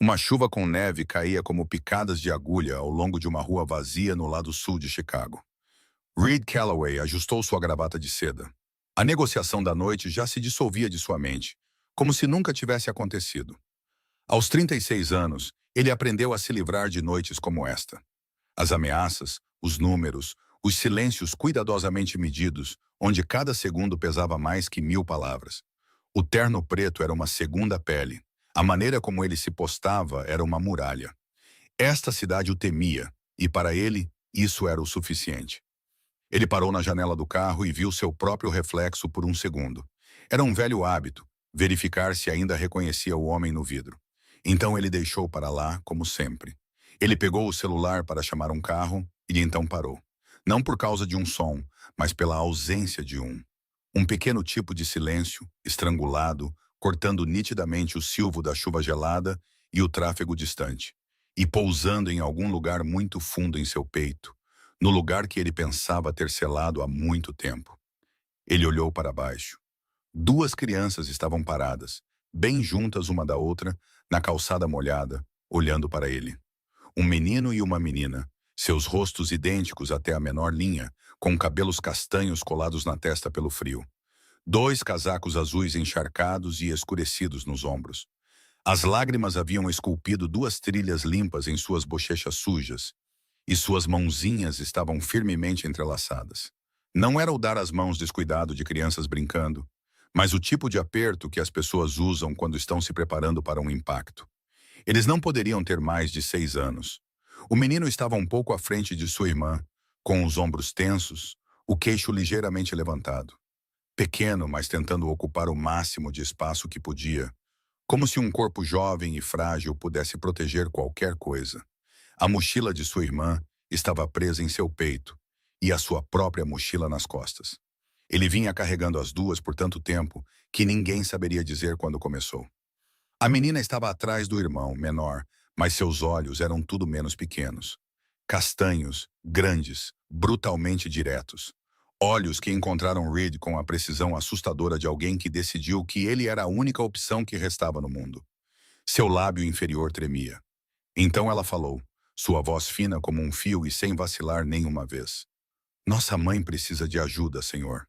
Uma chuva com neve caía como picadas de agulha ao longo de uma rua vazia no lado sul de Chicago. Reed Calloway ajustou sua gravata de seda. A negociação da noite já se dissolvia de sua mente, como se nunca tivesse acontecido. Aos 36 anos, ele aprendeu a se livrar de noites como esta. As ameaças, os números, os silêncios cuidadosamente medidos, onde cada segundo pesava mais que 1000 palavras. O terno preto era uma segunda pele. A maneira como ele se postava era uma muralha. Esta cidade o temia, e para ele, isso era o suficiente. Ele parou na janela do carro e viu seu próprio reflexo por um segundo. Era um velho hábito, verificar se ainda reconhecia o homem no vidro. Então ele deixou para lá, como sempre. Ele pegou o celular para chamar um carro e então parou. Não por causa de um som, mas pela ausência de um. Um pequeno tipo de silêncio, estrangulado, cortando nitidamente o silvo da chuva gelada e o tráfego distante, e pousando em algum lugar muito fundo em seu peito, no lugar que ele pensava ter selado há muito tempo. Ele olhou para baixo. Duas crianças estavam paradas, bem juntas uma da outra, na calçada molhada, olhando para ele. Um menino e uma menina, seus rostos idênticos até a menor linha, com cabelos castanhos colados na testa pelo frio. Dois casacos azuis encharcados e escurecidos nos ombros. As lágrimas haviam esculpido duas trilhas limpas em suas bochechas sujas, e suas mãozinhas estavam firmemente entrelaçadas. Não era o dar as mãos descuidado de crianças brincando, mas o tipo de aperto que as pessoas usam quando estão se preparando para um impacto. Eles não poderiam ter mais de 6 anos. O menino estava um pouco à frente de sua irmã, com os ombros tensos, o queixo ligeiramente levantado. Pequeno, mas tentando ocupar o máximo de espaço que podia, como se um corpo jovem e frágil pudesse proteger qualquer coisa. A mochila de sua irmã estava presa em seu peito, e a sua própria mochila nas costas. Ele vinha carregando as duas por tanto tempo que ninguém saberia dizer quando começou. A menina estava atrás do irmão, menor, mas seus olhos eram tudo menos pequenos. Castanhos, grandes, brutalmente diretos. Olhos que encontraram Reed com a precisão assustadora de alguém que decidiu que ele era a única opção que restava no mundo. Seu lábio inferior tremia. Então ela falou, sua voz fina como um fio e sem vacilar nenhuma vez. Nossa mãe precisa de ajuda, senhor.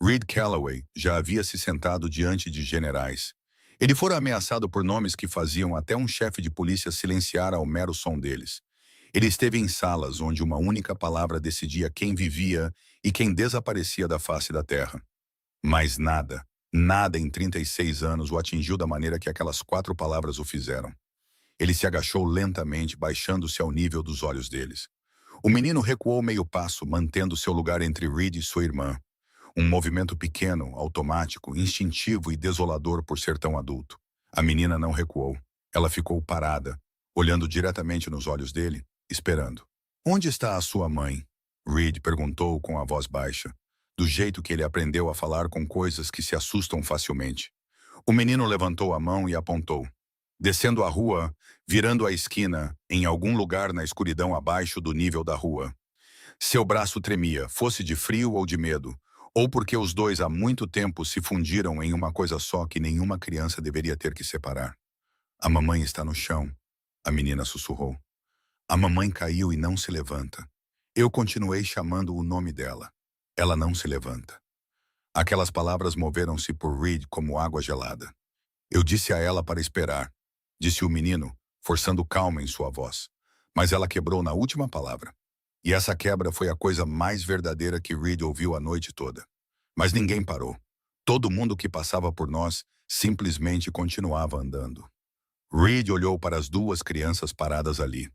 Reed Calloway já havia se sentado diante de generais. Ele fora ameaçado por nomes que faziam até um chefe de polícia silenciar ao mero som deles. Ele esteve em salas onde uma única palavra decidia quem vivia e quem desaparecia da face da terra. Mas nada, nada em 36 anos o atingiu da maneira que aquelas 4 palavras o fizeram. Ele se agachou lentamente, baixando-se ao nível dos olhos deles. O menino recuou meio passo, mantendo seu lugar entre Reed e sua irmã. Um movimento pequeno, automático, instintivo e desolador por ser tão adulto. A menina não recuou. Ela ficou parada, olhando diretamente nos olhos dele, esperando. Onde está a sua mãe? Reed perguntou com a voz baixa, do jeito que ele aprendeu a falar com coisas que se assustam facilmente. O menino levantou a mão e apontou. Descendo a rua, virando a esquina, em algum lugar na escuridão abaixo do nível da rua. Seu braço tremia, fosse de frio ou de medo, ou porque os dois há muito tempo se fundiram em uma coisa só que nenhuma criança deveria ter que separar. A mamãe está no chão, a menina sussurrou. A mamãe caiu e não se levanta. Eu continuei chamando o nome dela. Ela não se levanta. Aquelas palavras moveram-se por Reed como água gelada. Eu disse a ela para esperar, disse o menino, forçando calma em sua voz. Mas ela quebrou na última palavra. E essa quebra foi a coisa mais verdadeira que Reed ouviu a noite toda. Mas ninguém parou. Todo mundo que passava por nós simplesmente continuava andando. Reed olhou para as duas crianças paradas ali,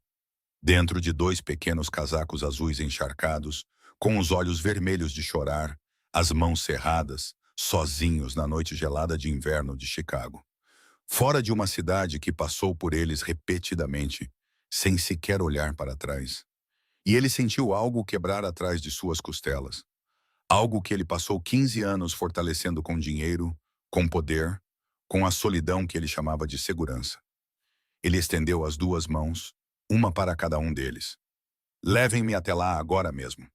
dentro de 2 pequenos casacos azuis encharcados, com os olhos vermelhos de chorar, as mãos cerradas, sozinhos na noite gelada de inverno de Chicago. Fora de uma cidade que passou por eles repetidamente, sem sequer olhar para trás. E ele sentiu algo quebrar atrás de suas costelas. Algo que ele passou 15 anos fortalecendo com dinheiro, com poder, com a solidão que ele chamava de segurança. Ele estendeu as 2 mãos, uma para cada um deles. Levem-me até lá agora mesmo.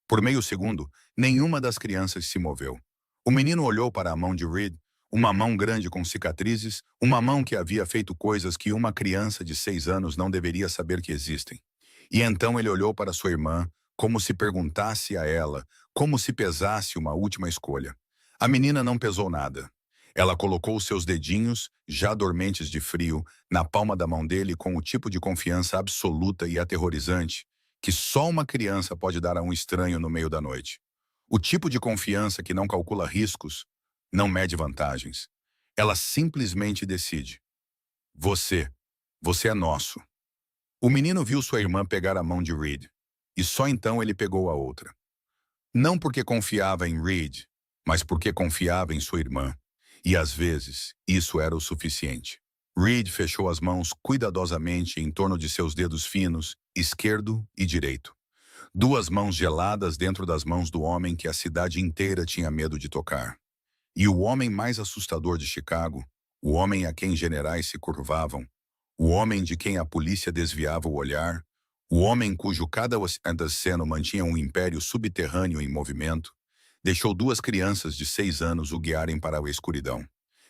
Por meio segundo, nenhuma das crianças se moveu. O menino olhou para a mão de Reed, Uma mão grande com cicatrizes, uma mão que havia feito coisas que uma criança de 6 anos não deveria saber que existem. E então ele olhou para sua irmã, como se perguntasse a ela, como se pesasse uma última escolha. A menina não pesou nada. Ela colocou seus dedinhos, já dormentes de frio, na palma da mão dele com o tipo de confiança absoluta e aterrorizante que só uma criança pode dar a um estranho no meio da noite. O tipo de confiança que não calcula riscos, não mede vantagens. Ela simplesmente decide. Você. Você é nosso. O menino viu sua irmã pegar a mão de Reed. E só então ele pegou a outra. Não porque confiava em Reed, mas porque confiava em sua irmã. E às vezes, isso era o suficiente. Reed fechou as mãos cuidadosamente em torno de seus dedos finos, esquerdo e direito. Duas mãos geladas dentro das mãos do homem que a cidade inteira tinha medo de tocar. E o homem mais assustador de Chicago, o homem a quem generais se curvavam, o homem de quem a polícia desviava o olhar, o homem cujo cada aceno mantinha um império subterrâneo em movimento, deixou duas crianças de 6 anos o guiarem para a escuridão.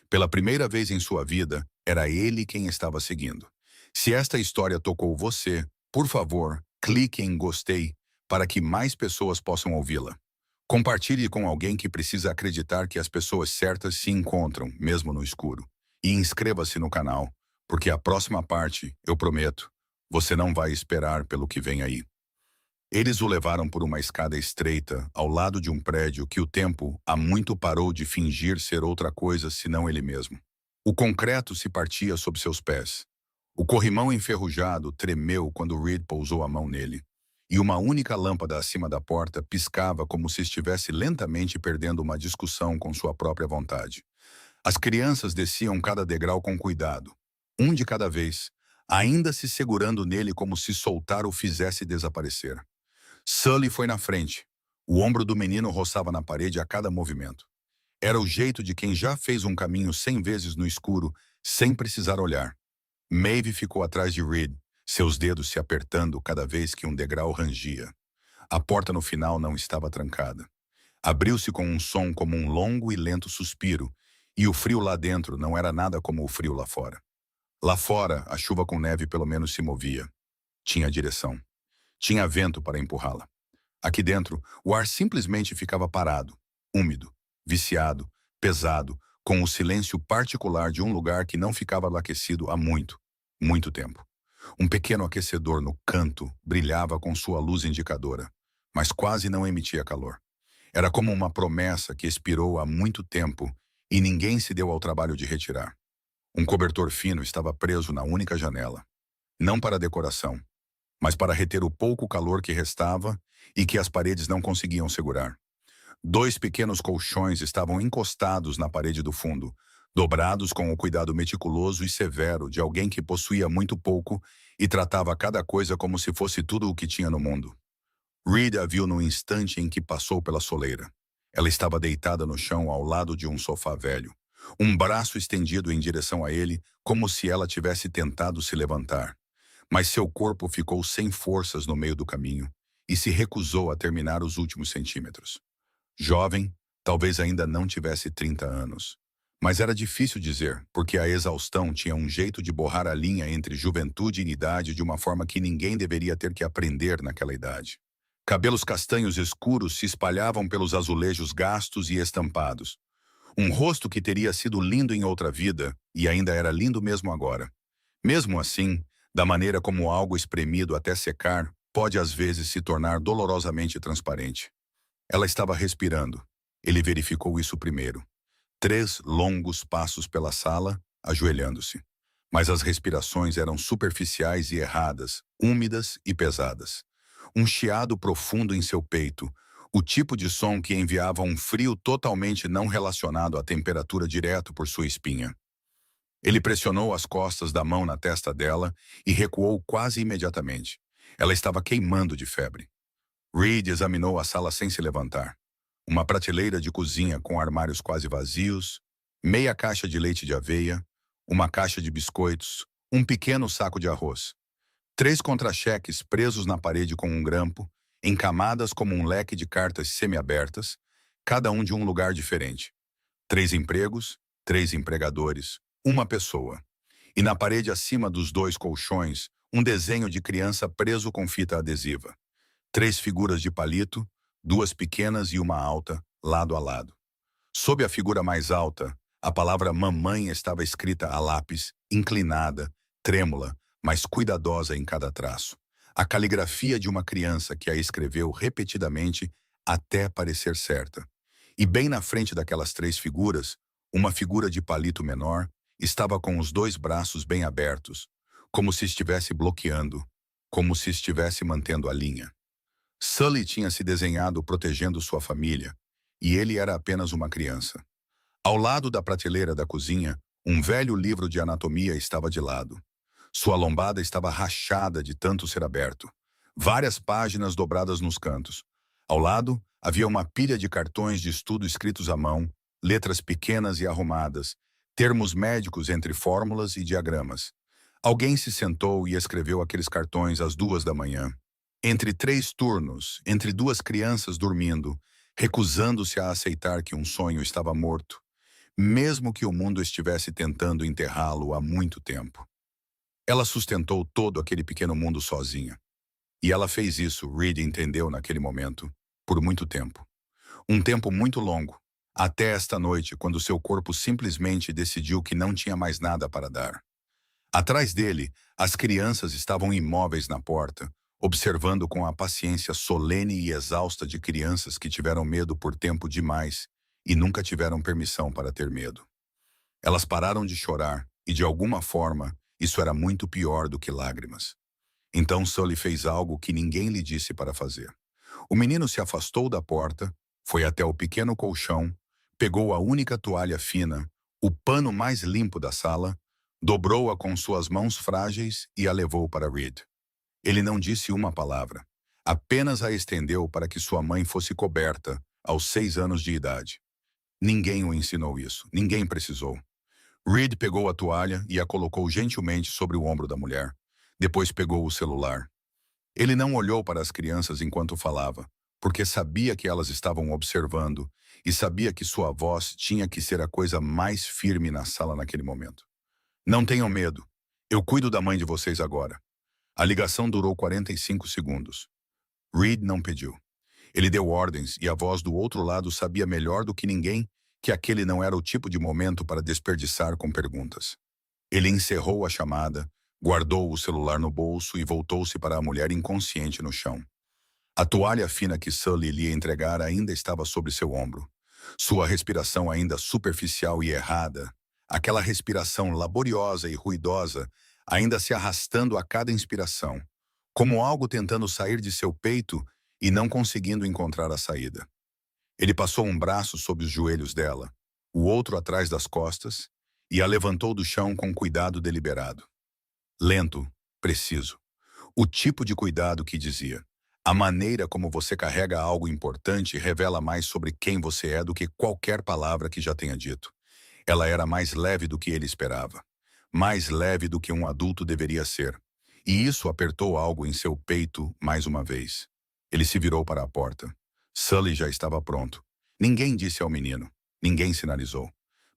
Pela primeira vez em sua vida, era ele quem estava seguindo. Se esta história tocou você, por favor, clique em gostei para que mais pessoas possam ouvi-la. Compartilhe com alguém que precisa acreditar que as pessoas certas se encontram, mesmo no escuro. E inscreva-se no canal, porque a próxima parte, eu prometo, você não vai esperar pelo que vem aí. Eles o levaram por uma escada estreita, ao lado de um prédio que o tempo há muito parou de fingir ser outra coisa senão ele mesmo. O concreto se partia sob seus pés. O corrimão enferrujado tremeu quando Reed pousou a mão nele. E uma única lâmpada acima da porta piscava como se estivesse lentamente perdendo uma discussão com sua própria vontade. As crianças desciam cada degrau com cuidado, um de cada vez, ainda se segurando nele como se soltar o fizesse desaparecer. Sully foi na frente. O ombro do menino roçava na parede a cada movimento. Era o jeito de quem já fez um caminho 100 vezes no escuro, sem precisar olhar. Maeve ficou atrás de Reed, seus dedos se apertando cada vez que um degrau rangia. A porta no final não estava trancada. Abriu-se com um som como um longo e lento suspiro, e o frio lá dentro não era nada como o frio lá fora. Lá fora, a chuva com neve pelo menos se movia. Tinha direção. Tinha vento para empurrá-la. Aqui dentro, o ar simplesmente ficava parado, úmido, viciado, pesado, com o silêncio particular de um lugar que não ficava aquecido há muito, muito tempo. Um pequeno aquecedor no canto brilhava com sua luz indicadora, mas quase não emitia calor. Era como uma promessa que expirou há muito tempo e ninguém se deu ao trabalho de retirar. Um cobertor fino estava preso na única janela. Não para decoração, mas para reter o pouco calor que restava e que as paredes não conseguiam segurar. Dois pequenos colchões estavam encostados na parede do fundo, dobrados com o cuidado meticuloso e severo de alguém que possuía muito pouco e tratava cada coisa como se fosse tudo o que tinha no mundo. Reed a viu no instante em que passou pela soleira. Ela estava deitada no chão ao lado de um sofá velho, um braço estendido em direção a ele, como se ela tivesse tentado se levantar. Mas seu corpo ficou sem forças no meio do caminho e se recusou a terminar os últimos centímetros. Jovem, talvez ainda não tivesse 30 anos. Mas era difícil dizer, porque a exaustão tinha um jeito de borrar a linha entre juventude e idade de uma forma que ninguém deveria ter que aprender naquela idade. Cabelos castanhos escuros se espalhavam pelos azulejos gastos e estampados. Um rosto que teria sido lindo em outra vida e ainda era lindo mesmo agora. Mesmo assim, da maneira como algo espremido até secar pode às vezes se tornar dolorosamente transparente. Ela estava respirando. Ele verificou isso primeiro. 3 longos passos pela sala, ajoelhando-se. Mas as respirações eram superficiais e erradas, úmidas e pesadas. Um chiado profundo em seu peito, o tipo de som que enviava um frio totalmente não relacionado à temperatura direto por sua espinha. Ele pressionou as costas da mão na testa dela e recuou quase imediatamente. Ela estava queimando de febre. Reed examinou a sala sem se levantar. Uma prateleira de cozinha com armários quase vazios, meia caixa de leite de aveia, uma caixa de biscoitos, um pequeno saco de arroz. 3 contra-cheques presos na parede com um grampo, encamadas como um leque de cartas semi-abertas, cada um de um lugar diferente. 3 empregos 3 empregadores, uma pessoa. E na parede acima dos 2 colchões, um desenho de criança preso com fita adesiva. 3 figuras de palito, 2 pequenas e uma alta, lado a lado. Sob a figura mais alta, a palavra mamãe estava escrita a lápis, inclinada, trêmula, mas cuidadosa em cada traço. A caligrafia de uma criança que a escreveu repetidamente até parecer certa. E bem na frente daquelas 3 figuras, uma figura de palito menor estava com os 2 braços bem abertos, como se estivesse bloqueando, como se estivesse mantendo a linha. Sully tinha se desenhado protegendo sua família, e ele era apenas uma criança. Ao lado da prateleira da cozinha, um velho livro de anatomia estava de lado. Sua lombada estava rachada de tanto ser aberto. Várias páginas dobradas nos cantos. Ao lado, havia uma pilha de cartões de estudo escritos à mão, letras pequenas e arrumadas, termos médicos entre fórmulas e diagramas. Alguém se sentou e escreveu aqueles cartões às 2 da manhã. Entre 3 turnos, entre 2 crianças dormindo, recusando-se a aceitar que um sonho estava morto, mesmo que o mundo estivesse tentando enterrá-lo há muito tempo. Ela sustentou todo aquele pequeno mundo sozinha. E ela fez isso, Reed entendeu naquele momento, por muito tempo. Um tempo muito longo, até esta noite, quando seu corpo simplesmente decidiu que não tinha mais nada para dar. Atrás dele, as crianças estavam imóveis na porta, observando com a paciência solene e exausta de crianças que tiveram medo por tempo demais e nunca tiveram permissão para ter medo. Elas pararam de chorar e, de alguma forma, isso era muito pior do que lágrimas. Então Sully fez algo que ninguém lhe disse para fazer. O menino se afastou da porta, foi até o pequeno colchão, pegou a única toalha fina, o pano mais limpo da sala, dobrou-a com suas mãos frágeis e a levou para Reed. Ele não disse uma palavra, apenas a estendeu para que sua mãe fosse coberta aos 6 anos de idade. Ninguém o ensinou isso, ninguém precisou. Reed pegou a toalha e a colocou gentilmente sobre o ombro da mulher. Depois pegou o celular. Ele não olhou para as crianças enquanto falava, porque sabia que elas estavam observando e sabia que sua voz tinha que ser a coisa mais firme na sala naquele momento. Não tenham medo. Eu cuido da mãe de vocês agora. A ligação durou 45 segundos. Reed não pediu. Ele deu ordens e a voz do outro lado sabia melhor do que ninguém que aquele não era o tipo de momento para desperdiçar com perguntas. Ele encerrou a chamada, guardou o celular no bolso e voltou-se para a mulher inconsciente no chão. A toalha fina que Sully lhe entregara ainda estava sobre seu ombro. Sua respiração ainda superficial e errada, aquela respiração laboriosa e ruidosa, ainda se arrastando a cada inspiração, como algo tentando sair de seu peito e não conseguindo encontrar a saída. Ele passou um braço sob os joelhos dela, o outro atrás das costas, e a levantou do chão com cuidado deliberado. Lento, preciso. O tipo de cuidado que dizia: a maneira como você carrega algo importante revela mais sobre quem você é do que qualquer palavra que já tenha dito. Ela era mais leve do que ele esperava. Mais leve do que um adulto deveria ser. E isso apertou algo em seu peito mais uma vez. Ele se virou para a porta. Sully já estava pronto. Ninguém disse ao menino. Ninguém sinalizou.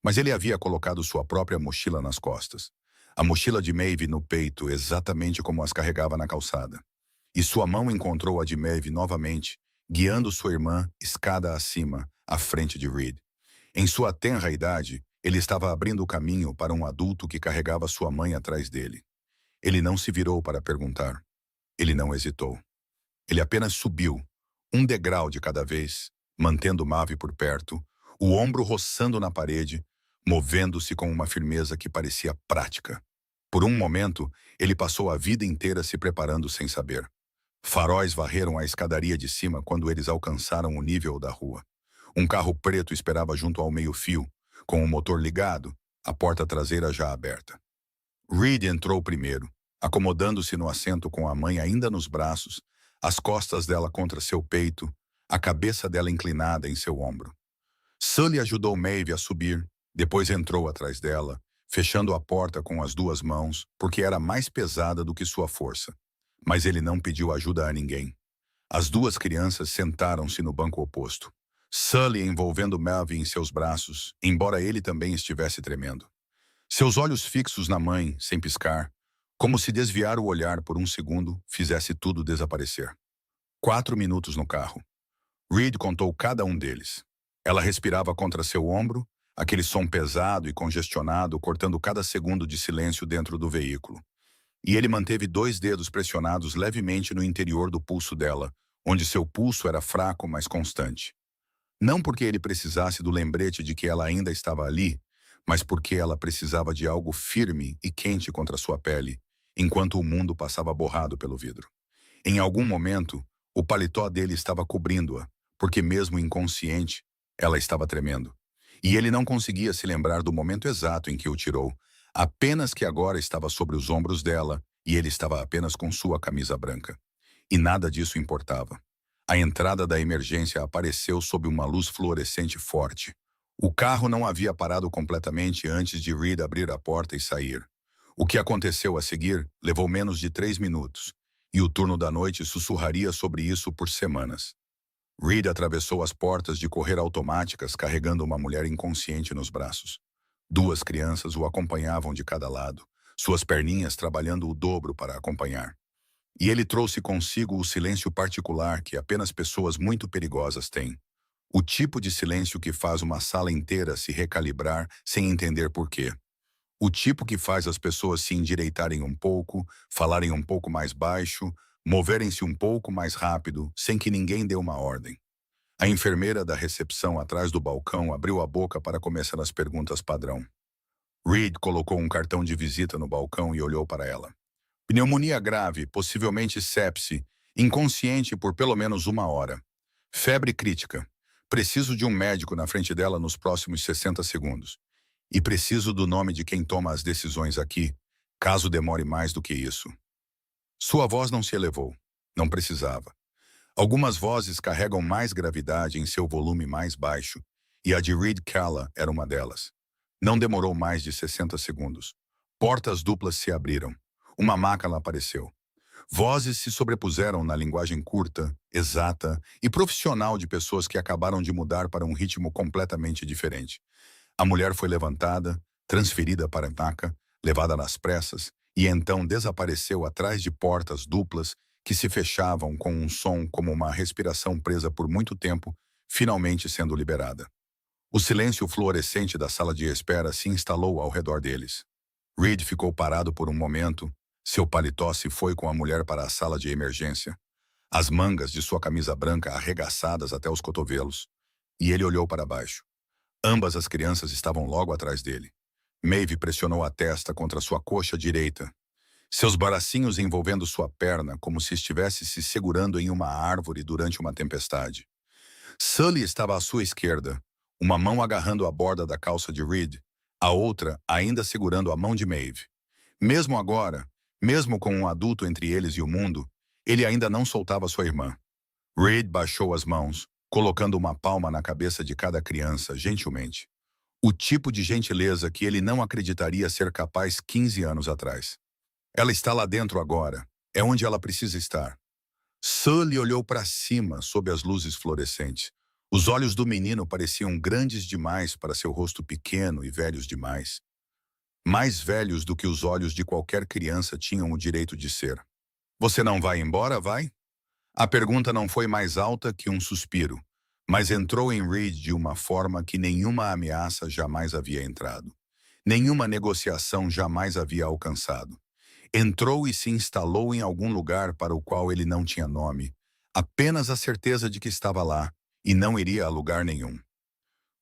Mas ele havia colocado sua própria mochila nas costas. A mochila de Maeve no peito, exatamente como as carregava na calçada. E sua mão encontrou a de Maeve novamente, guiando sua irmã escada acima, à frente de Reed. Em sua tenra idade, ele estava abrindo o caminho para um adulto que carregava sua mãe atrás dele. Ele não se virou para perguntar. Ele não hesitou. Ele apenas subiu, um degrau de cada vez, mantendo Maeve por perto, o ombro roçando na parede, movendo-se com uma firmeza que parecia prática. Por um momento, ele passou a vida inteira se preparando sem saber. Faróis varreram a escadaria de cima quando eles alcançaram o nível da rua. Um carro preto esperava junto ao meio-fio, com o motor ligado, a porta traseira já aberta. Reed entrou primeiro, acomodando-se no assento com a mãe ainda nos braços, as costas dela contra seu peito, a cabeça dela inclinada em seu ombro. Sully ajudou Maeve a subir, depois entrou atrás dela, fechando a porta com as 2 mãos, porque era mais pesada do que sua força. Mas ele não pediu ajuda a ninguém. As 2 crianças sentaram-se no banco oposto. Sully envolvendo Melvin em seus braços, embora ele também estivesse tremendo. Seus olhos fixos na mãe, sem piscar, como se desviar o olhar por um segundo fizesse tudo desaparecer. 4 minutos no carro. Reed contou cada um deles. Ela respirava contra seu ombro, aquele som pesado e congestionado cortando cada segundo de silêncio dentro do veículo. E ele manteve 2 dedos pressionados levemente no interior do pulso dela, onde seu pulso era fraco, mas constante. Não porque ele precisasse do lembrete de que ela ainda estava ali, mas porque ela precisava de algo firme e quente contra sua pele, enquanto o mundo passava borrado pelo vidro. Em algum momento, o paletó dele estava cobrindo-a, porque mesmo inconsciente, ela estava tremendo. E ele não conseguia se lembrar do momento exato em que o tirou, apenas que agora estava sobre os ombros dela e ele estava apenas com sua camisa branca. E nada disso importava. A entrada da emergência apareceu sob uma luz fluorescente forte. O carro não havia parado completamente antes de Reed abrir a porta e sair. O que aconteceu a seguir levou menos de 3 minutos, e o turno da noite sussurraria sobre isso por semanas. Reed atravessou as portas de correr automáticas carregando uma mulher inconsciente nos braços. 2 crianças o acompanhavam de cada lado, suas perninhas trabalhando o dobro para acompanhar. E ele trouxe consigo o silêncio particular que apenas pessoas muito perigosas têm. O tipo de silêncio que faz uma sala inteira se recalibrar sem entender por quê. O tipo que faz as pessoas se endireitarem um pouco, falarem um pouco mais baixo, moverem-se um pouco mais rápido, sem que ninguém dê uma ordem. A enfermeira da recepção atrás do balcão abriu a boca para começar as perguntas padrão. Reed colocou um cartão de visita no balcão e olhou para ela. Pneumonia grave, possivelmente sepse, inconsciente por pelo menos 1 hora. Febre crítica. Preciso de um médico na frente dela nos próximos 60 segundos. E preciso do nome de quem toma as decisões aqui, caso demore mais do que isso. Sua voz não se elevou. Não precisava. Algumas vozes carregam mais gravidade em seu volume mais baixo, e a de Reed Calla era uma delas. Não demorou mais de 60 segundos. Portas duplas se abriram. Uma máquina apareceu. Vozes se sobrepuseram na linguagem curta, exata e profissional de pessoas que acabaram de mudar para um ritmo completamente diferente. A mulher foi levantada, transferida para a maca, levada nas pressas, e então desapareceu atrás de portas duplas que se fechavam com um som como uma respiração presa por muito tempo, finalmente sendo liberada. O silêncio fluorescente da sala de espera se instalou ao redor deles. Reed ficou parado por um momento. Seu paletó se foi com a mulher para a sala de emergência, as mangas de sua camisa branca arregaçadas até os cotovelos, e ele olhou para baixo. Ambas as crianças estavam logo atrás dele. Maeve pressionou a testa contra sua coxa direita, seus bracinhos envolvendo sua perna como se estivesse se segurando em uma árvore durante uma tempestade. Sully estava à sua esquerda, uma mão agarrando a borda da calça de Reed, a outra ainda segurando a mão de Maeve. Mesmo agora, mesmo com um adulto entre eles e o mundo, ele ainda não soltava sua irmã. Reed baixou as mãos, colocando uma palma na cabeça de cada criança, gentilmente. O tipo de gentileza que ele não acreditaria ser capaz 15 anos atrás. Ela está lá dentro agora. É onde ela precisa estar. Sully olhou para cima, sob as luzes fluorescentes. Os olhos do menino pareciam grandes demais para seu rosto pequeno e velhos demais. Mais velhos do que os olhos de qualquer criança tinham o direito de ser. Você não vai embora, vai? A pergunta não foi mais alta que um suspiro, mas entrou em Reed de uma forma que nenhuma ameaça jamais havia entrado. Nenhuma negociação jamais havia alcançado. Entrou e se instalou em algum lugar para o qual ele não tinha nome, apenas a certeza de que estava lá e não iria a lugar nenhum.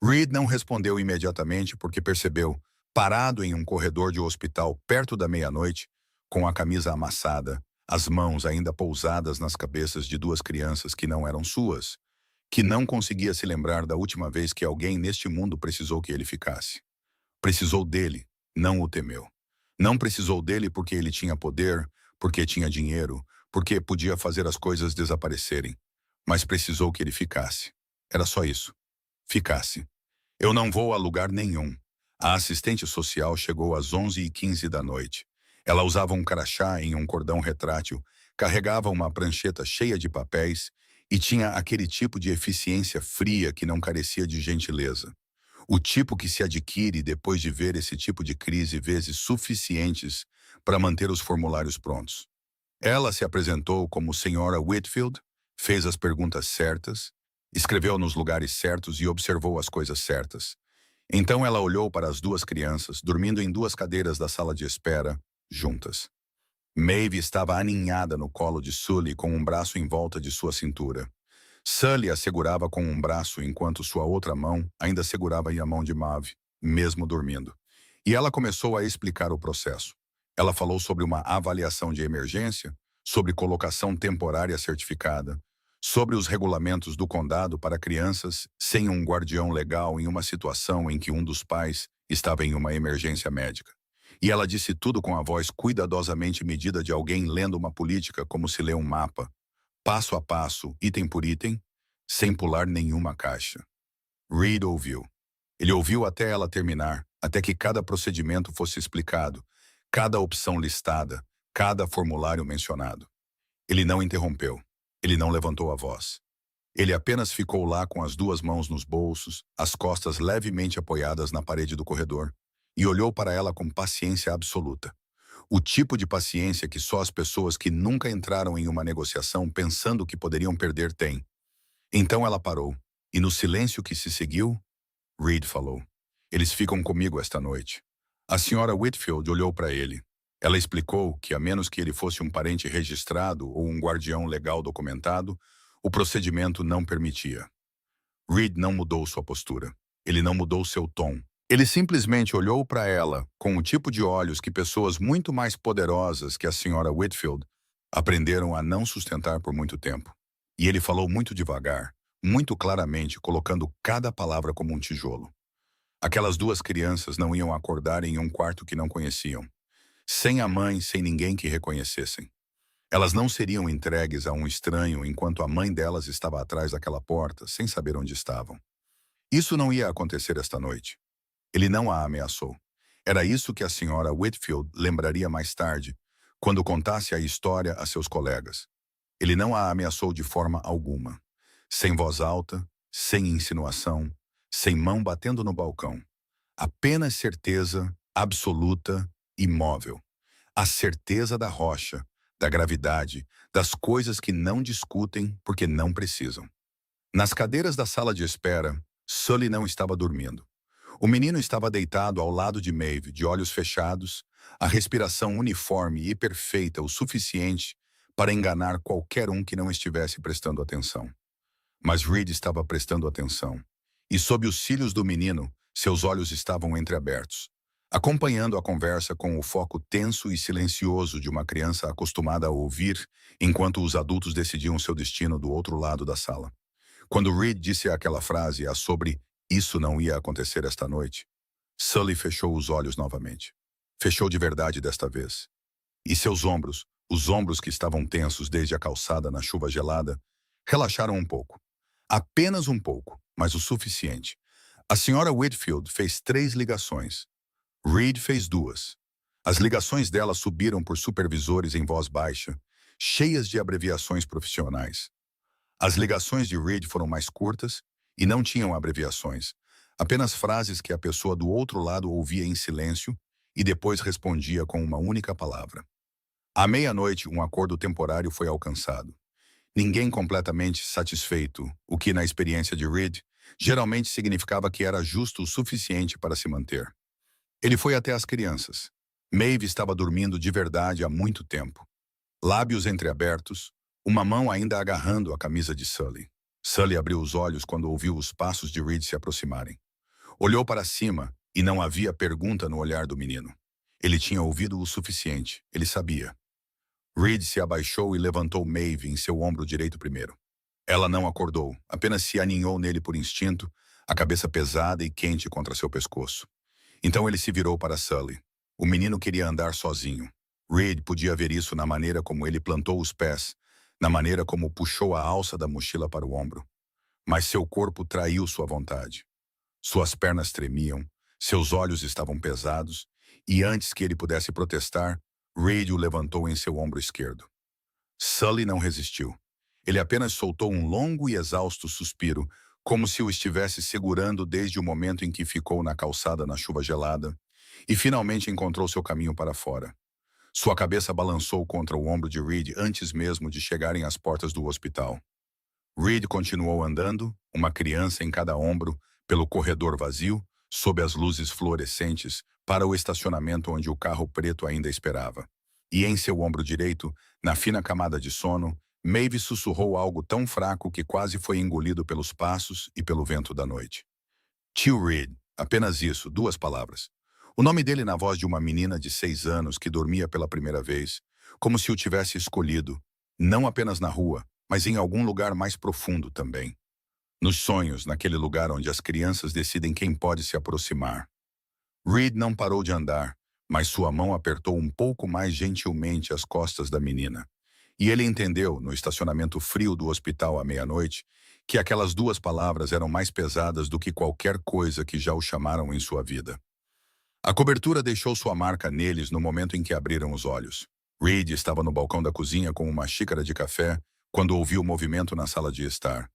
Reed não respondeu imediatamente porque percebeu, parado em um corredor de hospital perto da meia-noite, com a camisa amassada, as mãos ainda pousadas nas cabeças de 2 crianças que não eram suas, que não conseguia se lembrar da última vez que alguém neste mundo precisou que ele ficasse. Precisou dele, não o temeu. Não precisou dele porque ele tinha poder, porque tinha dinheiro, porque podia fazer as coisas desaparecerem. Mas precisou que ele ficasse. Era só isso. Ficasse. Eu não vou a lugar nenhum. A assistente social chegou às 11h15 da noite. Ela usava um crachá em um cordão retrátil, carregava uma prancheta cheia de papéis E tinha aquele tipo de eficiência fria que não carecia de gentileza. O tipo que se adquire depois de ver esse tipo de crise vezes suficientes para manter os formulários prontos. Ela se apresentou como Senhora Whitfield, fez as perguntas certas, escreveu nos lugares certos e observou as coisas certas. Então ela olhou para as duas crianças, dormindo em duas cadeiras da sala de espera, juntas. Maeve estava aninhada no colo de Sully com um braço em volta de sua cintura. Sully a segurava com um braço enquanto sua outra mão ainda segurava a mão de Maeve, mesmo dormindo. E ela começou a explicar o processo. Ela falou sobre uma avaliação de emergência, sobre colocação temporária certificada, sobre os regulamentos do condado para crianças sem um guardião legal em uma situação em que um dos pais estava em uma emergência médica. E ela disse tudo com a voz cuidadosamente medida de alguém lendo uma política como se lê um mapa, passo a passo, item por item, sem pular nenhuma caixa. Reed ouviu. Ele ouviu até ela terminar, até que cada procedimento fosse explicado, cada opção listada, cada formulário mencionado. Ele não interrompeu. Ele não levantou a voz. Ele apenas ficou lá com as duas mãos nos bolsos, as costas levemente apoiadas na parede do corredor, e olhou para ela com paciência absoluta. O tipo de paciência que só as pessoas que nunca entraram em uma negociação pensando que poderiam perder têm. Então ela parou, e no silêncio que se seguiu, Reed falou: "Eles ficam comigo esta noite." A senhora Whitfield olhou para ele. Ela explicou que, a menos que ele fosse um parente registrado ou um guardião legal documentado, o procedimento não permitia. Reed não mudou sua postura. Ele não mudou seu tom. Ele simplesmente olhou para ela com o tipo de olhos que pessoas muito mais poderosas que a senhora Whitfield aprenderam a não sustentar por muito tempo. E ele falou muito devagar, muito claramente, colocando cada palavra como um tijolo. Aquelas duas crianças não iam acordar em um quarto que não conheciam, sem a mãe, sem ninguém que reconhecessem. Elas não seriam entregues a um estranho enquanto a mãe delas estava atrás daquela porta, sem saber onde estavam. Isso não ia acontecer esta noite. Ele não a ameaçou. Era isso que a senhora Whitfield lembraria mais tarde, quando contasse a história a seus colegas. Ele não a ameaçou de forma alguma. Sem voz alta, sem insinuação, sem mão batendo no balcão. Apenas certeza absoluta, imóvel. A certeza da rocha, da gravidade, das coisas que não discutem porque não precisam. Nas cadeiras da sala de espera, Sully não estava dormindo. O menino estava deitado ao lado de Maeve, de olhos fechados, a respiração uniforme e perfeita o suficiente para enganar qualquer um que não estivesse prestando atenção. Mas Reed estava prestando atenção. E sob os cílios do menino, seus olhos estavam entreabertos, acompanhando a conversa com o foco tenso e silencioso de uma criança acostumada a ouvir enquanto os adultos decidiam seu destino do outro lado da sala. Quando Reed disse aquela frase sobre "isso não ia acontecer esta noite", Sully fechou os olhos novamente. Fechou de verdade desta vez. E seus ombros, os ombros que estavam tensos desde a calçada na chuva gelada, relaxaram um pouco. Apenas um pouco, mas o suficiente. A senhora Whitfield fez 3 ligações. Reed fez 2. As ligações dela subiram por supervisores em voz baixa, cheias de abreviações profissionais. As ligações de Reed foram mais curtas e não tinham abreviações, apenas frases que a pessoa do outro lado ouvia em silêncio e depois respondia com uma única palavra. À meia-noite, um acordo temporário foi alcançado. Ninguém completamente satisfeito, o que, na experiência de Reed, geralmente significava que era justo o suficiente para se manter. Ele foi até as crianças. Maeve estava dormindo de verdade há muito tempo. Lábios entreabertos, uma mão ainda agarrando a camisa de Sully. Sully abriu os olhos quando ouviu os passos de Reed se aproximarem. Olhou para cima e não havia pergunta no olhar do menino. Ele tinha ouvido o suficiente, ele sabia. Reed se abaixou e levantou Maeve em seu ombro direito primeiro. Ela não acordou, apenas se aninhou nele por instinto, a cabeça pesada e quente contra seu pescoço. Então ele se virou para Sully. O menino queria andar sozinho. Reed podia ver isso na maneira como ele plantou os pés, na maneira como puxou a alça da mochila para o ombro. Mas seu corpo traiu sua vontade. Suas pernas tremiam, seus olhos estavam pesados, e antes que ele pudesse protestar, Reed o levantou em seu ombro esquerdo. Sully não resistiu. Ele apenas soltou um longo e exausto suspiro, como se o estivesse segurando desde o momento em que ficou na calçada na chuva gelada, e finalmente encontrou seu caminho para fora. Sua cabeça balançou contra o ombro de Reed antes mesmo de chegarem às portas do hospital. Reed continuou andando, uma criança em cada ombro, pelo corredor vazio, sob as luzes fluorescentes, para o estacionamento onde o carro preto ainda esperava. E em seu ombro direito, na fina camada de sono, Maeve sussurrou algo tão fraco que quase foi engolido pelos passos e pelo vento da noite. Tio Reed, apenas isso, 2 palavras. O nome dele na voz de uma menina de 6 anos que dormia pela primeira vez, como se o tivesse escolhido, não apenas na rua, mas em algum lugar mais profundo também. Nos sonhos, naquele lugar onde as crianças decidem quem pode se aproximar. Reed não parou de andar, mas sua mão apertou um pouco mais gentilmente as costas da menina. E ele entendeu, no estacionamento frio do hospital à meia-noite, que aquelas 2 palavras eram mais pesadas do que qualquer coisa que já o chamaram em sua vida. A cobertura deixou sua marca neles no momento em que abriram os olhos. Reed estava no balcão da cozinha com uma xícara de café quando ouviu o movimento na sala de estar.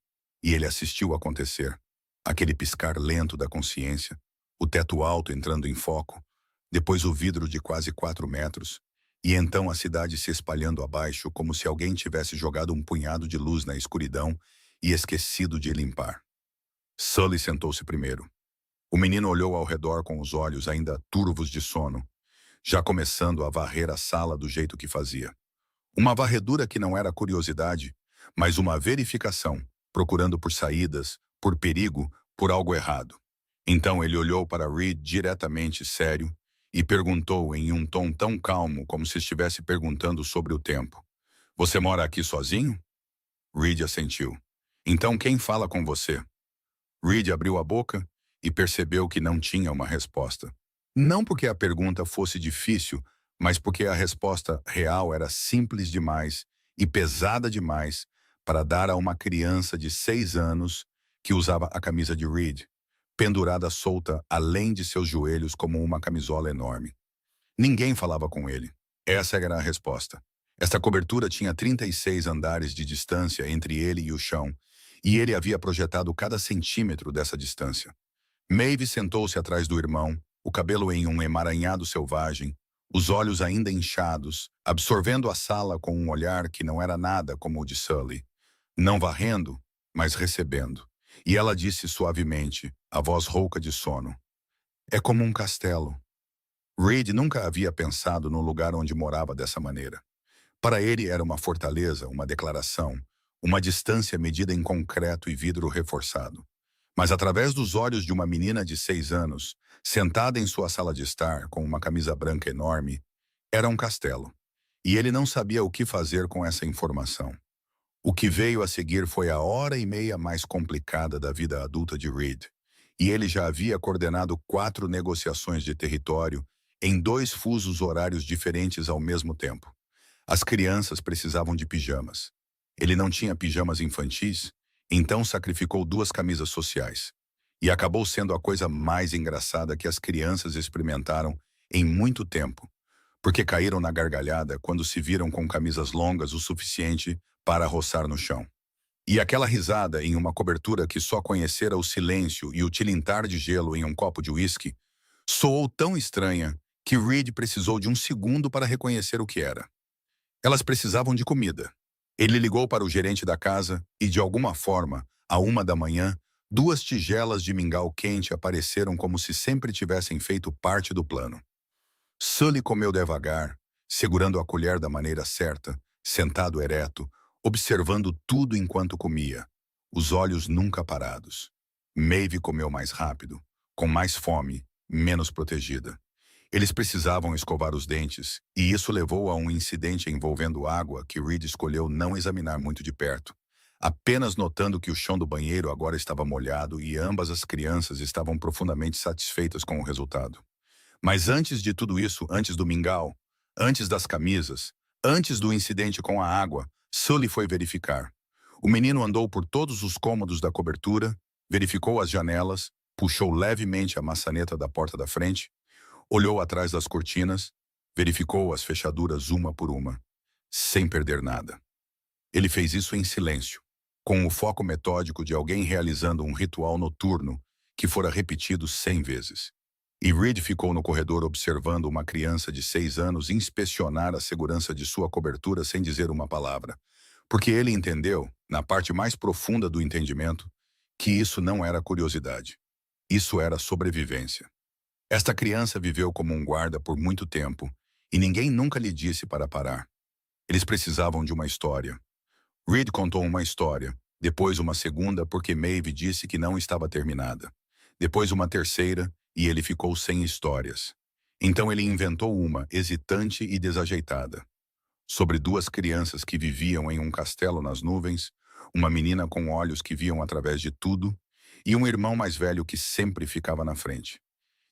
E ele assistiu acontecer. Aquele piscar lento da consciência, o teto alto entrando em foco, depois o vidro de quase 4 metros, e então a cidade se espalhando abaixo como se alguém tivesse jogado um punhado de luz na escuridão e esquecido de limpar. Sully sentou-se primeiro. O menino olhou ao redor com os olhos ainda turvos de sono, já começando a varrer a sala do jeito que fazia. Uma varredura que não era curiosidade, mas uma verificação, procurando por saídas, por perigo, por algo errado. Então ele olhou para Reed diretamente sério e perguntou em um tom tão calmo como se estivesse perguntando sobre o tempo. Você mora aqui sozinho? Reed assentiu. Então quem fala com você? Reed abriu a boca e percebeu que não tinha uma resposta. Não porque a pergunta fosse difícil, mas porque a resposta real era simples demais e pesada demais para dar a uma criança de 6 anos que usava a camisa de Reed, pendurada solta além de seus joelhos como uma camisola enorme. Ninguém falava com ele. Essa era a resposta. Esta cobertura tinha 36 andares de distância entre ele e o chão, e ele havia projetado cada centímetro dessa distância. Maeve sentou-se atrás do irmão, o cabelo em um emaranhado selvagem, os olhos ainda inchados, absorvendo a sala com um olhar que não era nada como o de Sully. Não varrendo, mas recebendo. E ela disse suavemente, a voz rouca de sono. É como um castelo. Reed nunca havia pensado no lugar onde morava dessa maneira. Para ele era uma fortaleza, uma declaração, uma distância medida em concreto e vidro reforçado. Mas através dos olhos de uma menina de 6 anos, sentada em sua sala de estar, com uma camisa branca enorme, era um castelo. E ele não sabia o que fazer com essa informação. O que veio a seguir foi a hora e meia mais complicada da vida adulta de Reed. E ele já havia coordenado 4 negociações de território em 2 fusos horários diferentes ao mesmo tempo. As crianças precisavam de pijamas. Ele não tinha pijamas infantis, então sacrificou 2 camisas sociais. E acabou sendo a coisa mais engraçada que as crianças experimentaram em muito tempo, porque caíram na gargalhada quando se viram com camisas longas o suficiente para roçar no chão. E aquela risada em uma cobertura que só conhecera o silêncio e o tilintar de gelo em um copo de uísque soou tão estranha que Reed precisou de um segundo para reconhecer o que era. Elas precisavam de comida. Ele ligou para o gerente da casa e, de alguma forma, à 1 da manhã, 2 tigelas de mingau quente apareceram como se sempre tivessem feito parte do plano. Sully comeu devagar, segurando a colher da maneira certa, sentado ereto, observando tudo enquanto comia, os olhos nunca parados. Maeve comeu mais rápido, com mais fome, menos protegida. Eles precisavam escovar os dentes, e isso levou a um incidente envolvendo água que Reed escolheu não examinar muito de perto, apenas notando que o chão do banheiro agora estava molhado e ambas as crianças estavam profundamente satisfeitas com o resultado. Mas antes de tudo isso, antes do mingau, antes das camisas, antes do incidente com a água, Sully foi verificar. O menino andou por todos os cômodos da cobertura, verificou as janelas, puxou levemente a maçaneta da porta da frente, olhou atrás das cortinas, verificou as fechaduras uma por uma, sem perder nada. Ele fez isso em silêncio, com o foco metódico de alguém realizando um ritual noturno que fora repetido 100 vezes. E Reed ficou no corredor observando uma criança de 6 anos inspecionar a segurança de sua cobertura sem dizer uma palavra, porque ele entendeu, na parte mais profunda do entendimento, que isso não era curiosidade. Isso era sobrevivência. Esta criança viveu como um guarda por muito tempo, e ninguém nunca lhe disse para parar. Eles precisavam de uma história. Reed contou uma história, depois uma segunda porque Maeve disse que não estava terminada. Depois uma terceira e ele ficou sem histórias. Então ele inventou uma, hesitante e desajeitada, sobre duas crianças que viviam em um castelo nas nuvens, uma menina com olhos que viam através de tudo e um irmão mais velho que sempre ficava na frente.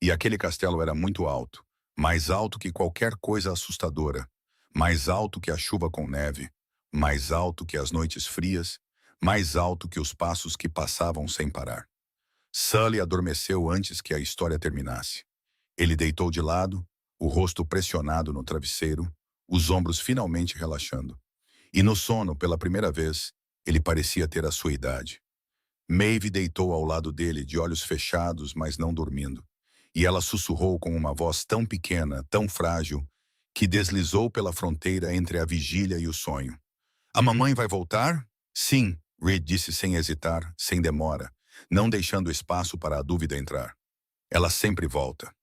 E aquele castelo era muito alto, mais alto que qualquer coisa assustadora, mais alto que a chuva com neve, mais alto que as noites frias, mais alto que os passos que passavam sem parar. Sully adormeceu antes que a história terminasse. Ele deitou de lado, o rosto pressionado no travesseiro, os ombros finalmente relaxando. E no sono, pela primeira vez, ele parecia ter a sua idade. Maeve deitou ao lado dele, de olhos fechados, mas não dormindo. E ela sussurrou com uma voz tão pequena, tão frágil, que deslizou pela fronteira entre a vigília e o sonho. A mamãe vai voltar? Sim, Reed disse sem hesitar, sem demora, não deixando espaço para a dúvida entrar. Ela sempre volta.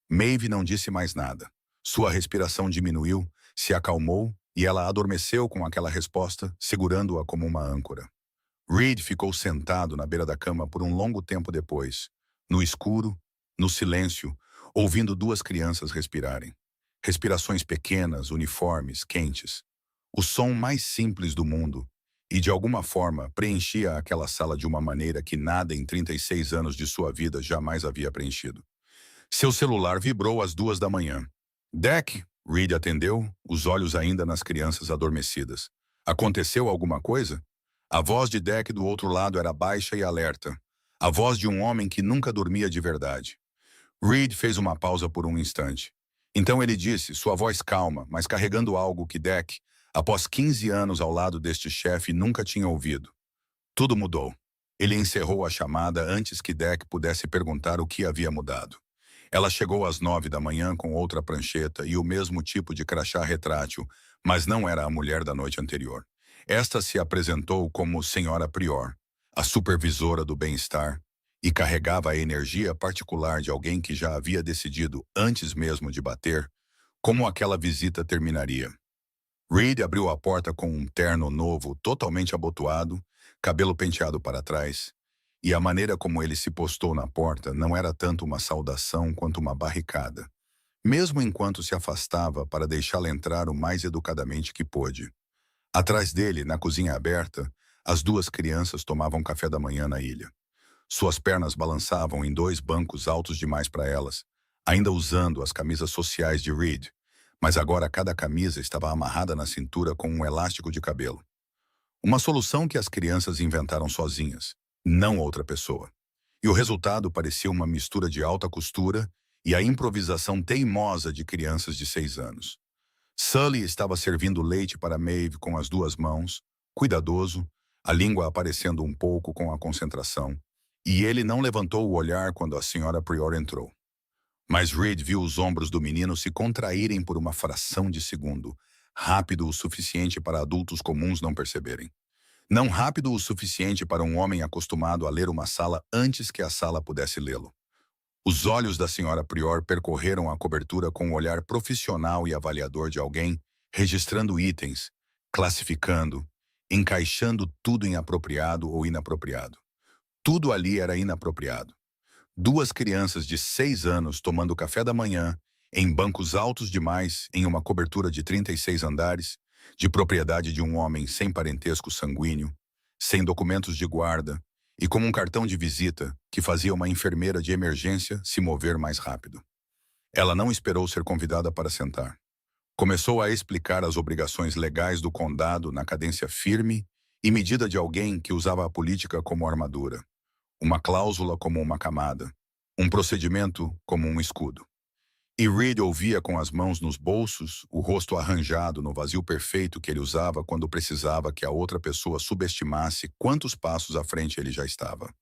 Maeve não disse mais nada. Sua respiração diminuiu, se acalmou e ela adormeceu com aquela resposta, segurando-a como uma âncora. Reed ficou sentado na beira da cama por um longo tempo depois, no escuro, no silêncio, ouvindo duas crianças respirarem. Respirações pequenas, uniformes, quentes. O som mais simples do mundo, e de alguma forma preenchia aquela sala de uma maneira que nada em 36 anos de sua vida jamais havia preenchido. Seu celular vibrou às 2 da manhã. Deck, Reed atendeu, os olhos ainda nas crianças adormecidas. Aconteceu alguma coisa? A voz de Deck do outro lado era baixa e alerta. A voz de um homem que nunca dormia de verdade. Reed fez uma pausa por um instante. Então ele disse, sua voz calma, mas carregando algo que Deck, após 15 anos ao lado deste chefe, nunca tinha ouvido. Tudo mudou. Ele encerrou a chamada antes que Deck pudesse perguntar o que havia mudado. Ela chegou às 9 da manhã com outra prancheta e o mesmo tipo de crachá retrátil, mas não era a mulher da noite anterior. Esta se apresentou como Senhora Prior, a supervisora do bem-estar, e carregava a energia particular de alguém que já havia decidido, antes mesmo de bater, como aquela visita terminaria. Reed abriu a porta com um terno novo, totalmente abotoado, cabelo penteado para trás, e a maneira como ele se postou na porta não era tanto uma saudação quanto uma barricada, mesmo enquanto se afastava para deixá-la entrar o mais educadamente que pôde. Atrás dele, na cozinha aberta, as duas crianças tomavam café da manhã na ilha. Suas pernas balançavam em dois bancos altos demais para elas, ainda usando as camisas sociais de Reed, mas agora cada camisa estava amarrada na cintura com um elástico de cabelo. Uma solução que as crianças inventaram sozinhas, não outra pessoa. E o resultado parecia uma mistura de alta costura e a improvisação teimosa de crianças de 6 anos. Sully estava servindo leite para Maeve com as duas mãos, cuidadoso, a língua aparecendo um pouco com a concentração, e ele não levantou o olhar quando a senhora Prior entrou. Mas Reed viu os ombros do menino se contraírem por uma fração de segundo, rápido o suficiente para adultos comuns não perceberem. Não rápido o suficiente para um homem acostumado a ler uma sala antes que a sala pudesse lê-lo. Os olhos da senhora Prior percorreram a cobertura com um olhar profissional e avaliador de alguém, registrando itens, classificando, encaixando tudo em apropriado ou inapropriado. Tudo ali era inapropriado. Duas crianças de 6 anos tomando café da manhã, em bancos altos demais, em uma cobertura de 36 andares, de propriedade de um homem sem parentesco sanguíneo, sem documentos de guarda e com um cartão de visita que fazia uma enfermeira de emergência se mover mais rápido. Ela não esperou ser convidada para sentar. Começou a explicar as obrigações legais do condado na cadência firme e medida de alguém que usava a política como armadura, uma cláusula como uma camada, um procedimento como um escudo. E Reed ouvia com as mãos nos bolsos, o rosto arranjado no vazio perfeito que ele usava quando precisava que a outra pessoa subestimasse quantos passos à frente ele já estava.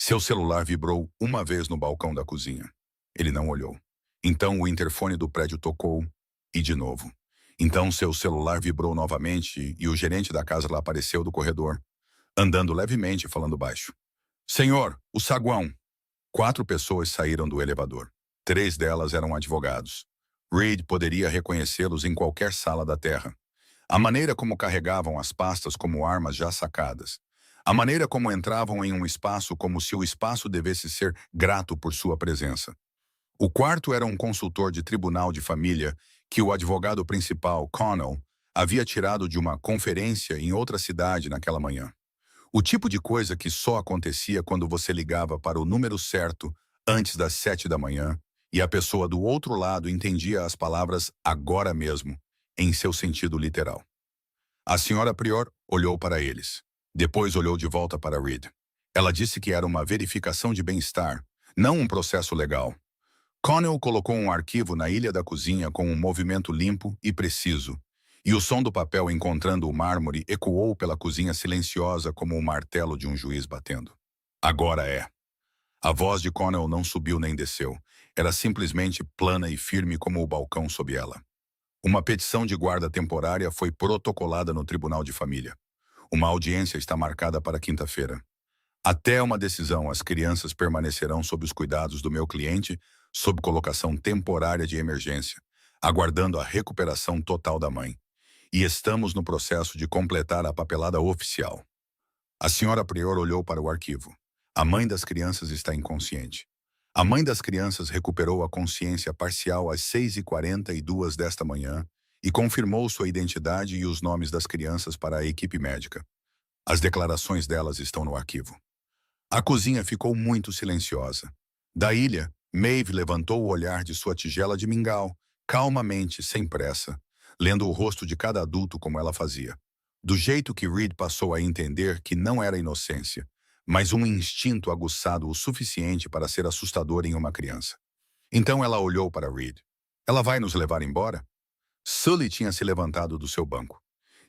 Seu celular vibrou uma vez no balcão da cozinha. Ele não olhou. Então o interfone do prédio tocou, e de novo. Então seu celular vibrou novamente e o gerente da casa lá apareceu do corredor, andando levemente e falando baixo. Senhor, o saguão. 4 pessoas saíram do elevador. 3 delas eram advogados. Reed poderia reconhecê-los em qualquer sala da Terra. A maneira como carregavam as pastas como armas já sacadas. A maneira como entravam em um espaço como se o espaço devesse ser grato por sua presença. O quarto era um consultor de tribunal de família que o advogado principal, Connell, havia tirado de uma conferência em outra cidade naquela manhã. O tipo de coisa que só acontecia quando você ligava para o número certo antes das 7 da manhã e a pessoa do outro lado entendia as palavras agora mesmo, em seu sentido literal. A senhora Prior olhou para eles. Depois olhou de volta para Reed. Ela disse que era uma verificação de bem-estar, não um processo legal. Connell colocou um arquivo na ilha da cozinha com um movimento limpo e preciso, e o som do papel encontrando o mármore ecoou pela cozinha silenciosa como o martelo de um juiz batendo. Agora é. A voz de Connell não subiu nem desceu. Era simplesmente plana e firme como o balcão sob ela. Uma petição de guarda temporária foi protocolada no Tribunal de Família. Uma audiência está marcada para quinta-feira. Até uma decisão, as crianças permanecerão sob os cuidados do meu cliente, sob colocação temporária de emergência, aguardando a recuperação total da mãe. E estamos no processo de completar a papelada oficial. A senhora Prior olhou para o arquivo. A mãe das crianças está inconsciente. A mãe das crianças recuperou a consciência parcial às 6h42 desta manhã e confirmou sua identidade e os nomes das crianças para a equipe médica. As declarações delas estão no arquivo. A cozinha ficou muito silenciosa. Da ilha, Maeve levantou o olhar de sua tigela de mingau, calmamente, sem pressa, lendo o rosto de cada adulto como ela fazia. Do jeito que Reed passou a entender que não era inocência, mas um instinto aguçado o suficiente para ser assustador em uma criança. Então ela olhou para Reed. Ela vai nos levar embora? Sully tinha se levantado do seu banco.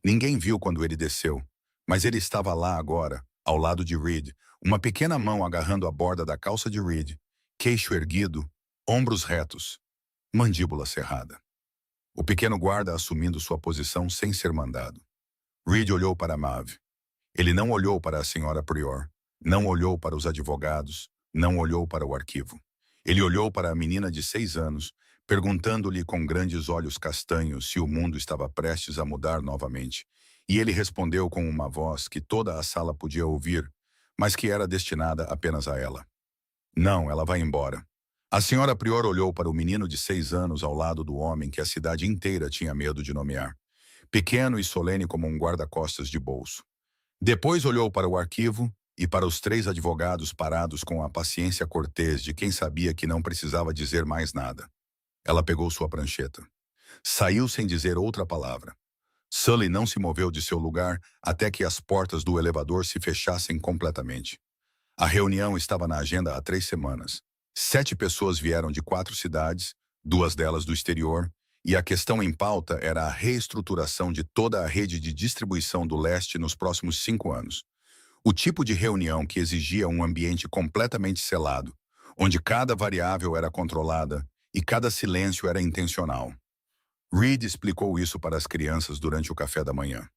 Ninguém viu quando ele desceu, mas ele estava lá agora, ao lado de Reed, uma pequena mão agarrando a borda da calça de Reed, queixo erguido, ombros retos, mandíbula cerrada. O pequeno guarda assumindo sua posição sem ser mandado. Reed olhou para Maeve. Ele não olhou para a senhora Prior, não olhou para os advogados, não olhou para o arquivo. Ele olhou para a menina de 6 anos, perguntando-lhe com grandes olhos castanhos se o mundo estava prestes a mudar novamente. E ele respondeu com uma voz que toda a sala podia ouvir, mas que era destinada apenas a ela. Não, ela vai embora. A senhora Prior olhou para o menino de 6 anos ao lado do homem que a cidade inteira tinha medo de nomear. Pequeno e solene como um guarda-costas de bolso. Depois olhou para o arquivo e para os 3 advogados parados com a paciência cortês de quem sabia que não precisava dizer mais nada. Ela pegou sua prancheta. Saiu sem dizer outra palavra. Sully não se moveu de seu lugar até que as portas do elevador se fechassem completamente. A reunião estava na agenda há 3 semanas. 7 pessoas vieram de 4 cidades, 2 delas do exterior, e a questão em pauta era a reestruturação de toda a rede de distribuição do leste nos próximos 5 anos. O tipo de reunião que exigia um ambiente completamente selado, onde cada variável era controlada e cada silêncio era intencional. Reed explicou isso para as crianças durante o café da manhã.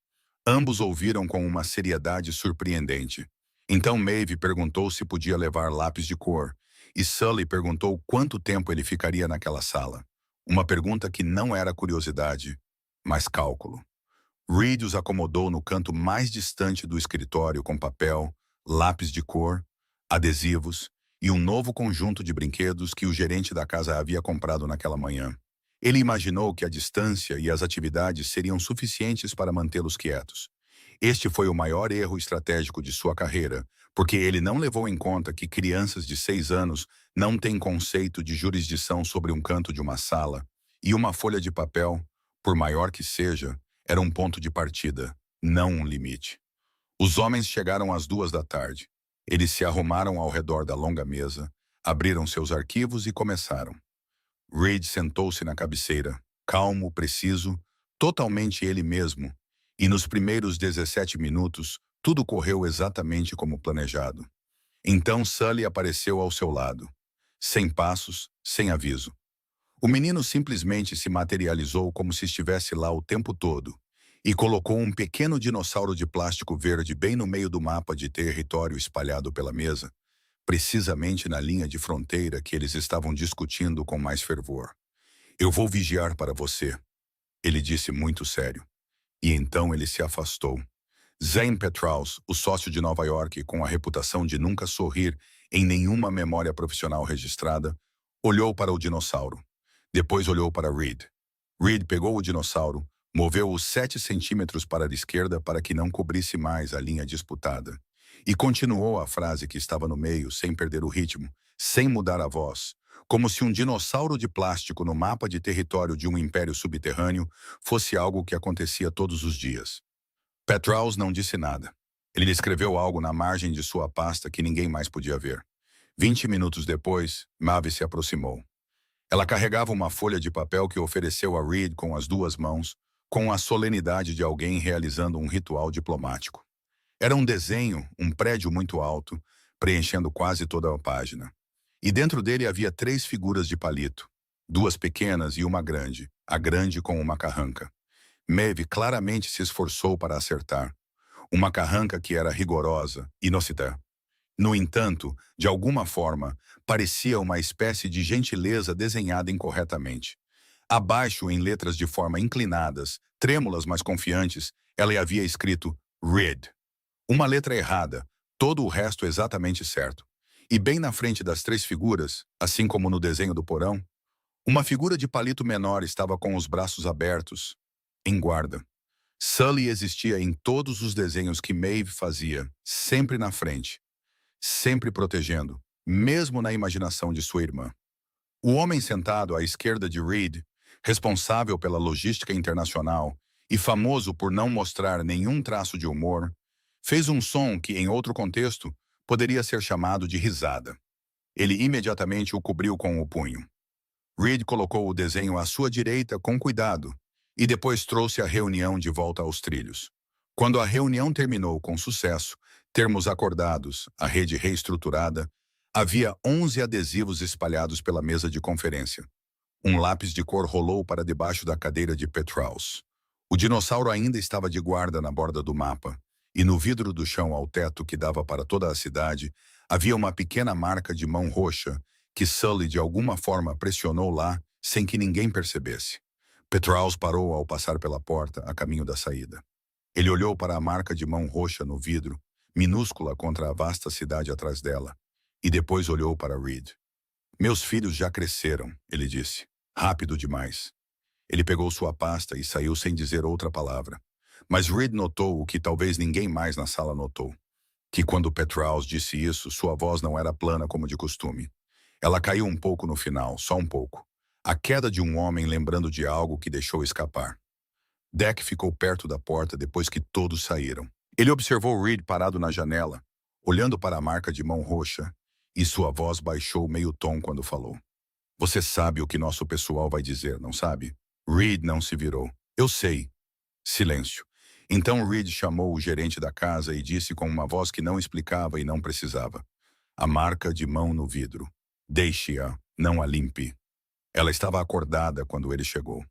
Ambos ouviram com uma seriedade surpreendente. Então Maeve perguntou se podia levar lápis de cor, e Sully perguntou quanto tempo ele ficaria naquela sala. Uma pergunta que não era curiosidade, mas cálculo. Reed os acomodou no canto mais distante do escritório com papel, lápis de cor, adesivos e um novo conjunto de brinquedos que o gerente da casa havia comprado naquela manhã. Ele imaginou que a distância e as atividades seriam suficientes para mantê-los quietos. Este foi o maior erro estratégico de sua carreira, porque ele não levou em conta que crianças de 6 anos não têm conceito de jurisdição sobre um canto de uma sala, e uma folha de papel, por maior que seja, era um ponto de partida, não um limite. Os homens chegaram às 2 da tarde. Eles se arrumaram ao redor da longa mesa, abriram seus arquivos e começaram. Reed sentou-se na cabeceira, calmo, preciso, totalmente ele mesmo, e nos primeiros 17 minutos, tudo correu exatamente como planejado. Então Sully apareceu ao seu lado. Sem passos, sem aviso. O menino simplesmente se materializou como se estivesse lá o tempo todo e colocou um pequeno dinossauro de plástico verde bem no meio do mapa de território espalhado pela mesa, precisamente na linha de fronteira que eles estavam discutindo com mais fervor. Eu vou vigiar para você, ele disse muito sério. E então ele se afastou. Zane Petraeus, o sócio de Nova York com a reputação de nunca sorrir em nenhuma memória profissional registrada, olhou para o dinossauro. Depois olhou para Reed. Reed pegou o dinossauro, moveu-o 7 centímetros para a esquerda para que não cobrisse mais a linha disputada. E continuou a frase que estava no meio, sem perder o ritmo, sem mudar a voz, como se um dinossauro de plástico no mapa de território de um império subterrâneo fosse algo que acontecia todos os dias. Petraeus não disse nada. Ele escreveu algo na margem de sua pasta que ninguém mais podia ver. 20 minutos depois, Maeve se aproximou. Ela carregava uma folha de papel que ofereceu a Reed com as 2 mãos, com a solenidade de alguém realizando um ritual diplomático. Era um desenho, um prédio muito alto, preenchendo quase toda a página. E dentro dele havia 3 figuras de palito, 2 pequenas e uma grande, a grande com uma carranca. Maeve claramente se esforçou para acertar. Uma carranca que era rigorosa, inocita. No entanto, de alguma forma, parecia uma espécie de gentileza desenhada incorretamente. Abaixo, em letras de forma inclinadas, trêmulas mas confiantes, ela havia escrito Reed. Uma letra errada, todo o resto exatamente certo. E bem na frente das 3 figuras, assim como no desenho do porão, uma figura de palito menor estava com os braços abertos, em guarda. Sully existia em todos os desenhos que Maeve fazia, sempre na frente, sempre protegendo, mesmo na imaginação de sua irmã. O homem sentado à esquerda de Reed, responsável pela logística internacional e famoso por não mostrar nenhum traço de humor, fez um som que, em outro contexto, poderia ser chamado de risada. Ele imediatamente o cobriu com o punho. Reed colocou o desenho à sua direita com cuidado e depois trouxe a reunião de volta aos trilhos. Quando a reunião terminou com sucesso, termos acordados, a rede reestruturada, havia 11 adesivos espalhados pela mesa de conferência. Um lápis de cor rolou para debaixo da cadeira de Petraeus. O dinossauro ainda estava de guarda na borda do mapa, e no vidro do chão ao teto que dava para toda a cidade, havia uma pequena marca de mão roxa que Sully de alguma forma pressionou lá sem que ninguém percebesse. Petraeus parou ao passar pela porta, a caminho da saída. Ele olhou para a marca de mão roxa no vidro, minúscula contra a vasta cidade atrás dela, e depois olhou para Reed. Meus filhos já cresceram, ele disse. Rápido demais. Ele pegou sua pasta e saiu sem dizer outra palavra. Mas Reed notou o que talvez ninguém mais na sala notou. Que quando Petraeus disse isso, sua voz não era plana como de costume. Ela caiu um pouco no final, só um pouco. A queda de um homem lembrando de algo que deixou escapar. Deck ficou perto da porta depois que todos saíram. Ele observou Reed parado na janela, olhando para a marca de mão roxa, e sua voz baixou meio tom quando falou. Você sabe o que nosso pessoal vai dizer, não sabe? Reed não se virou. Eu sei. Silêncio. Então Reed chamou o gerente da casa e disse com uma voz que não explicava e não precisava. A marca de mão no vidro. Deixe-a, não a limpe. Ela estava acordada quando ele chegou.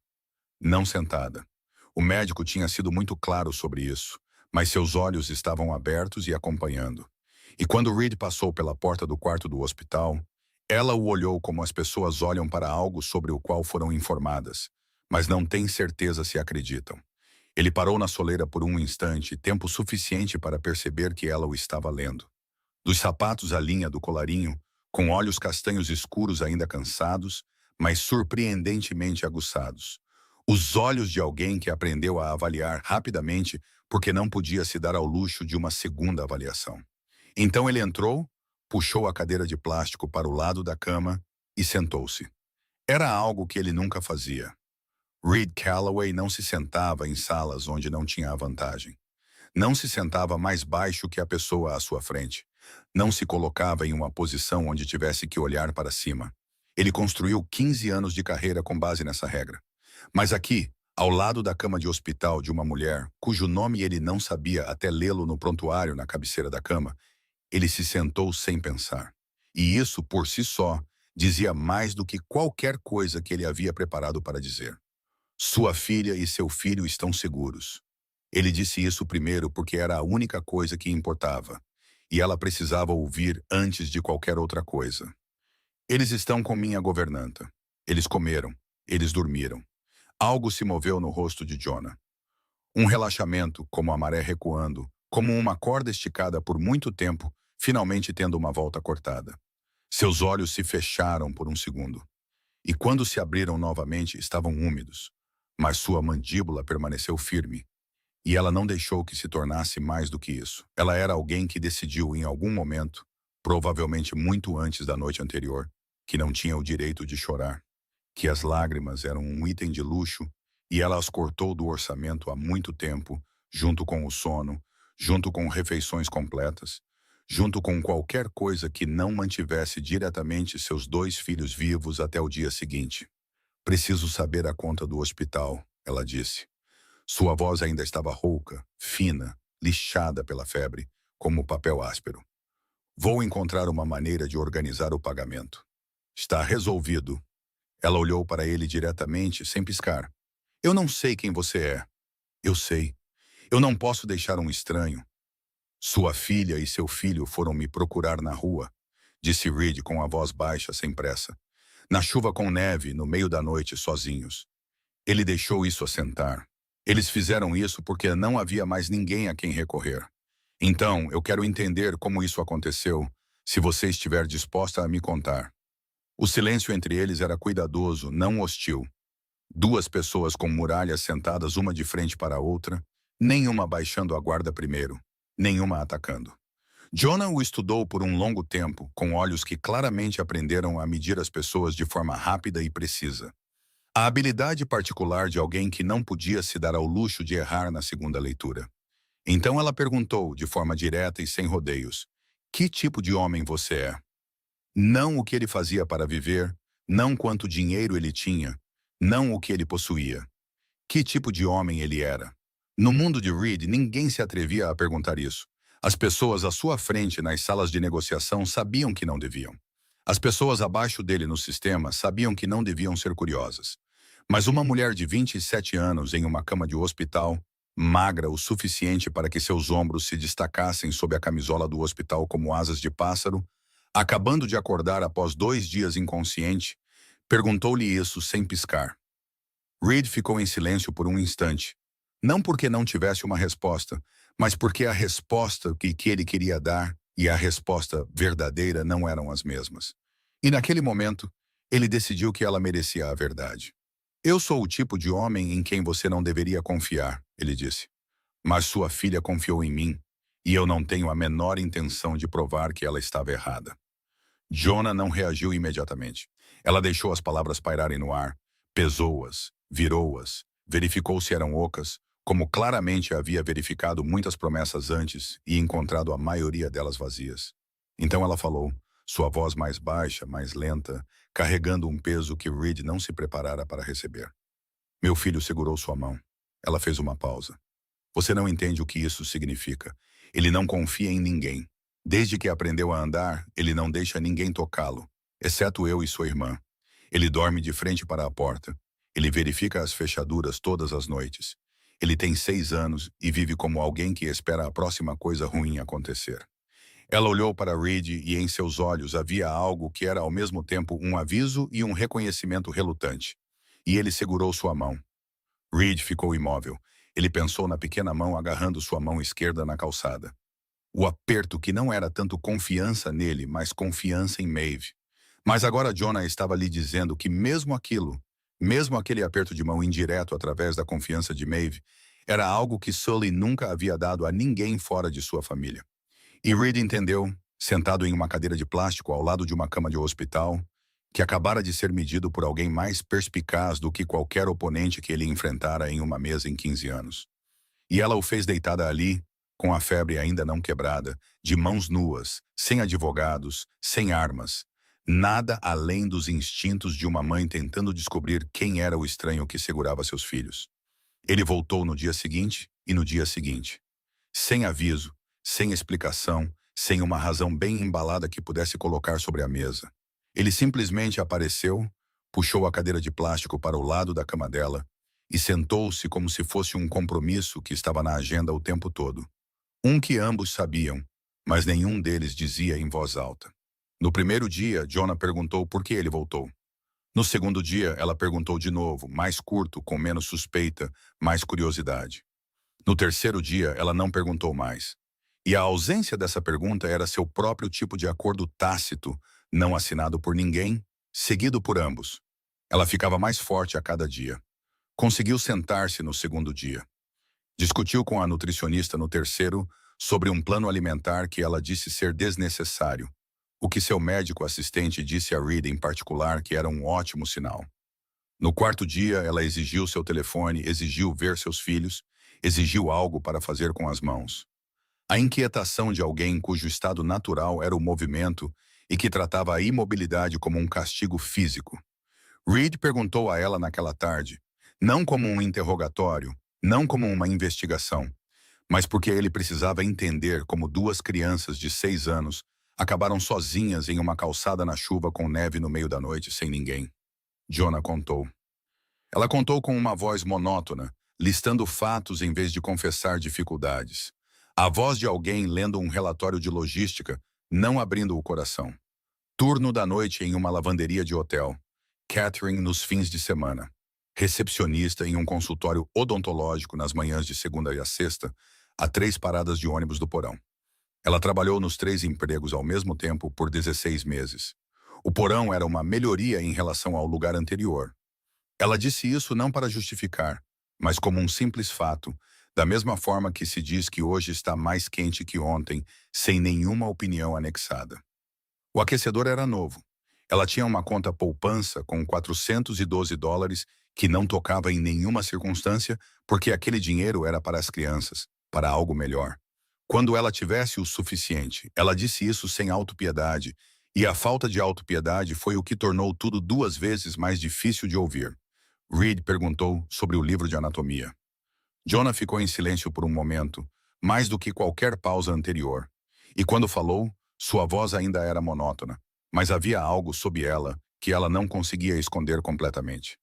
Não sentada. O médico tinha sido muito claro sobre isso, mas seus olhos estavam abertos e acompanhando. E quando Reed passou pela porta do quarto do hospital, ela o olhou como as pessoas olham para algo sobre o qual foram informadas, mas não têm certeza se acreditam. Ele parou na soleira por um instante, tempo suficiente para perceber que ela o estava lendo. Dos sapatos à linha do colarinho, com olhos castanhos escuros ainda cansados, mas surpreendentemente aguçados. Os olhos de alguém que aprendeu a avaliar rapidamente porque não podia se dar ao luxo de uma segunda avaliação. Então ele entrou, puxou a cadeira de plástico para o lado da cama e sentou-se. Era algo que ele nunca fazia. Reed Calloway não se sentava em salas onde não tinha a vantagem. Não se sentava mais baixo que a pessoa à sua frente. Não se colocava em uma posição onde tivesse que olhar para cima. Ele construiu 15 anos de carreira com base nessa regra. Mas aqui, ao lado da cama de hospital de uma mulher, cujo nome ele não sabia até lê-lo no prontuário na cabeceira da cama, ele se sentou sem pensar. E isso, por si só, dizia mais do que qualquer coisa que ele havia preparado para dizer. Sua filha e seu filho estão seguros. Ele disse isso primeiro porque era a única coisa que importava, e ela precisava ouvir antes de qualquer outra coisa. Eles estão com minha governanta. Eles comeram. Eles dormiram. Algo se moveu no rosto de Jonah. Um relaxamento, como a maré recuando, como uma corda esticada por muito tempo, finalmente tendo uma volta cortada. Seus olhos se fecharam por um segundo. E quando se abriram novamente, estavam úmidos. Mas sua mandíbula permaneceu firme. E ela não deixou que se tornasse mais do que isso. Ela era alguém que decidiu em algum momento, provavelmente muito antes da noite anterior, que não tinha o direito de chorar, que as lágrimas eram um item de luxo e ela as cortou do orçamento há muito tempo, junto com o sono, junto com refeições completas, junto com qualquer coisa que não mantivesse diretamente seus 2 filhos vivos até o dia seguinte. Preciso saber a conta do hospital, ela disse. Sua voz ainda estava rouca, fina, lixada pela febre, como papel áspero. Vou encontrar uma maneira de organizar o pagamento. Está resolvido. Ela olhou para ele diretamente, sem piscar. Eu não sei quem você é. Eu sei. Eu não posso deixar um estranho. Sua filha e seu filho foram me procurar na rua, disse Reed com a voz baixa, sem pressa. Na chuva com neve, no meio da noite, sozinhos. Ele deixou isso assentar. Eles fizeram isso porque não havia mais ninguém a quem recorrer. Então, eu quero entender como isso aconteceu, se você estiver disposta a me contar. O silêncio entre eles era cuidadoso, não hostil. 2 pessoas com muralhas sentadas uma de frente para a outra, nenhuma baixando a guarda primeiro, nenhuma atacando. Jonah o estudou por um longo tempo, com olhos que claramente aprenderam a medir as pessoas de forma rápida e precisa. A habilidade particular de alguém que não podia se dar ao luxo de errar na segunda leitura. Então ela perguntou, de forma direta e sem rodeios, que tipo de homem você é? Não o que ele fazia para viver, não quanto dinheiro ele tinha, não o que ele possuía. Que tipo de homem ele era? No mundo de Reed, ninguém se atrevia a perguntar isso. As pessoas à sua frente nas salas de negociação sabiam que não deviam. As pessoas abaixo dele no sistema sabiam que não deviam ser curiosas. Mas uma mulher de 27 anos em uma cama de hospital, magra o suficiente para que seus ombros se destacassem sob a camisola do hospital como asas de pássaro, acabando de acordar após 2 dias inconsciente, perguntou-lhe isso sem piscar. Reed ficou em silêncio por um instante. Não porque não tivesse uma resposta, mas porque a resposta que ele queria dar e a resposta verdadeira não eram as mesmas. E naquele momento, ele decidiu que ela merecia a verdade. Eu sou o tipo de homem em quem você não deveria confiar, ele disse. Mas sua filha confiou em mim, e eu não tenho a menor intenção de provar que ela estava errada. Jonah não reagiu imediatamente. Ela deixou as palavras pairarem no ar, pesou-as, virou-as, verificou se eram ocas, como claramente havia verificado muitas promessas antes e encontrado a maioria delas vazias. Então ela falou, sua voz mais baixa, mais lenta, carregando um peso que Reed não se preparara para receber. Meu filho segurou sua mão. Ela fez uma pausa. Você não entende o que isso significa. Ele não confia em ninguém. Desde que aprendeu a andar, ele não deixa ninguém tocá-lo, exceto eu e sua irmã. Ele dorme de frente para a porta. Ele verifica as fechaduras todas as noites. Ele tem 6 anos e vive como alguém que espera a próxima coisa ruim acontecer. Ela olhou para Reed e em seus olhos havia algo que era ao mesmo tempo um aviso e um reconhecimento relutante. E ele segurou sua mão. Reed ficou imóvel. Ele pensou na pequena mão agarrando sua mão esquerda na calçada. O aperto que não era tanto confiança nele, mas confiança em Maeve. Mas agora Jonah estava lhe dizendo que mesmo aquele aperto de mão indireto através da confiança de Maeve, era algo que Sully nunca havia dado a ninguém fora de sua família. E Reed entendeu, sentado em uma cadeira de plástico ao lado de uma cama de hospital, que acabara de ser medido por alguém mais perspicaz do que qualquer oponente que ele enfrentara em uma mesa em 15 anos. E ela o fez deitada ali, com a febre ainda não quebrada, de mãos nuas, sem advogados, sem armas, Nada além dos instintos de uma mãe tentando descobrir quem era o estranho que segurava seus filhos. Ele voltou no dia seguinte e no dia seguinte. Sem aviso, sem explicação, sem uma razão bem embalada que pudesse colocar sobre a mesa. Ele simplesmente apareceu, puxou a cadeira de plástico para o lado da cama dela e sentou-se como se fosse um compromisso que estava na agenda o tempo todo. Um que ambos sabiam, mas nenhum deles dizia em voz alta. No primeiro dia, Jonah perguntou por que ele voltou. No segundo dia, ela perguntou de novo, mais curto, com menos suspeita, mais curiosidade. No terceiro dia, ela não perguntou mais. E a ausência dessa pergunta era seu próprio tipo de acordo tácito, não assinado por ninguém, seguido por ambos. Ela ficava mais forte a cada dia. Conseguiu sentar-se no segundo dia. Discutiu com a nutricionista no terceiro sobre um plano alimentar que ela disse ser desnecessário, o que seu médico assistente disse a Reed em particular que era um ótimo sinal. No quarto dia, ela exigiu seu telefone, exigiu ver seus filhos, exigiu algo para fazer com as mãos. A inquietação de alguém cujo estado natural era o movimento e que tratava a imobilidade como um castigo físico. Reed perguntou a ela naquela tarde, não como um interrogatório, não como uma investigação, mas porque ele precisava entender como duas crianças de 6 anos acabaram sozinhas em uma calçada na chuva com neve no meio da noite sem ninguém. Jonah contou. Ela contou com uma voz monótona, listando fatos em vez de confessar dificuldades. A voz de alguém lendo um relatório de logística, não abrindo o coração. Turno da noite em uma lavanderia de hotel. Catherine nos fins de semana. Recepcionista em um consultório odontológico nas manhãs de segunda e a sexta, a 3 paradas de ônibus do porão. Ela trabalhou nos 3 empregos ao mesmo tempo por 16 meses. O porão era uma melhoria em relação ao lugar anterior. Ela disse isso não para justificar, mas como um simples fato, da mesma forma que se diz que hoje está mais quente que ontem, sem nenhuma opinião anexada. O aquecedor era novo. Ela tinha uma conta poupança com $412 que não tocava em nenhuma circunstância porque aquele dinheiro era para as crianças, para algo melhor. Quando ela tivesse o suficiente, ela disse isso sem autopiedade, e a falta de autopiedade foi o que tornou tudo 2 vezes mais difícil de ouvir. Reed perguntou sobre o livro de anatomia. Jonah ficou em silêncio por um momento, mais do que qualquer pausa anterior. E quando falou, sua voz ainda era monótona, mas havia algo sob ela que ela não conseguia esconder completamente.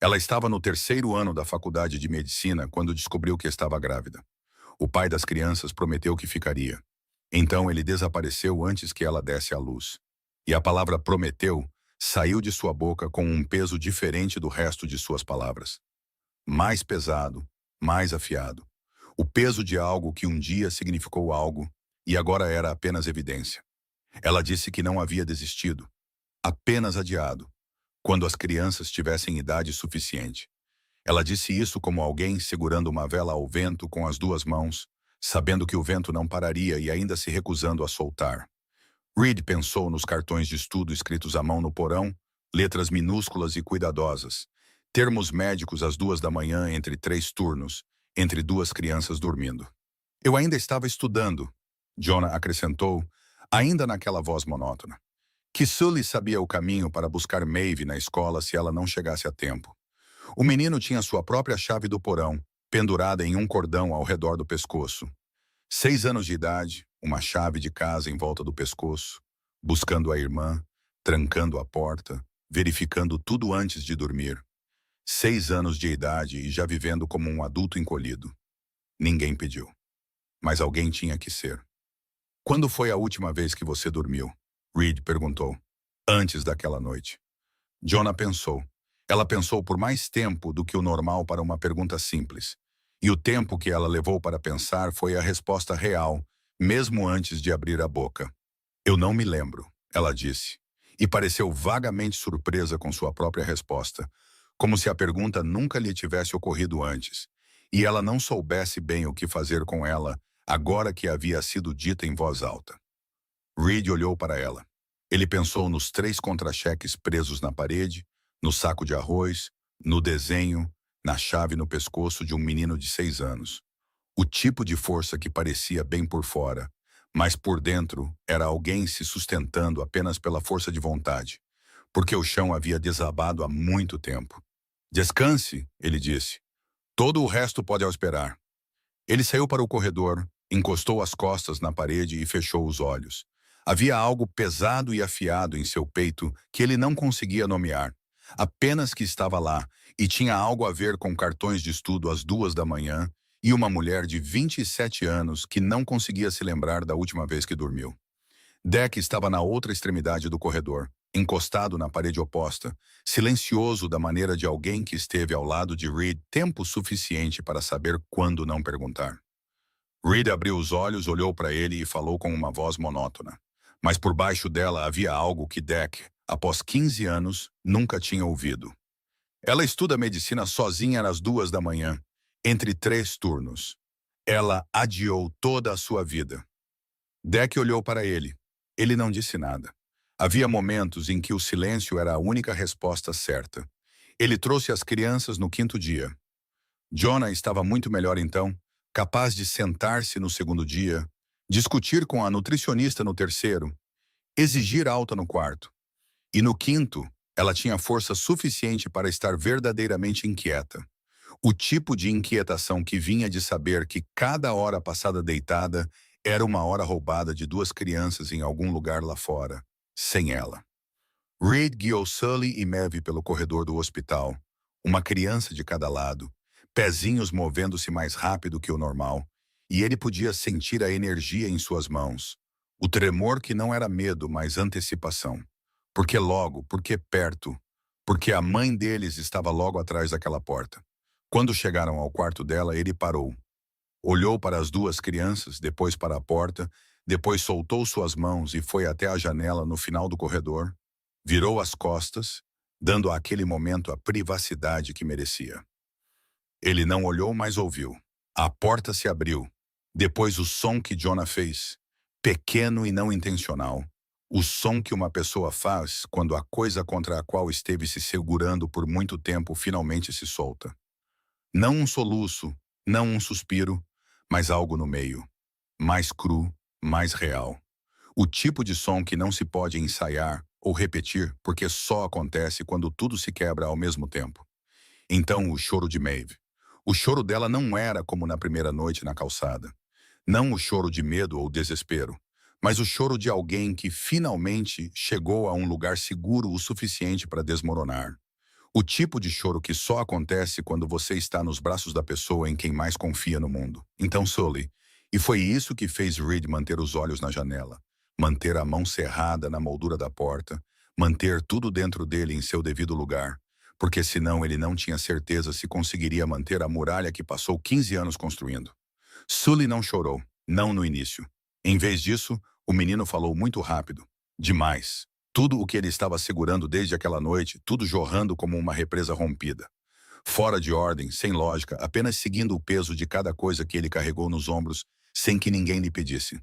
Ela estava no 3º ano da faculdade de medicina quando descobriu que estava grávida. O pai das crianças prometeu que ficaria. Então ele desapareceu antes que ela desse à luz. E a palavra prometeu saiu de sua boca com um peso diferente do resto de suas palavras. Mais pesado, mais afiado. O peso de algo que um dia significou algo e agora era apenas evidência. Ela disse que não havia desistido, apenas adiado, quando as crianças tivessem idade suficiente. Ela disse isso como alguém segurando uma vela ao vento com as 2 mãos, sabendo que o vento não pararia e ainda se recusando a soltar. Reed pensou nos cartões de estudo escritos à mão no porão, letras minúsculas e cuidadosas, termos médicos às 2 da manhã entre 3 turnos, entre 2 crianças dormindo. Eu ainda estava estudando, Jonah acrescentou, ainda naquela voz monótona. Que Sully sabia o caminho para buscar Maeve na escola se ela não chegasse a tempo. O menino tinha sua própria chave do porão, pendurada em um cordão ao redor do pescoço. 6 anos de idade, uma chave de casa em volta do pescoço, buscando a irmã, trancando a porta, verificando tudo antes de dormir. 6 anos de idade e já vivendo como um adulto encolhido. Ninguém pediu. Mas alguém tinha que ser. Quando foi a última vez que você dormiu? Reed perguntou. Antes daquela noite. Jonah pensou. Ela pensou por mais tempo do que o normal para uma pergunta simples. E o tempo que ela levou para pensar foi a resposta real, mesmo antes de abrir a boca. Eu não me lembro, ela disse. E pareceu vagamente surpresa com sua própria resposta, como se a pergunta nunca lhe tivesse ocorrido antes, e ela não soubesse bem o que fazer com ela, agora que havia sido dita em voz alta. Reed olhou para ela. Ele pensou nos 3 contra-cheques presos na parede, no saco de arroz, no desenho, na chave no pescoço de um menino de 6 anos. O tipo de força que parecia bem por fora, Mas por dentro era alguém se sustentando apenas pela força de vontade, porque o chão havia desabado há muito tempo. Descanse, ele disse. Todo o resto pode esperar. Ele saiu para o corredor, encostou as costas na parede e fechou os olhos. Havia algo pesado e afiado em seu peito que ele não conseguia nomear. Apenas que estava lá, e tinha algo a ver com cartões de estudo às 2 da manhã e uma mulher de 27 anos que não conseguia se lembrar da última vez que dormiu. Deck estava na outra extremidade do corredor, encostado na parede oposta, silencioso da maneira de alguém que esteve ao lado de Reed tempo suficiente para saber quando não perguntar. Reed abriu os olhos, olhou para ele e falou com uma voz monótona. Mas por baixo dela havia algo que Deck, após 15 anos, nunca tinha ouvido. Ela estuda medicina sozinha às 2 da manhã, entre 3 turnos. Ela adiou toda a sua vida. Deck olhou para ele. Ele não disse nada. Havia momentos em que o silêncio era a única resposta certa. Ele trouxe as crianças no 5º dia. Jonah estava muito melhor então, capaz de sentar-se no 2º dia, discutir com a nutricionista no 3º, exigir alta no 4º. E no 5º, ela tinha força suficiente para estar verdadeiramente inquieta. O tipo de inquietação que vinha de saber que cada hora passada deitada era uma hora roubada de 2 crianças em algum lugar lá fora, sem ela. Reed guiou Sully e Maeve pelo corredor do hospital, uma criança de cada lado, pezinhos movendo-se mais rápido que o normal, e ele podia sentir a energia em suas mãos, o tremor que não era medo, mas antecipação. Porque perto, porque a mãe deles estava logo atrás daquela porta. Quando chegaram ao quarto dela, ele parou. Olhou para as 2 crianças, depois para a porta, depois soltou suas mãos e foi até a janela no final do corredor, virou as costas, dando àquele momento a privacidade que merecia. Ele não olhou, mas ouviu. A porta se abriu. Depois o som que Jonah fez, pequeno e não intencional. O som que uma pessoa faz quando a coisa contra a qual esteve se segurando por muito tempo finalmente se solta. Não um soluço, não um suspiro, mas algo no meio. Mais cru, mais real. O tipo de som que não se pode ensaiar ou repetir porque só acontece quando tudo se quebra ao mesmo tempo. Então o choro de Maeve. O choro dela não era como na primeira noite na calçada. Não o choro de medo ou desespero, mas o choro de alguém que finalmente chegou a um lugar seguro o suficiente para desmoronar. O tipo de choro que só acontece quando você está nos braços da pessoa em quem mais confia no mundo. Então Sully. E foi isso que fez Reed manter os olhos na janela, manter a mão cerrada na moldura da porta, manter tudo dentro dele em seu devido lugar, porque senão ele não tinha certeza se conseguiria manter a muralha que passou 15 anos construindo. Sully não chorou, não no início. Em vez disso, o menino falou muito rápido. Demais. Tudo o que ele estava segurando desde aquela noite, tudo jorrando como uma represa rompida. Fora de ordem, sem lógica, apenas seguindo o peso de cada coisa que ele carregou nos ombros, sem que ninguém lhe pedisse.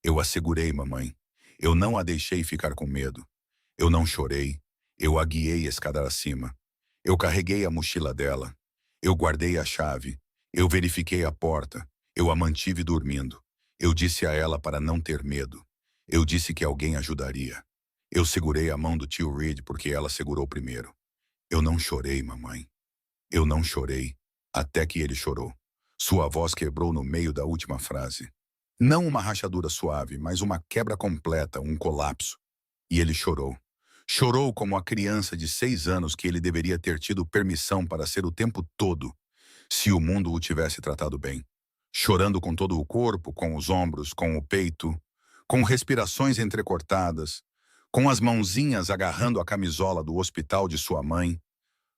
Eu a segurei, mamãe. Eu não a deixei ficar com medo. Eu não chorei. Eu a guiei escada acima. Eu carreguei a mochila dela. Eu guardei a chave. Eu verifiquei a porta. Eu a mantive dormindo. Eu disse a ela para não ter medo. Eu disse que alguém ajudaria. Eu segurei a mão do tio Reed porque ela segurou primeiro. Eu não chorei, mamãe. Eu não chorei, até que ele chorou. Sua voz quebrou no meio da última frase. Não uma rachadura suave, mas uma quebra completa, um colapso. E ele chorou. Chorou como a criança de 6 anos que ele deveria ter tido permissão para ser o tempo todo, se o mundo o tivesse tratado bem. Chorando com todo o corpo, com os ombros, com o peito, com respirações entrecortadas, com as mãozinhas agarrando a camisola do hospital de sua mãe,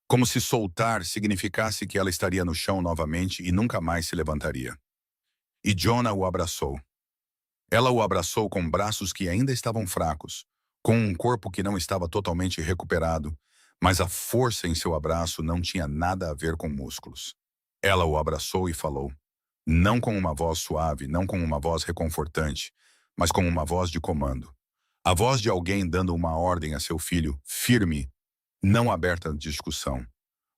como se soltar significasse que ela estaria no chão novamente e nunca mais se levantaria. E Jonah o abraçou. Ela o abraçou com braços que ainda estavam fracos, com um corpo que não estava totalmente recuperado, mas a força em seu abraço não tinha nada a ver com músculos. Ela o abraçou e falou, não com uma voz suave, não com uma voz reconfortante, mas com uma voz de comando. A voz de alguém dando uma ordem a seu filho, firme, não aberta à discussão.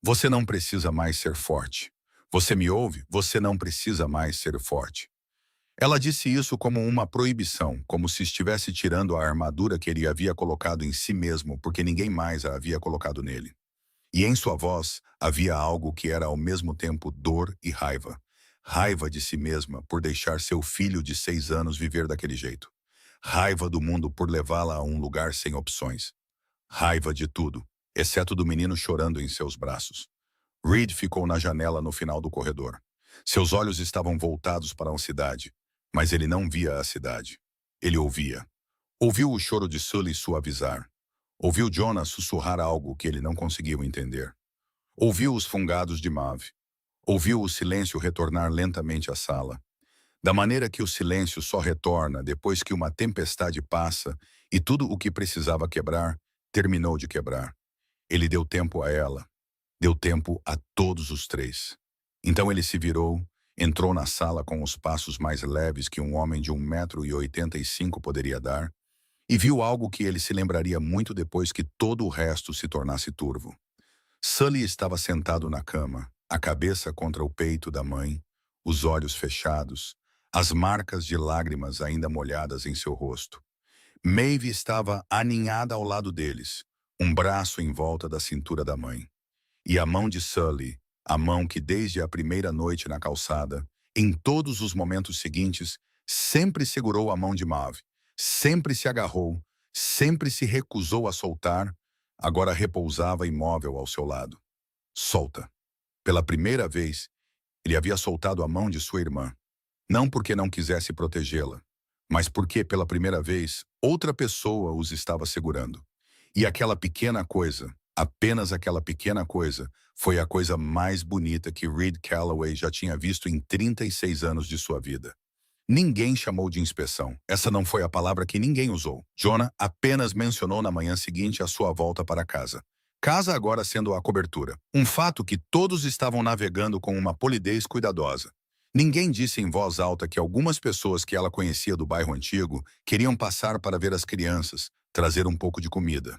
Você não precisa mais ser forte. Você me ouve? Você não precisa mais ser forte. Ela disse isso como uma proibição, como se estivesse tirando a armadura que ele havia colocado em si mesmo, porque ninguém mais a havia colocado nele. E em sua voz havia algo que era ao mesmo tempo dor e raiva. Raiva de si mesma por deixar seu filho de 6 anos viver daquele jeito. Raiva do mundo por levá-la a um lugar sem opções. Raiva de tudo, exceto do menino chorando em seus braços. Reed ficou na janela no final do corredor. Seus olhos estavam voltados para a cidade, mas ele não via a cidade. Ele ouvia. Ouviu o choro de Sully suavizar. Ouviu Jonah sussurrar algo que ele não conseguiu entender. Ouviu os fungados de Mav. Ouviu o silêncio retornar lentamente à sala. Da maneira que o silêncio só retorna depois que uma tempestade passa e tudo o que precisava quebrar, terminou de quebrar. Ele deu tempo a ela. Deu tempo a todos os três. Então ele se virou, entrou na sala com os passos mais leves que um homem de 1,85 m poderia dar, e viu algo que ele se lembraria muito depois que todo o resto se tornasse turvo. Sully estava sentado na cama, a cabeça contra o peito da mãe, os olhos fechados, as marcas de lágrimas ainda molhadas em seu rosto. Maeve estava aninhada ao lado deles, um braço em volta da cintura da mãe. E a mão de Sully, a mão que desde a primeira noite na calçada, em todos os momentos seguintes, sempre segurou a mão de Mav, sempre se agarrou, sempre se recusou a soltar, agora repousava imóvel ao seu lado. Solta. Pela primeira vez, ele havia soltado a mão de sua irmã. Não porque não quisesse protegê-la, mas porque, pela primeira vez, outra pessoa os estava segurando. E aquela pequena coisa, apenas aquela pequena coisa, foi a coisa mais bonita que Reed Calloway já tinha visto em 36 anos de sua vida. Ninguém chamou de inspeção. Essa não foi a palavra que ninguém usou. Jonah apenas mencionou na manhã seguinte a sua volta para casa. Casa agora sendo a cobertura. Um fato que todos estavam navegando com uma polidez cuidadosa. Ninguém disse em voz alta que algumas pessoas que ela conhecia do bairro antigo queriam passar para ver as crianças, trazer um pouco de comida.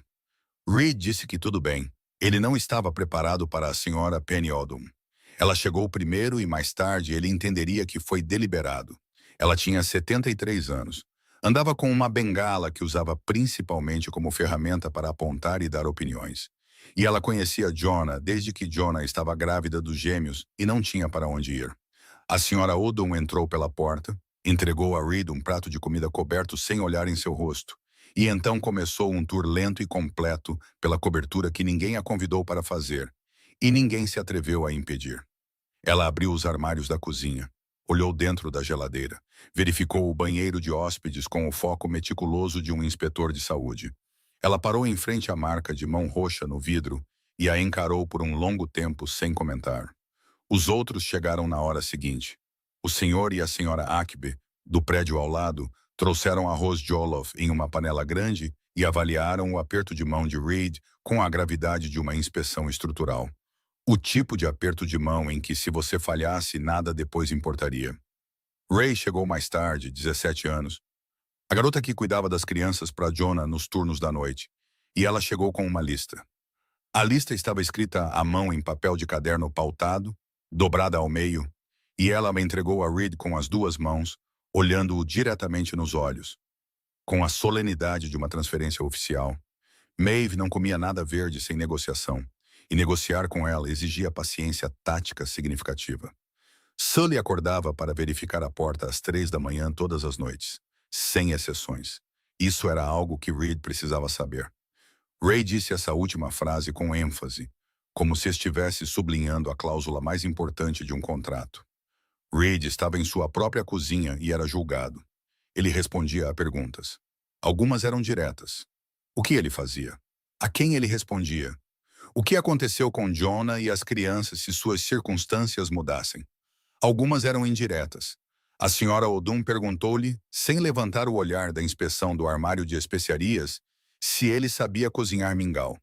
Reed disse que tudo bem. Ele não estava preparado para a senhora Penny Odom. Ela chegou primeiro e mais tarde ele entenderia que foi deliberado. Ela tinha 73 anos. Andava com uma bengala que usava principalmente como ferramenta para apontar e dar opiniões. E ela conhecia Jonah desde que Jonah estava grávida dos gêmeos e não tinha para onde ir. A senhora Odom entrou pela porta, entregou a Reed um prato de comida coberto sem olhar em seu rosto. E então começou um tour lento e completo pela cobertura que ninguém a convidou para fazer, e ninguém se atreveu a impedir. Ela abriu os armários da cozinha, olhou dentro da geladeira, verificou o banheiro de hóspedes com o foco meticuloso de um inspetor de saúde. Ela parou em frente à marca de mão roxa no vidro e a encarou por um longo tempo sem comentar. Os outros chegaram na hora seguinte. O senhor e a senhora Akbe, do prédio ao lado, trouxeram arroz jollof em uma panela grande e avaliaram o aperto de mão de Reed com a gravidade de uma inspeção estrutural. O tipo de aperto de mão em que, se você falhasse, nada depois importaria. Ray chegou mais tarde, 17 anos. A garota que cuidava das crianças para Jonah nos turnos da noite. E ela chegou com uma lista. A lista estava escrita à mão em papel de caderno pautado, dobrada ao meio, e ela a entregou a Reed com as duas mãos, olhando-o diretamente nos olhos. Com a solenidade de uma transferência oficial. Maeve não comia nada verde sem negociação, e negociar com ela exigia paciência tática significativa. Sully acordava para verificar a porta às 3 da manhã todas as noites, sem exceções. Isso era algo que Reed precisava saber. Ray disse essa última frase com ênfase, como se estivesse sublinhando a cláusula mais importante de um contrato. Reed estava em sua própria cozinha e era julgado. Ele respondia a perguntas. Algumas eram diretas. O que ele fazia? A quem ele respondia? O que aconteceu com Jonah e as crianças se suas circunstâncias mudassem? Algumas eram indiretas. A senhora Odom perguntou-lhe, sem levantar o olhar da inspeção do armário de especiarias, se ele sabia cozinhar mingau.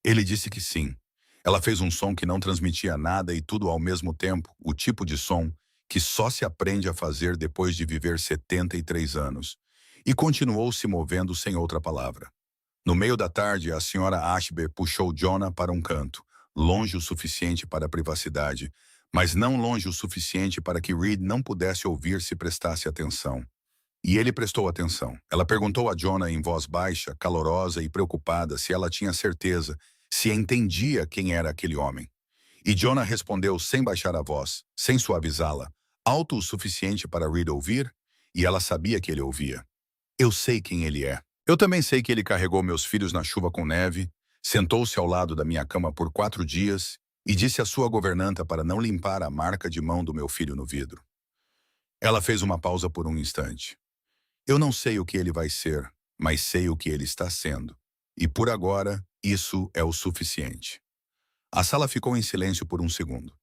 Ele disse que sim. Ela fez um som que não transmitia nada e tudo ao mesmo tempo, o tipo de som que só se aprende a fazer depois de viver 73 anos, e continuou se movendo sem outra palavra. No meio da tarde, a senhora Ashby puxou Jonah para um canto, longe o suficiente para a privacidade, mas não longe o suficiente para que Reed não pudesse ouvir se prestasse atenção. E ele prestou atenção. Ela perguntou a Jonah em voz baixa, calorosa e preocupada se ela tinha certeza, se entendia quem era aquele homem. E Jonah respondeu sem baixar a voz, sem suavizá-la, alto o suficiente para Reed ouvir, e ela sabia que ele ouvia. Eu sei quem ele é. Eu também sei que ele carregou meus filhos na chuva com neve, sentou-se ao lado da minha cama por 4 dias e disse à sua governanta para não limpar a marca de mão do meu filho no vidro. Ela fez uma pausa por um instante. Eu não sei o que ele vai ser, mas sei o que ele está sendo. E por agora, isso é o suficiente. A sala ficou em silêncio por um segundo.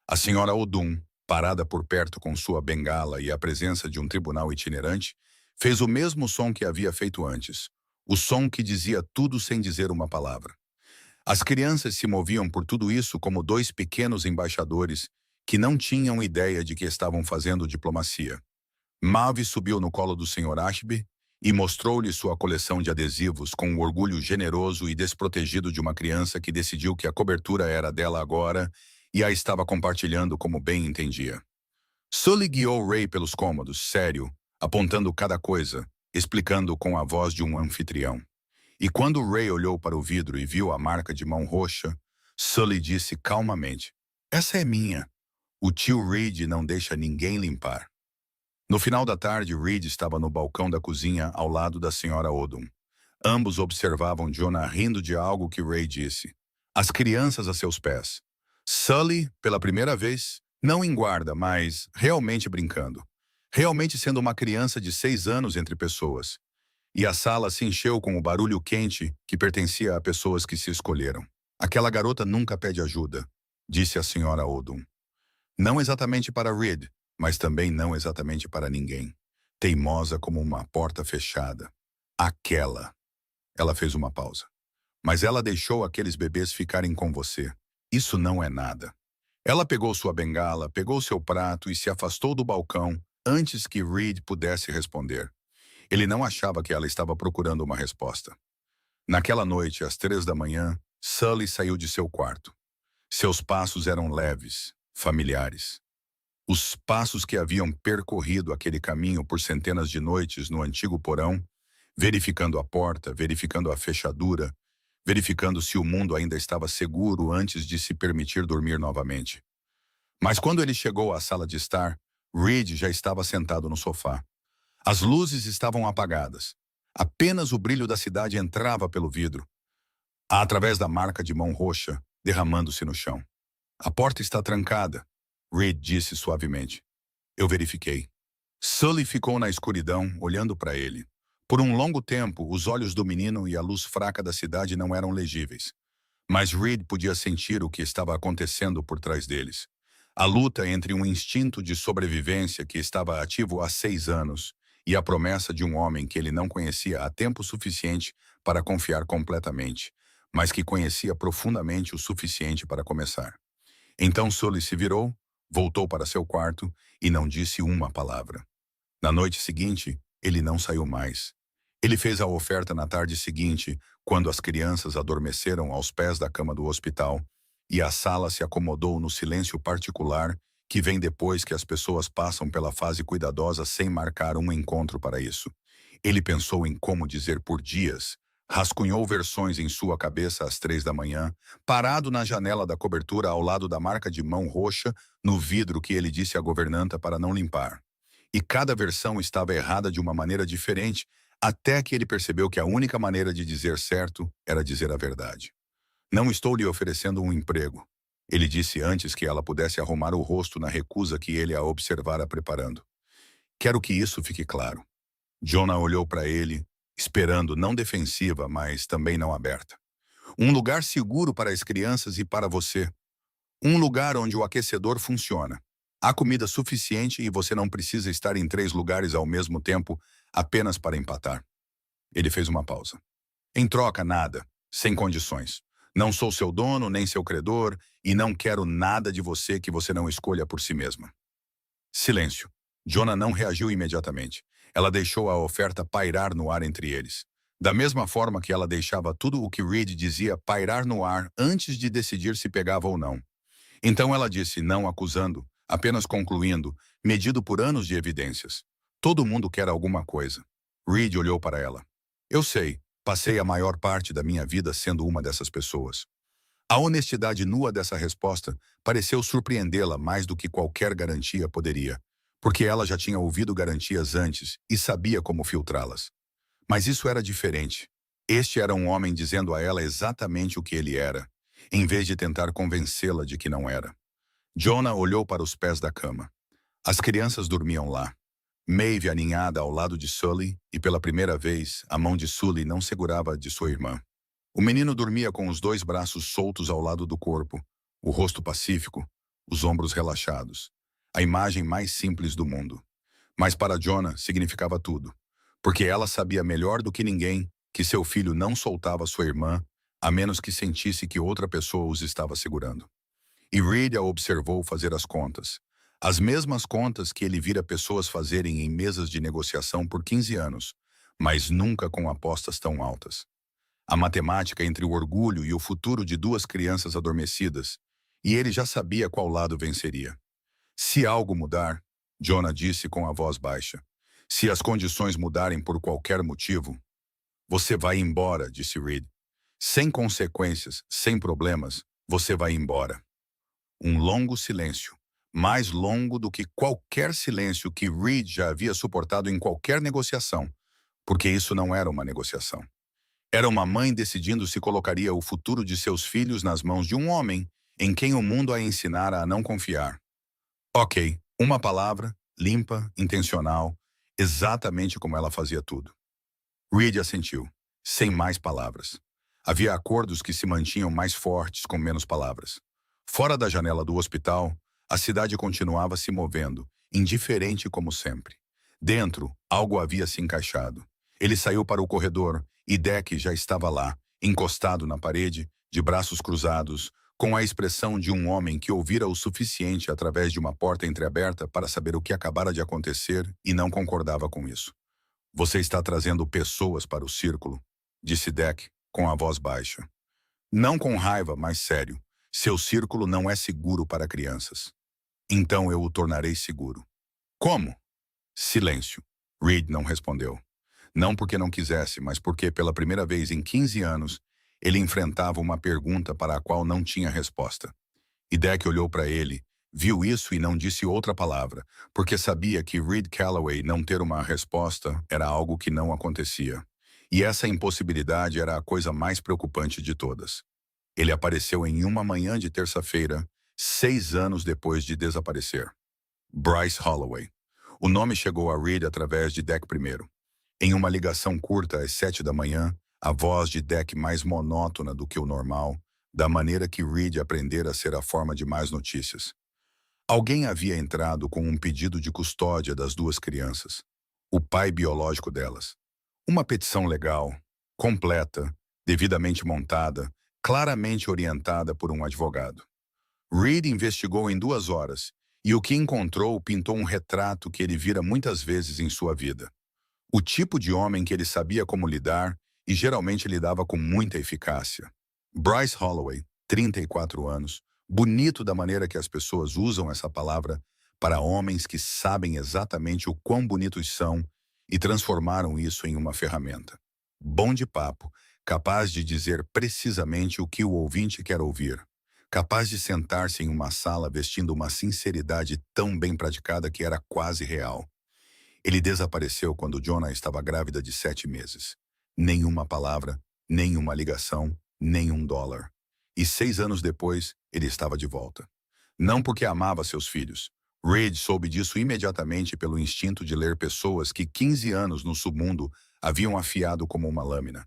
A senhora Odum, parada por perto com sua bengala e a presença de um tribunal itinerante, fez o mesmo som que havia feito antes. O som que dizia tudo sem dizer uma palavra. As crianças se moviam por tudo isso como 2 pequenos embaixadores que não tinham ideia de que estavam fazendo diplomacia. Maeve subiu no colo do Sr. Ashby e mostrou-lhe sua coleção de adesivos com o orgulho generoso e desprotegido de uma criança que decidiu que a cobertura era dela agora e a estava compartilhando como bem entendia. Sully guiou Ray pelos cômodos, sério, apontando cada coisa, explicando com a voz de um anfitrião. E quando Ray olhou para o vidro e viu a marca de mão roxa, Sully disse calmamente, "Essa é minha. O tio Reed não deixa ninguém limpar." No final da tarde, Reed estava no balcão da cozinha ao lado da senhora Odum. Ambos observavam Jonah rindo de algo que Ray disse. As crianças a seus pés. Sully, pela primeira vez, não em guarda, mas realmente brincando. Realmente sendo uma criança de 6 anos entre pessoas. E a sala se encheu com o barulho quente que pertencia a pessoas que se escolheram. Aquela garota nunca pede ajuda, disse a senhora Odum. Não exatamente para Reed, mas também não exatamente para ninguém. Teimosa como uma porta fechada. Aquela. Ela fez uma pausa. Mas ela deixou aqueles bebês ficarem com você. Isso não é nada. Ela pegou sua bengala, pegou seu prato e se afastou do balcão antes que Reed pudesse responder. Ele não achava que ela estava procurando uma resposta. Naquela noite, às 3 da manhã, Sully saiu de seu quarto. Seus passos eram leves, familiares. Os passos que haviam percorrido aquele caminho por centenas de noites no antigo porão, verificando a porta, verificando a fechadura, verificando se o mundo ainda estava seguro antes de se permitir dormir novamente. Mas quando ele chegou à sala de estar, Reed já estava sentado no sofá. As luzes estavam apagadas. Apenas o brilho da cidade entrava pelo vidro, através da marca de mão roxa, derramando-se no chão. A porta está trancada, Reed disse suavemente. Eu verifiquei. Sully ficou na escuridão, olhando para ele. Por um longo tempo, os olhos do menino e a luz fraca da cidade não eram legíveis. Mas Reed podia sentir o que estava acontecendo por trás deles. A luta entre um instinto de sobrevivência que estava ativo há 6 anos e a promessa de um homem que ele não conhecia há tempo suficiente para confiar completamente, mas que conhecia profundamente o suficiente para começar. Então Sully se virou, voltou para seu quarto e não disse uma palavra. Na noite seguinte, ele não saiu mais. Ele fez a oferta na tarde seguinte, quando as crianças adormeceram aos pés da cama do hospital, e a sala se acomodou no silêncio particular que vem depois que as pessoas passam pela fase cuidadosa sem marcar um encontro para isso. Ele pensou em como dizer por dias, rascunhou versões em sua cabeça às 3 da manhã, parado na janela da cobertura ao lado da marca de mão roxa, no vidro que ele disse à governanta para não limpar. E cada versão estava errada de uma maneira diferente, até que ele percebeu que a única maneira de dizer certo era dizer a verdade. Não estou lhe oferecendo um emprego, ele disse antes que ela pudesse arrumar o rosto na recusa que ele a observara preparando. Quero que isso fique claro. Jonah olhou para ele, esperando, não defensiva, mas também não aberta. Um lugar seguro para as crianças e para você. Um lugar onde o aquecedor funciona. Há comida suficiente e você não precisa estar em 3 lugares ao mesmo tempo apenas para empatar. Ele fez uma pausa. Em troca, nada. Sem condições. Não sou seu dono, nem seu credor, e não quero nada de você que você não escolha por si mesma. Silêncio. Jonah não reagiu imediatamente. Ela deixou a oferta pairar no ar entre eles. Da mesma forma que ela deixava tudo o que Reed dizia pairar no ar antes de decidir se pegava ou não. Então ela disse, não acusando, apenas concluindo, medido por anos de evidências. Todo mundo quer alguma coisa. Reed olhou para ela. Eu sei, passei a maior parte da minha vida sendo uma dessas pessoas. A honestidade nua dessa resposta pareceu surpreendê-la mais do que qualquer garantia poderia, porque ela já tinha ouvido garantias antes e sabia como filtrá-las. Mas isso era diferente. Este era um homem dizendo a ela exatamente o que ele era, em vez de tentar convencê-la de que não era. Jonah olhou para os pés da cama. As crianças dormiam lá. Maeve aninhada ao lado de Sully, e pela primeira vez, a mão de Sully não segurava a de sua irmã. O menino dormia com os dois braços soltos ao lado do corpo, o rosto pacífico, os ombros relaxados. A imagem mais simples do mundo. Mas para Jonah significava tudo, porque ela sabia melhor do que ninguém que seu filho não soltava sua irmã, a menos que sentisse que outra pessoa os estava segurando. E Reed a observou fazer as contas. As mesmas contas que ele vira pessoas fazerem em mesas de negociação por 15 anos, mas nunca com apostas tão altas. A matemática entre o orgulho e o futuro de duas crianças adormecidas, e ele já sabia qual lado venceria. Se algo mudar, Jonah disse com a voz baixa, se as condições mudarem por qualquer motivo, você vai embora, disse Reed. Sem consequências, sem problemas, você vai embora. Um longo silêncio, mais longo do que qualquer silêncio que Reed já havia suportado em qualquer negociação, porque isso não era uma negociação. Era uma mãe decidindo se colocaria o futuro de seus filhos nas mãos de um homem em quem o mundo a ensinara a não confiar. Ok, uma palavra, limpa, intencional, exatamente como ela fazia tudo. Reed assentiu, sem mais palavras. Havia acordos que se mantinham mais fortes com menos palavras. Fora da janela do hospital, a cidade continuava se movendo, indiferente como sempre. Dentro, algo havia se encaixado. Ele saiu para o corredor e Deck já estava lá, encostado na parede, de braços cruzados, com a expressão de um homem que ouvira o suficiente através de uma porta entreaberta para saber o que acabara de acontecer e não concordava com isso. Você está trazendo pessoas para o círculo, disse Deck, com a voz baixa. Não com raiva, mas sério. Seu círculo não é seguro para crianças. Então eu o tornarei seguro. Como? Silêncio. Reed não respondeu. Não porque não quisesse, mas porque, pela primeira vez em 15 anos, ele enfrentava uma pergunta para a qual não tinha resposta. E Deck olhou para ele, viu isso e não disse outra palavra, porque sabia que Reed Calloway não ter uma resposta era algo que não acontecia. E essa impossibilidade era a coisa mais preocupante de todas. Ele apareceu em uma manhã de terça-feira, 6 anos depois de desaparecer. Bryce Holloway. O nome chegou a Reed através de Deck primeiro. Em uma ligação curta às 7 da manhã, a voz de Deck mais monótona do que o normal, da maneira que Reed aprendera a ser a forma de mais notícias. Alguém havia entrado com um pedido de custódia das duas crianças, o pai biológico delas. Uma petição legal, completa, devidamente montada, claramente orientada por um advogado. Reed investigou em 2 horas, e o que encontrou pintou um retrato que ele vira muitas vezes em sua vida. O tipo de homem que ele sabia como lidar e geralmente lidava com muita eficácia. Bryce Holloway, 34 anos, bonito da maneira que as pessoas usam essa palavra para homens que sabem exatamente o quão bonitos são e transformaram isso em uma ferramenta. Bom de papo, capaz de dizer precisamente o que o ouvinte quer ouvir. Capaz de sentar-se em uma sala vestindo uma sinceridade tão bem praticada que era quase real. Ele desapareceu quando Jonah estava grávida de 7 meses. Nenhuma palavra, nenhuma ligação, nenhum dólar. E 6 anos depois, ele estava de volta. Não porque amava seus filhos. Reed soube disso imediatamente pelo instinto de ler pessoas que 15 anos no submundo haviam afiado como uma lâmina.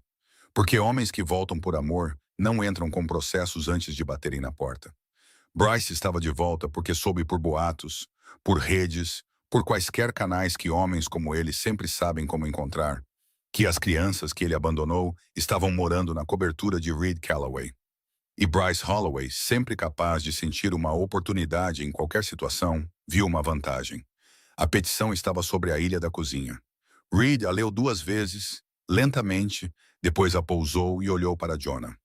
Porque homens que voltam por amor não entram com processos antes de baterem na porta. Bryce estava de volta porque soube por boatos, por redes, por quaisquer canais que homens como ele sempre sabem como encontrar, que as crianças que ele abandonou estavam morando na cobertura de Reed Calloway. E Bryce Holloway, sempre capaz de sentir uma oportunidade em qualquer situação, viu uma vantagem. A petição estava sobre a ilha da cozinha. Reed a leu 2 vezes, lentamente, depois a pousou e olhou para Jonah.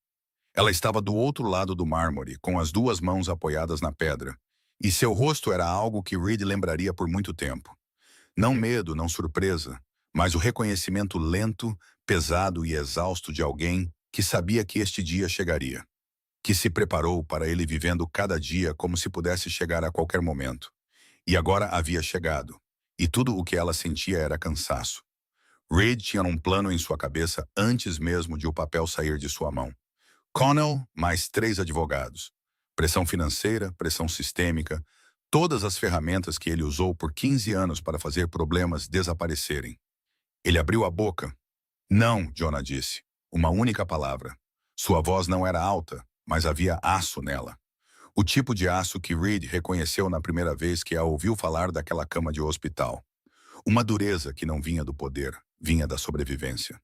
Ela estava do outro lado do mármore, com as duas mãos apoiadas na pedra, e seu rosto era algo que Reed lembraria por muito tempo. Não medo, não surpresa, mas o reconhecimento lento, pesado e exausto de alguém que sabia que este dia chegaria, que se preparou para ele vivendo cada dia como se pudesse chegar a qualquer momento. E agora havia chegado, e tudo o que ela sentia era cansaço. Reed tinha um plano em sua cabeça antes mesmo de o papel sair de sua mão. Connell, mais 3 advogados. Pressão financeira, pressão sistêmica, todas as ferramentas que ele usou por 15 anos para fazer problemas desaparecerem. Ele abriu a boca. Não, Jonah disse. Uma única palavra. Sua voz não era alta, mas havia aço nela. O tipo de aço que Reed reconheceu na primeira vez que a ouviu falar daquela cama de hospital. Uma dureza que não vinha do poder, vinha da sobrevivência.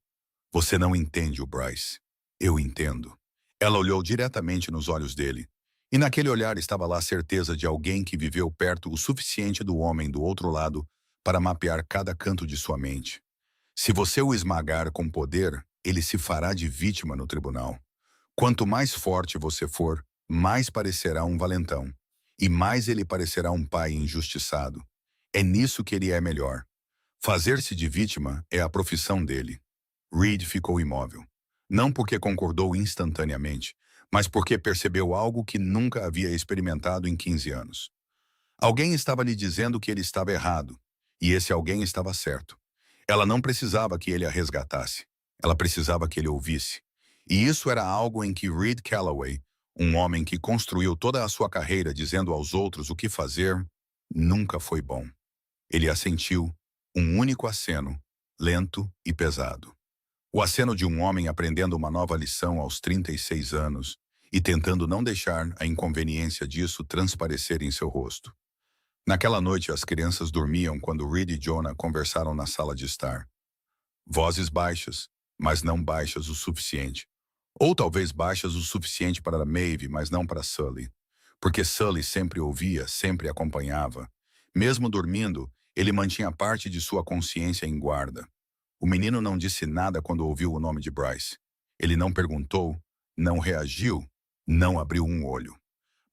Você não entende o Bryce. Eu entendo. Ela olhou diretamente nos olhos dele, e naquele olhar estava lá a certeza de alguém que viveu perto o suficiente do homem do outro lado para mapear cada canto de sua mente. Se você o esmagar com poder, ele se fará de vítima no tribunal. Quanto mais forte você for, mais parecerá um valentão, e mais ele parecerá um pai injustiçado. É nisso que ele é melhor. Fazer-se de vítima é a profissão dele. Reed ficou imóvel. Não porque concordou instantaneamente, mas porque percebeu algo que nunca havia experimentado em 15 anos. Alguém estava lhe dizendo que ele estava errado, e esse alguém estava certo. Ela não precisava que ele a resgatasse. Ela precisava que ele ouvisse. E isso era algo em que Reed Calloway, um homem que construiu toda a sua carreira dizendo aos outros o que fazer, nunca foi bom. Ele assentiu, um único aceno, lento e pesado. O aceno de um homem aprendendo uma nova lição aos 36 anos e tentando não deixar a inconveniência disso transparecer em seu rosto. Naquela noite, as crianças dormiam quando Reed e Jonah conversaram na sala de estar. Vozes baixas, mas não baixas o suficiente. Ou talvez baixas o suficiente para Maeve, mas não para Sully. Porque Sully sempre ouvia, sempre acompanhava. Mesmo dormindo, ele mantinha parte de sua consciência em guarda. O menino não disse nada quando ouviu o nome de Bryce. Ele não perguntou, não reagiu, não abriu um olho.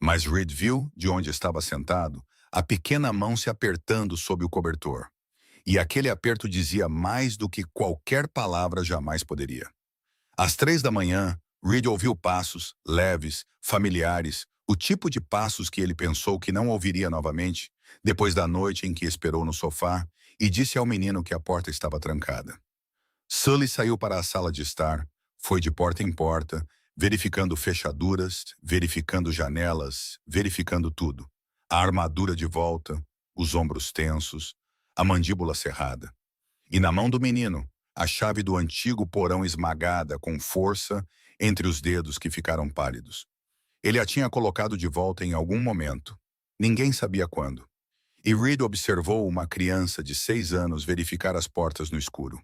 Mas Reed viu, de onde estava sentado, a pequena mão se apertando sob o cobertor. E aquele aperto dizia mais do que qualquer palavra jamais poderia. Às 3 da manhã, Reed ouviu passos, leves, familiares, o tipo de passos que ele pensou que não ouviria novamente, depois da noite em que esperou no sofá, e disse ao menino que a porta estava trancada. Sully saiu para a sala de estar, foi de porta em porta, verificando fechaduras, verificando janelas, verificando tudo. A armadura de volta, os ombros tensos, a mandíbula cerrada. E na mão do menino, a chave do antigo porão esmagada com força entre os dedos que ficaram pálidos. Ele a tinha colocado de volta em algum momento. Ninguém sabia quando. E Reed observou uma criança de 6 anos verificar as portas no escuro.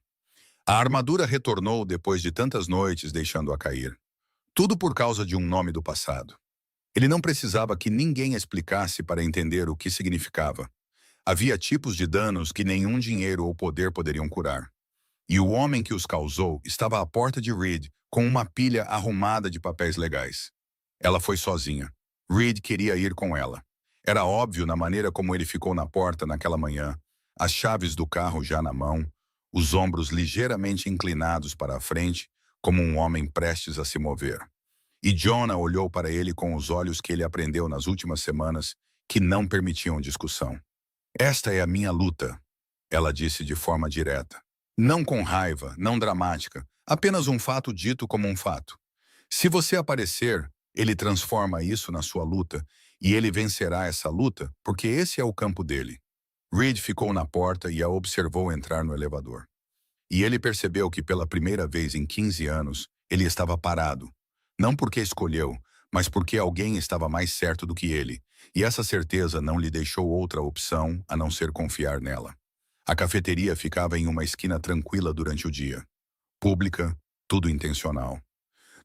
A armadura retornou depois de tantas noites deixando-a cair. Tudo por causa de um nome do passado. Ele não precisava que ninguém explicasse para entender o que significava. Havia tipos de danos que nenhum dinheiro ou poder poderiam curar. E o homem que os causou estava à porta de Reed com uma pilha arrumada de papéis legais. Ela foi sozinha. Reed queria ir com ela. Era óbvio na maneira como ele ficou na porta naquela manhã, as chaves do carro já na mão, os ombros ligeiramente inclinados para a frente, como um homem prestes a se mover. E Jonah olhou para ele com os olhos que ele aprendeu nas últimas semanas, que não permitiam discussão. Esta é a minha luta, ela disse de forma direta. Não com raiva, não dramática, apenas um fato dito como um fato. Se você aparecer, ele transforma isso na sua luta, e ele vencerá essa luta, porque esse é o campo dele. Reed ficou na porta e a observou entrar no elevador. E ele percebeu que pela primeira vez em 15 anos, ele estava parado. Não porque escolheu, mas porque alguém estava mais certo do que ele, e essa certeza não lhe deixou outra opção a não ser confiar nela. A cafeteria ficava em uma esquina tranquila durante o dia. Pública, tudo intencional.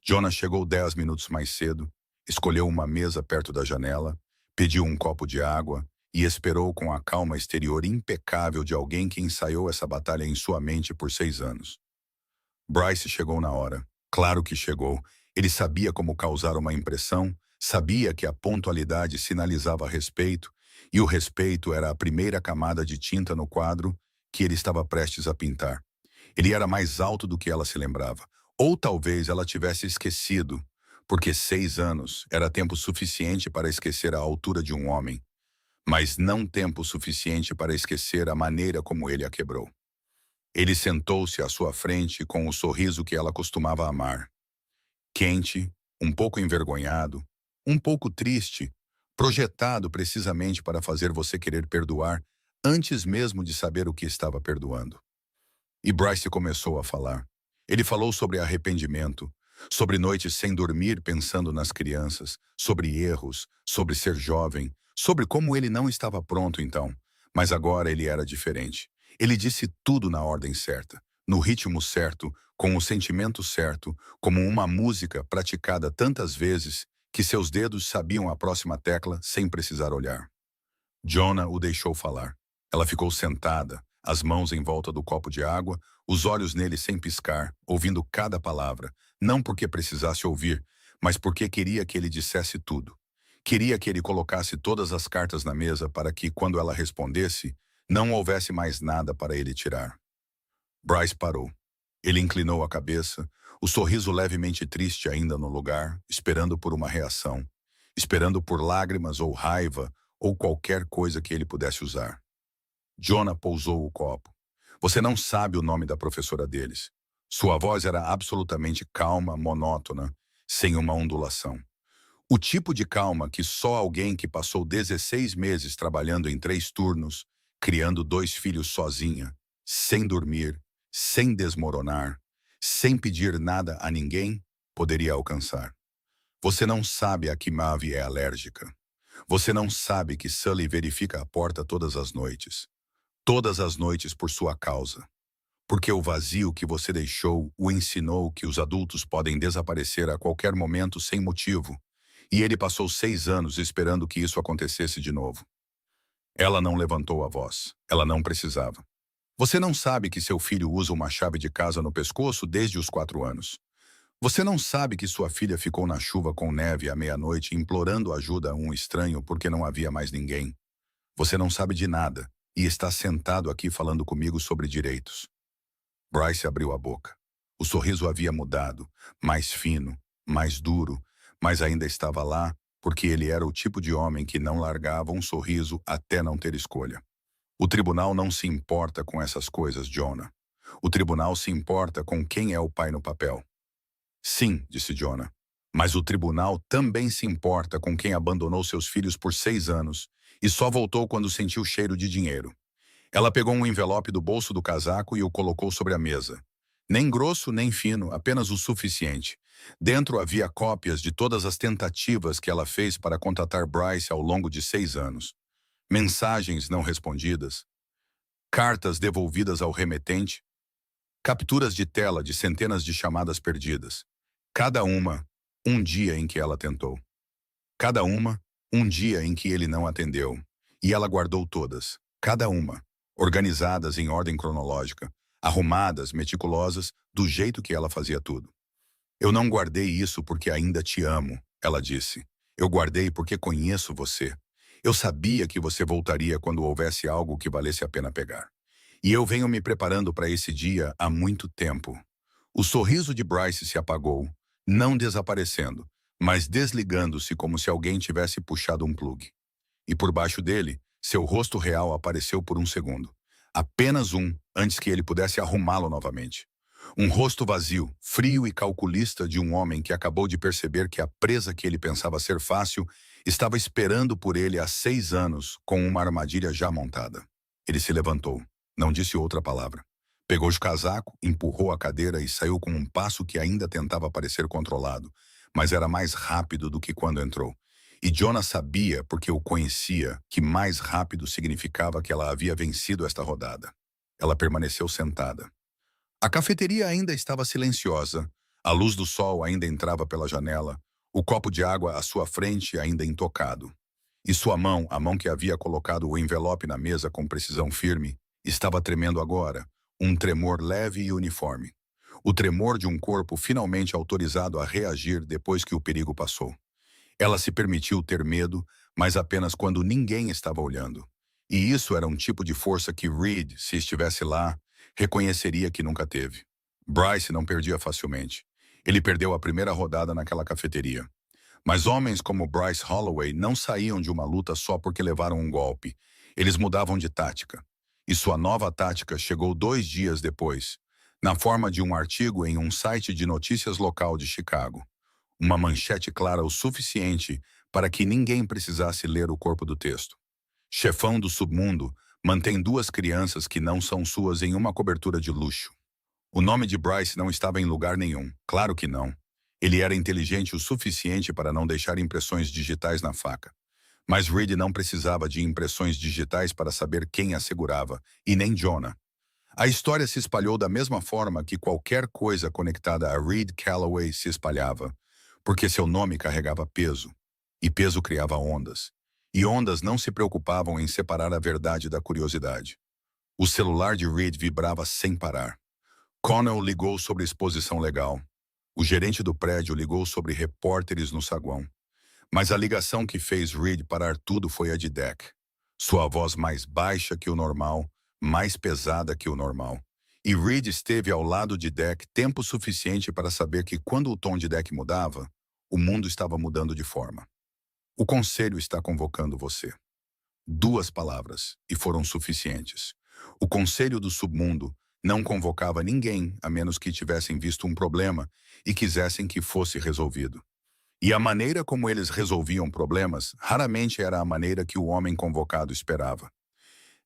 Jonah chegou 10 minutos mais cedo, escolheu uma mesa perto da janela, pediu um copo de água e esperou com a calma exterior impecável de alguém que ensaiou essa batalha em sua mente por 6 anos. Bryce chegou na hora. Claro que chegou. Ele sabia como causar uma impressão, sabia que a pontualidade sinalizava respeito, e o respeito era a primeira camada de tinta no quadro que ele estava prestes a pintar. Ele era mais alto do que ela se lembrava. Ou talvez ela tivesse esquecido, porque 6 anos era tempo suficiente para esquecer a altura de um homem, mas não tempo suficiente para esquecer a maneira como ele a quebrou. Ele sentou-se à sua frente com o sorriso que ela costumava amar. Quente, um pouco envergonhado, um pouco triste, projetado precisamente para fazer você querer perdoar antes mesmo de saber o que estava perdoando. E Bryce começou a falar. Ele falou sobre arrependimento, sobre noites sem dormir pensando nas crianças, sobre erros, sobre ser jovem, sobre como ele não estava pronto então, mas agora ele era diferente. Ele disse tudo na ordem certa, no ritmo certo, com o sentimento certo, como uma música praticada tantas vezes que seus dedos sabiam a próxima tecla sem precisar olhar. Jonah o deixou falar. Ela ficou sentada, as mãos em volta do copo de água, os olhos nele sem piscar, ouvindo cada palavra, não porque precisasse ouvir, mas porque queria que ele dissesse tudo. Queria que ele colocasse todas as cartas na mesa para que, quando ela respondesse, não houvesse mais nada para ele tirar. Bryce parou. Ele inclinou a cabeça, o sorriso levemente triste ainda no lugar, esperando por uma reação, esperando por lágrimas ou raiva ou qualquer coisa que ele pudesse usar. Jonah pousou o copo. Você não sabe o nome da professora deles. Sua voz era absolutamente calma, monótona, sem uma ondulação. O tipo de calma que só alguém que passou 16 meses trabalhando em 3 turnos, criando 2 filhos sozinha, sem dormir, sem desmoronar, sem pedir nada a ninguém, poderia alcançar. Você não sabe a que Maeve é alérgica. Você não sabe que Sully verifica a porta todas as noites por sua causa. Porque o vazio que você deixou o ensinou que os adultos podem desaparecer a qualquer momento sem motivo, e ele passou 6 anos esperando que isso acontecesse de novo. Ela não levantou a voz. Ela não precisava. Você não sabe que seu filho usa uma chave de casa no pescoço desde os 4 anos. Você não sabe que sua filha ficou na chuva com neve à meia-noite implorando ajuda a um estranho porque não havia mais ninguém. Você não sabe de nada e está sentado aqui falando comigo sobre direitos. Bryce abriu a boca. O sorriso havia mudado, mais fino, mais duro, mas ainda estava lá porque ele era o tipo de homem que não largava um sorriso até não ter escolha. O tribunal não se importa com essas coisas, Jonah. O tribunal se importa com quem é o pai no papel. Sim, disse Jonah. Mas o tribunal também se importa com quem abandonou seus filhos por 6 anos e só voltou quando sentiu cheiro de dinheiro. Ela pegou um envelope do bolso do casaco e o colocou sobre a mesa. Nem grosso nem fino, apenas o suficiente. Dentro havia cópias de todas as tentativas que ela fez para contatar Bryce ao longo de 6 anos. Mensagens não respondidas, cartas devolvidas ao remetente, capturas de tela de centenas de chamadas perdidas. Cada uma, um dia em que ela tentou. Cada uma, um dia em que ele não atendeu. E ela guardou todas, cada uma, organizadas em ordem cronológica, arrumadas, meticulosas, do jeito que ela fazia tudo. Eu não guardei isso porque ainda te amo, ela disse. Eu guardei porque conheço você. Eu sabia que você voltaria quando houvesse algo que valesse a pena pegar. E eu venho me preparando para esse dia há muito tempo. O sorriso de Bryce se apagou, não desaparecendo, mas desligando-se como se alguém tivesse puxado um plugue. E por baixo dele, seu rosto real apareceu por um segundo. Apenas um, antes que ele pudesse arrumá-lo novamente. Um rosto vazio, frio e calculista de um homem que acabou de perceber que a presa que ele pensava ser fácil estava esperando por ele há 6 anos com uma armadilha já montada. Ele se levantou, não disse outra palavra. Pegou o casaco, empurrou a cadeira e saiu com um passo que ainda tentava parecer controlado, mas era mais rápido do que quando entrou. E Jonah sabia, porque o conhecia, que mais rápido significava que ela havia vencido esta rodada. Ela permaneceu sentada. A cafeteria ainda estava silenciosa, a luz do sol ainda entrava pela janela, o copo de água à sua frente ainda intocado. E sua mão, a mão que havia colocado o envelope na mesa com precisão firme, estava tremendo agora, um tremor leve e uniforme. O tremor de um corpo finalmente autorizado a reagir depois que o perigo passou. Ela se permitiu ter medo, mas apenas quando ninguém estava olhando. E isso era um tipo de força que Reed, se estivesse lá, reconheceria que nunca teve. Bryce não perdia facilmente. Ele perdeu a primeira rodada naquela cafeteria. Mas homens como Bryce Holloway não saíam de uma luta só porque levaram um golpe. Eles mudavam de tática. E sua nova tática chegou 2 dias depois, na forma de um artigo em um site de notícias local de Chicago. Uma manchete clara o suficiente para que ninguém precisasse ler o corpo do texto. Chefão do submundo mantém 2 crianças que não são suas em uma cobertura de luxo. O nome de Bryce não estava em lugar nenhum, claro que não. Ele era inteligente o suficiente para não deixar impressões digitais na faca. Mas Reed não precisava de impressões digitais para saber quem a segurava, e nem Jonah. A história se espalhou da mesma forma que qualquer coisa conectada a Reed Calloway se espalhava, porque seu nome carregava peso, e peso criava ondas. E ondas não se preocupavam em separar a verdade da curiosidade. O celular de Reed vibrava sem parar. Connell ligou sobre exposição legal. O gerente do prédio ligou sobre repórteres no saguão. Mas a ligação que fez Reed parar tudo foi a de Deck. Sua voz mais baixa que o normal, mais pesada que o normal. E Reed esteve ao lado de Deck tempo suficiente para saber que quando o tom de Deck mudava, o mundo estava mudando de forma. O conselho está convocando você. 2 palavras, e foram suficientes. O conselho do submundo não convocava ninguém a menos que tivessem visto um problema e quisessem que fosse resolvido. E a maneira como eles resolviam problemas raramente era a maneira que o homem convocado esperava.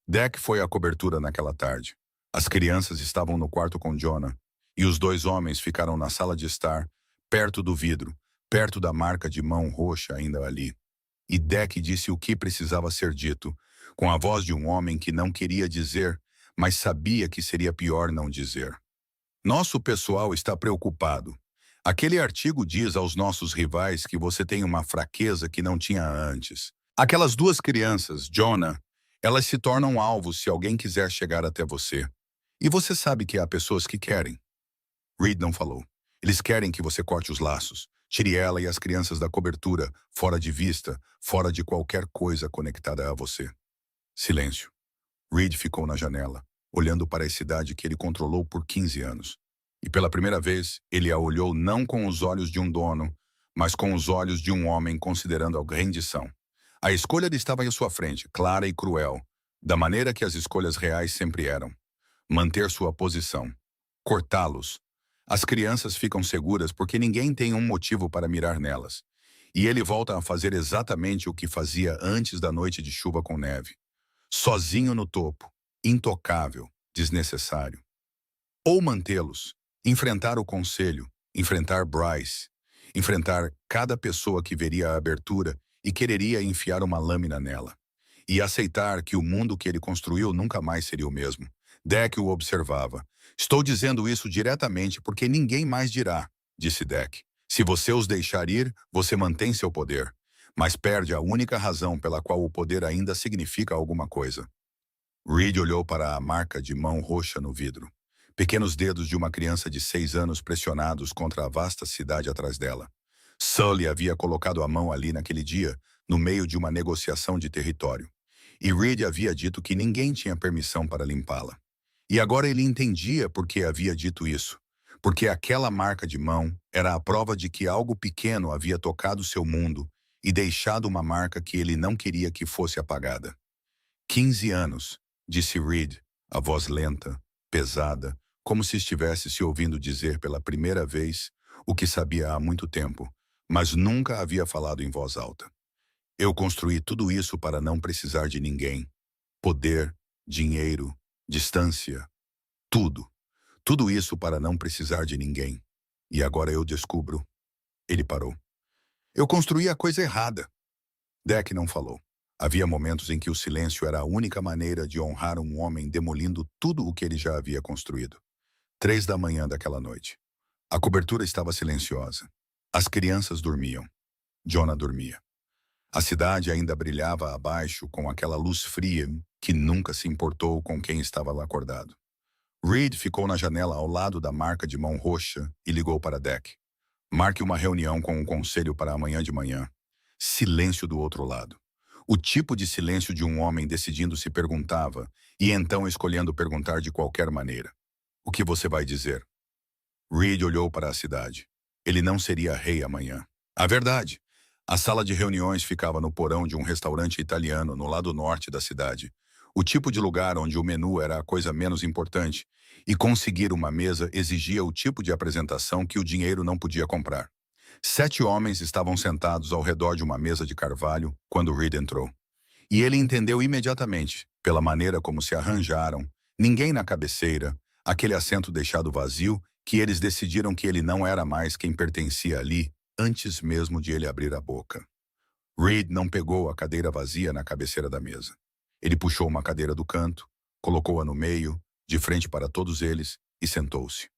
Deck foi à cobertura naquela tarde. As crianças estavam no quarto com Jonah, e os 2 homens ficaram na sala de estar, perto do vidro, perto da marca de mão roxa ainda ali. E Deck disse o que precisava ser dito, com a voz de um homem que não queria dizer, mas sabia que seria pior não dizer. Nosso pessoal está preocupado. Aquele artigo diz aos nossos rivais que você tem uma fraqueza que não tinha antes. Aquelas 2 crianças, Jonah, elas se tornam alvos se alguém quiser chegar até você. E você sabe que há pessoas que querem. Reed não falou. Eles querem que você corte os laços. Tire ela e as crianças da cobertura, fora de vista, fora de qualquer coisa conectada a você. Silêncio. Reed ficou na janela, olhando para a cidade que ele controlou por 15 anos. E pela primeira vez, ele a olhou não com os olhos de um dono, mas com os olhos de um homem considerando a rendição. A escolha estava em sua frente, clara e cruel, da maneira que as escolhas reais sempre eram. Manter sua posição. Cortá-los. As crianças ficam seguras porque ninguém tem um motivo para mirar nelas. E ele volta a fazer exatamente o que fazia antes da noite de chuva com neve. Sozinho no topo, intocável, desnecessário. Ou mantê-los, enfrentar o conselho, enfrentar Bryce, enfrentar cada pessoa que veria a abertura e quereria enfiar uma lâmina nela. E aceitar que o mundo que ele construiu nunca mais seria o mesmo. Deck o observava. Estou dizendo isso diretamente porque ninguém mais dirá, disse Deck. Se você os deixar ir, você mantém seu poder, mas perde a única razão pela qual o poder ainda significa alguma coisa. Reed olhou para a marca de mão roxa no vidro. Pequenos dedos de uma criança de 6 anos pressionados contra a vasta cidade atrás dela. Sully havia colocado a mão ali naquele dia, no meio de uma negociação de território. E Reed havia dito que ninguém tinha permissão para limpá-la. E agora ele entendia por que havia dito isso. Porque aquela marca de mão era a prova de que algo pequeno havia tocado seu mundo e deixado uma marca que ele não queria que fosse apagada. 15 anos, disse Reed, a voz lenta, pesada, como se estivesse se ouvindo dizer pela primeira vez o que sabia há muito tempo, mas nunca havia falado em voz alta. Eu construí tudo isso para não precisar de ninguém. Poder, dinheiro, distância, tudo. Tudo isso para não precisar de ninguém. E agora eu descubro. Ele parou. Eu construí a coisa errada. Deck não falou. Havia momentos em que o silêncio era a única maneira de honrar um homem demolindo tudo o que ele já havia construído. 3 da manhã daquela noite. A cobertura estava silenciosa. As crianças dormiam. Jonah dormia. A cidade ainda brilhava abaixo com aquela luz fria que nunca se importou com quem estava lá acordado. Reed ficou na janela ao lado da marca de mão roxa e ligou para Deck. Marque uma reunião com o conselho para amanhã de manhã. Silêncio do outro lado. O tipo de silêncio de um homem decidindo se perguntava e então escolhendo perguntar de qualquer maneira. O que você vai dizer? Reed olhou para a cidade. Ele não seria rei amanhã. A verdade. A sala de reuniões ficava no porão de um restaurante italiano no lado norte da cidade. O tipo de lugar onde o menu era a coisa menos importante, e conseguir uma mesa exigia o tipo de apresentação que o dinheiro não podia comprar. 7 homens estavam sentados ao redor de uma mesa de carvalho quando Reed entrou. E ele entendeu imediatamente, pela maneira como se arranjaram, ninguém na cabeceira, aquele assento deixado vazio, que eles decidiram que ele não era mais quem pertencia ali, antes mesmo de ele abrir a boca. Reed não pegou a cadeira vazia na cabeceira da mesa. Ele puxou uma cadeira do canto, colocou-a no meio, de frente para todos eles, e sentou-se.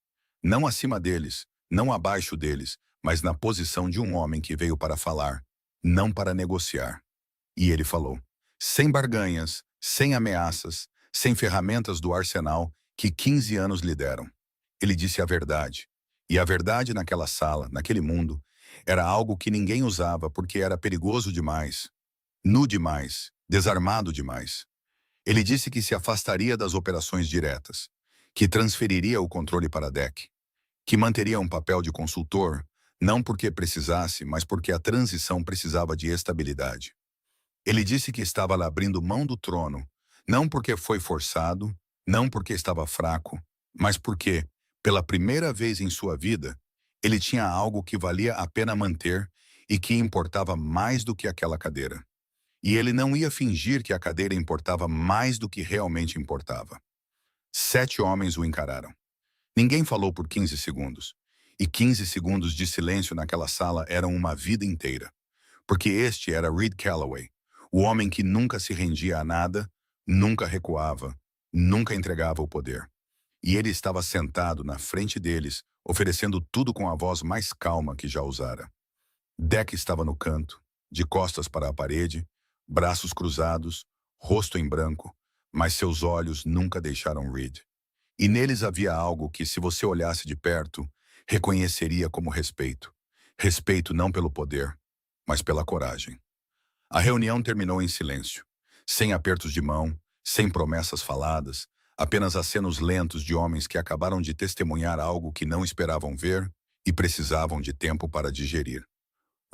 Não acima deles, não abaixo deles, mas na posição de um homem que veio para falar, não para negociar. E ele falou, sem barganhas, sem ameaças, sem ferramentas do arsenal que 15 anos lhe deram. Ele disse a verdade. E a verdade naquela sala, naquele mundo, era algo que ninguém usava porque era perigoso demais, nu demais, desarmado demais. Ele disse que se afastaria das operações diretas, que transferiria o controle para Deck, que manteria um papel de consultor, não porque precisasse, mas porque a transição precisava de estabilidade. Ele disse que estava lá abrindo mão do trono, não porque foi forçado, não porque estava fraco, mas porque, pela primeira vez em sua vida, ele tinha algo que valia a pena manter e que importava mais do que aquela cadeira. E ele não ia fingir que a cadeira importava mais do que realmente importava. 7 homens o encararam. Ninguém falou por 15 segundos. E 15 segundos de silêncio naquela sala eram uma vida inteira. Porque este era Reed Calloway, o homem que nunca se rendia a nada, nunca recuava, nunca entregava o poder. E ele estava sentado na frente deles, oferecendo tudo com a voz mais calma que já usara. Deck estava no canto, de costas para a parede, braços cruzados, rosto em branco, mas seus olhos nunca deixaram Reed. E neles havia algo que, se você olhasse de perto, reconheceria como respeito. Respeito não pelo poder, mas pela coragem. A reunião terminou em silêncio, sem apertos de mão, sem promessas faladas, apenas acenos lentos de homens que acabaram de testemunhar algo que não esperavam ver e precisavam de tempo para digerir.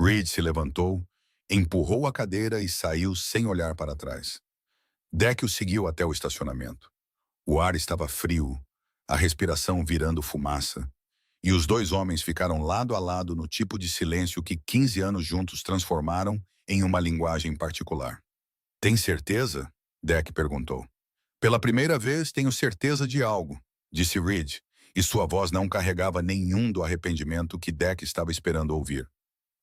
Reed se levantou, empurrou a cadeira e saiu sem olhar para trás. Deck o seguiu até o estacionamento. O ar estava frio, a respiração virando fumaça, e os 2 homens ficaram lado a lado no tipo de silêncio que 15 anos juntos transformaram em uma linguagem particular. Tem certeza? Deck perguntou. Pela primeira vez tenho certeza de algo, disse Reed, e sua voz não carregava nenhum do arrependimento que Deck estava esperando ouvir.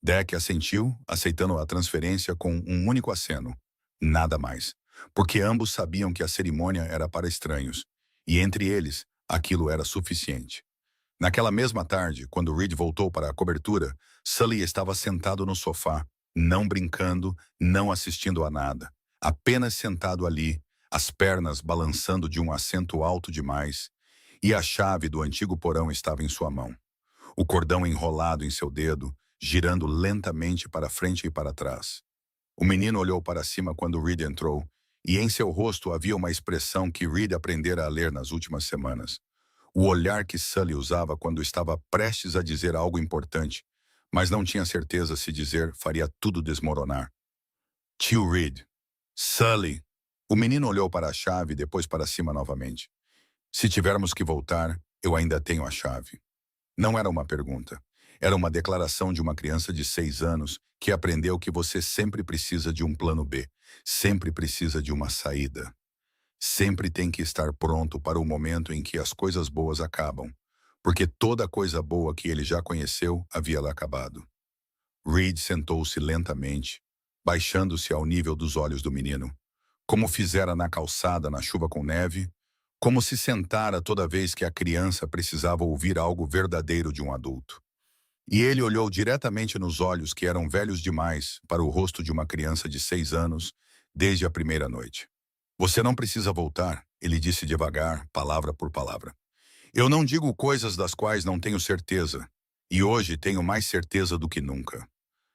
Deck assentiu, aceitando a transferência com um único aceno. Nada mais. Porque ambos sabiam que a cerimônia era para estranhos, e entre eles, aquilo era suficiente. Naquela mesma tarde, quando Reed voltou para a cobertura, Sully estava sentado no sofá, não brincando, não assistindo a nada. Apenas sentado ali, as pernas balançando de um assento alto demais, e a chave do antigo porão estava em sua mão. O cordão enrolado em seu dedo, girando lentamente para frente e para trás. O menino olhou para cima quando Reed entrou, e em seu rosto havia uma expressão que Reed aprendera a ler nas últimas semanas. O olhar que Sully usava quando estava prestes a dizer algo importante, mas não tinha certeza se dizer faria tudo desmoronar. Tio Reed. Sully. O menino olhou para a chave e depois para cima novamente. Se tivermos que voltar, eu ainda tenho a chave. Não era uma pergunta. Era uma declaração de uma criança de 6 anos que aprendeu que você sempre precisa de um plano B, sempre precisa de uma saída. Sempre tem que estar pronto para o momento em que as coisas boas acabam, porque toda coisa boa que ele já conheceu havia lá acabado. Reed sentou-se lentamente, baixando-se ao nível dos olhos do menino, como fizera na calçada na chuva com neve, como se sentara toda vez que a criança precisava ouvir algo verdadeiro de um adulto. E ele olhou diretamente nos olhos que eram velhos demais para o rosto de uma criança de 6 anos desde a primeira noite. Você não precisa voltar, ele disse devagar, palavra por palavra. Eu não digo coisas das quais não tenho certeza, e hoje tenho mais certeza do que nunca.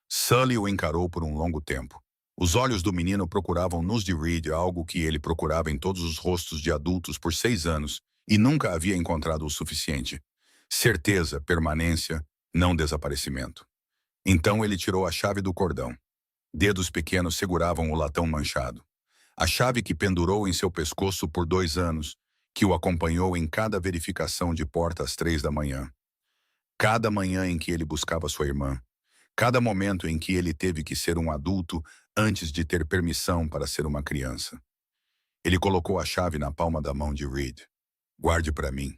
Sully o encarou por um longo tempo. Os olhos do menino procuravam nos de Reed algo que ele procurava em todos os rostos de adultos por 6 anos e nunca havia encontrado o suficiente. Certeza, permanência, não desaparecimento. Então ele tirou a chave do cordão. Dedos pequenos seguravam o latão manchado. A chave que pendurou em seu pescoço por 2 anos, que o acompanhou em cada verificação de porta às 3 da manhã. Cada manhã em que ele buscava sua irmã. Cada momento em que ele teve que ser um adulto antes de ter permissão para ser uma criança. Ele colocou a chave na palma da mão de Reed. Guarde para mim.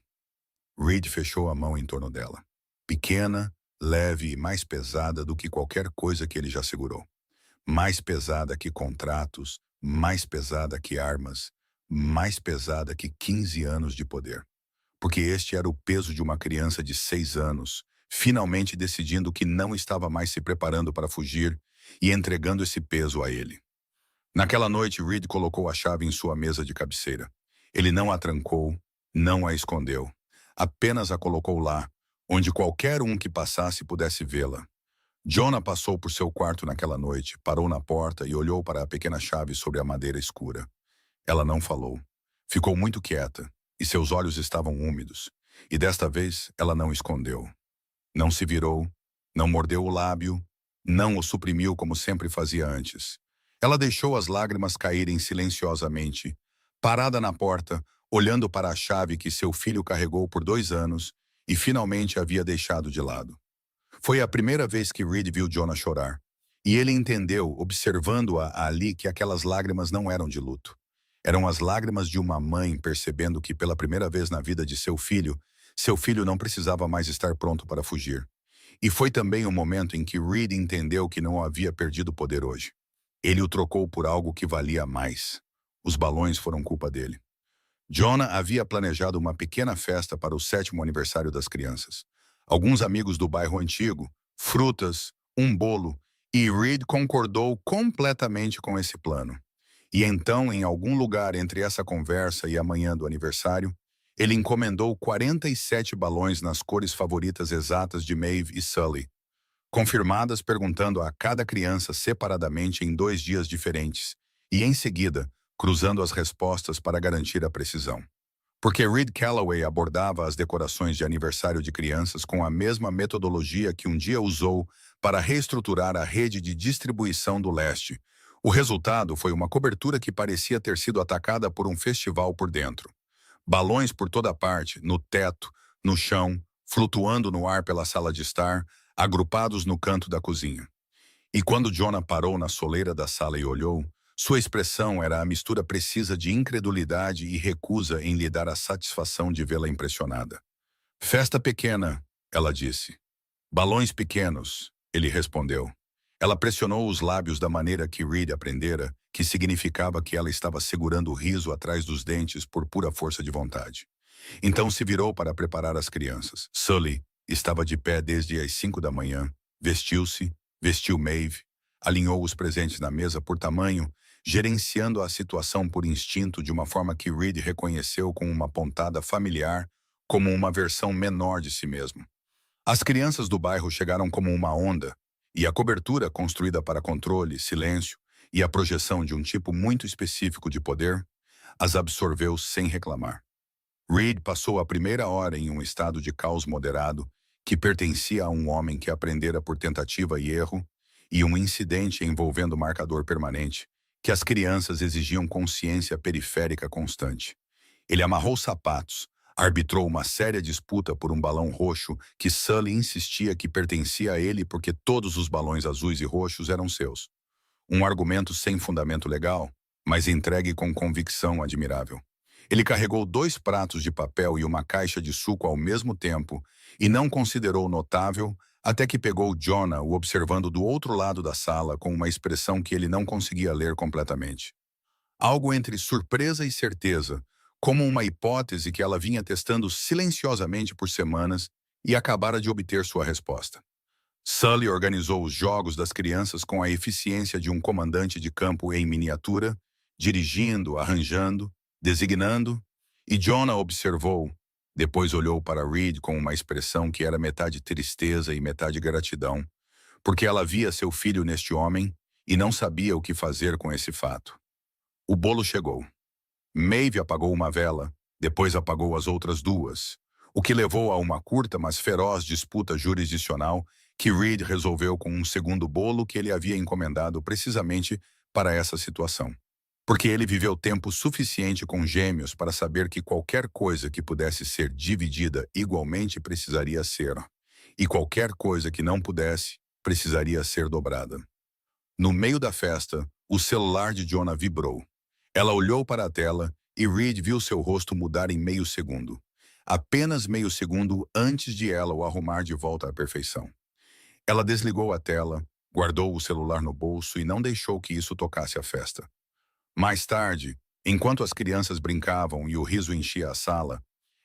Reed fechou a mão em torno dela. Pequena, leve e mais pesada do que qualquer coisa que ele já segurou. Mais pesada que contratos, mais pesada que armas, mais pesada que 15 anos de poder. Porque este era o peso de uma criança de 6 anos, finalmente decidindo que não estava mais se preparando para fugir e entregando esse peso a ele. Naquela noite, Reed colocou a chave em sua mesa de cabeceira. Ele não a trancou, não a escondeu. Apenas a colocou lá, onde qualquer um que passasse pudesse vê-la. Jonah passou por seu quarto naquela noite, parou na porta e olhou para a pequena chave sobre a madeira escura. Ela não falou. Ficou muito quieta, e seus olhos estavam úmidos. E desta vez, ela não escondeu. Não se virou, não mordeu o lábio, não o suprimiu como sempre fazia antes. Ela deixou as lágrimas caírem silenciosamente, parada na porta, olhando para a chave que seu filho carregou por 2 anos e finalmente havia deixado de lado. Foi a primeira vez que Reed viu Jonah chorar, e ele entendeu, observando-a ali, que aquelas lágrimas não eram de luto. Eram as lágrimas de uma mãe percebendo que pela primeira vez na vida de seu filho não precisava mais estar pronto para fugir. E foi também o momento em que Reed entendeu que não havia perdido o poder hoje. Ele o trocou por algo que valia mais. Os balões foram culpa dele. Jonah havia planejado uma pequena festa para o 7º aniversário das crianças. Alguns amigos do bairro antigo, frutas, um bolo, e Reed concordou completamente com esse plano. E então, em algum lugar entre essa conversa e a manhã do aniversário, ele encomendou 47 balões nas cores favoritas exatas de Maeve e Sully, confirmadas perguntando a cada criança separadamente em 2 dias diferentes, e em seguida, cruzando as respostas para garantir a precisão. Porque Reed Calloway abordava as decorações de aniversário de crianças com a mesma metodologia que um dia usou para reestruturar a rede de distribuição do leste. O resultado foi uma cobertura que parecia ter sido atacada por um festival por dentro. Balões por toda parte, no teto, no chão, flutuando no ar pela sala de estar, agrupados no canto da cozinha. E quando Jonah parou na soleira da sala e olhou, sua expressão era a mistura precisa de incredulidade e recusa em lhe dar a satisfação de vê-la impressionada. Festa pequena, ela disse. Balões pequenos, ele respondeu. Ela pressionou os lábios da maneira que Reed aprendera, que significava que ela estava segurando o riso atrás dos dentes por pura força de vontade. Então se virou para preparar as crianças. Sully estava de pé desde as 5 da manhã, vestiu-se, vestiu Maeve, alinhou os presentes na mesa por tamanho, gerenciando a situação por instinto de uma forma que Reed reconheceu com uma pontada familiar como uma versão menor de si mesmo. As crianças do bairro chegaram como uma onda, e a cobertura construída para controle, silêncio e a projeção de um tipo muito específico de poder as absorveu sem reclamar. Reed passou a primeira hora em um estado de caos moderado que pertencia a um homem que aprendera por tentativa e erro e um incidente envolvendo marcador permanente que as crianças exigiam consciência periférica constante. Ele amarrou sapatos, arbitrou uma séria disputa por um balão roxo que Sully insistia que pertencia a ele porque todos os balões azuis e roxos eram seus. Um argumento sem fundamento legal, mas entregue com convicção admirável. Ele carregou 2 pratos de papel e uma caixa de suco ao mesmo tempo e não considerou notável até que pegou Jonah o observando do outro lado da sala com uma expressão que ele não conseguia ler completamente. Algo entre surpresa e certeza, como uma hipótese que ela vinha testando silenciosamente por semanas e acabara de obter sua resposta. Sully organizou os jogos das crianças com a eficiência de um comandante de campo em miniatura, dirigindo, arranjando, designando, e Jonah observou, Depois olhou para Reed com uma expressão que era metade tristeza e metade gratidão, porque ela via seu filho neste homem e não sabia o que fazer com esse fato. O bolo chegou. Maeve apagou uma vela, depois apagou as outras duas, o que levou a uma curta, mas feroz disputa jurisdicional que Reed resolveu com um segundo bolo que ele havia encomendado precisamente para essa situação. Porque ele viveu tempo suficiente com gêmeos para saber que qualquer coisa que pudesse ser dividida igualmente precisaria ser, e qualquer coisa que não pudesse, precisaria ser dobrada. No meio da festa, o celular de Jonah vibrou. Ela olhou para a tela e Reed viu seu rosto mudar em meio segundo. Apenas meio segundo antes de ela o arrumar de volta à perfeição. Ela desligou a tela, guardou o celular no bolso e não deixou que isso tocasse a festa. Mais tarde, enquanto as crianças brincavam e o riso enchia a sala,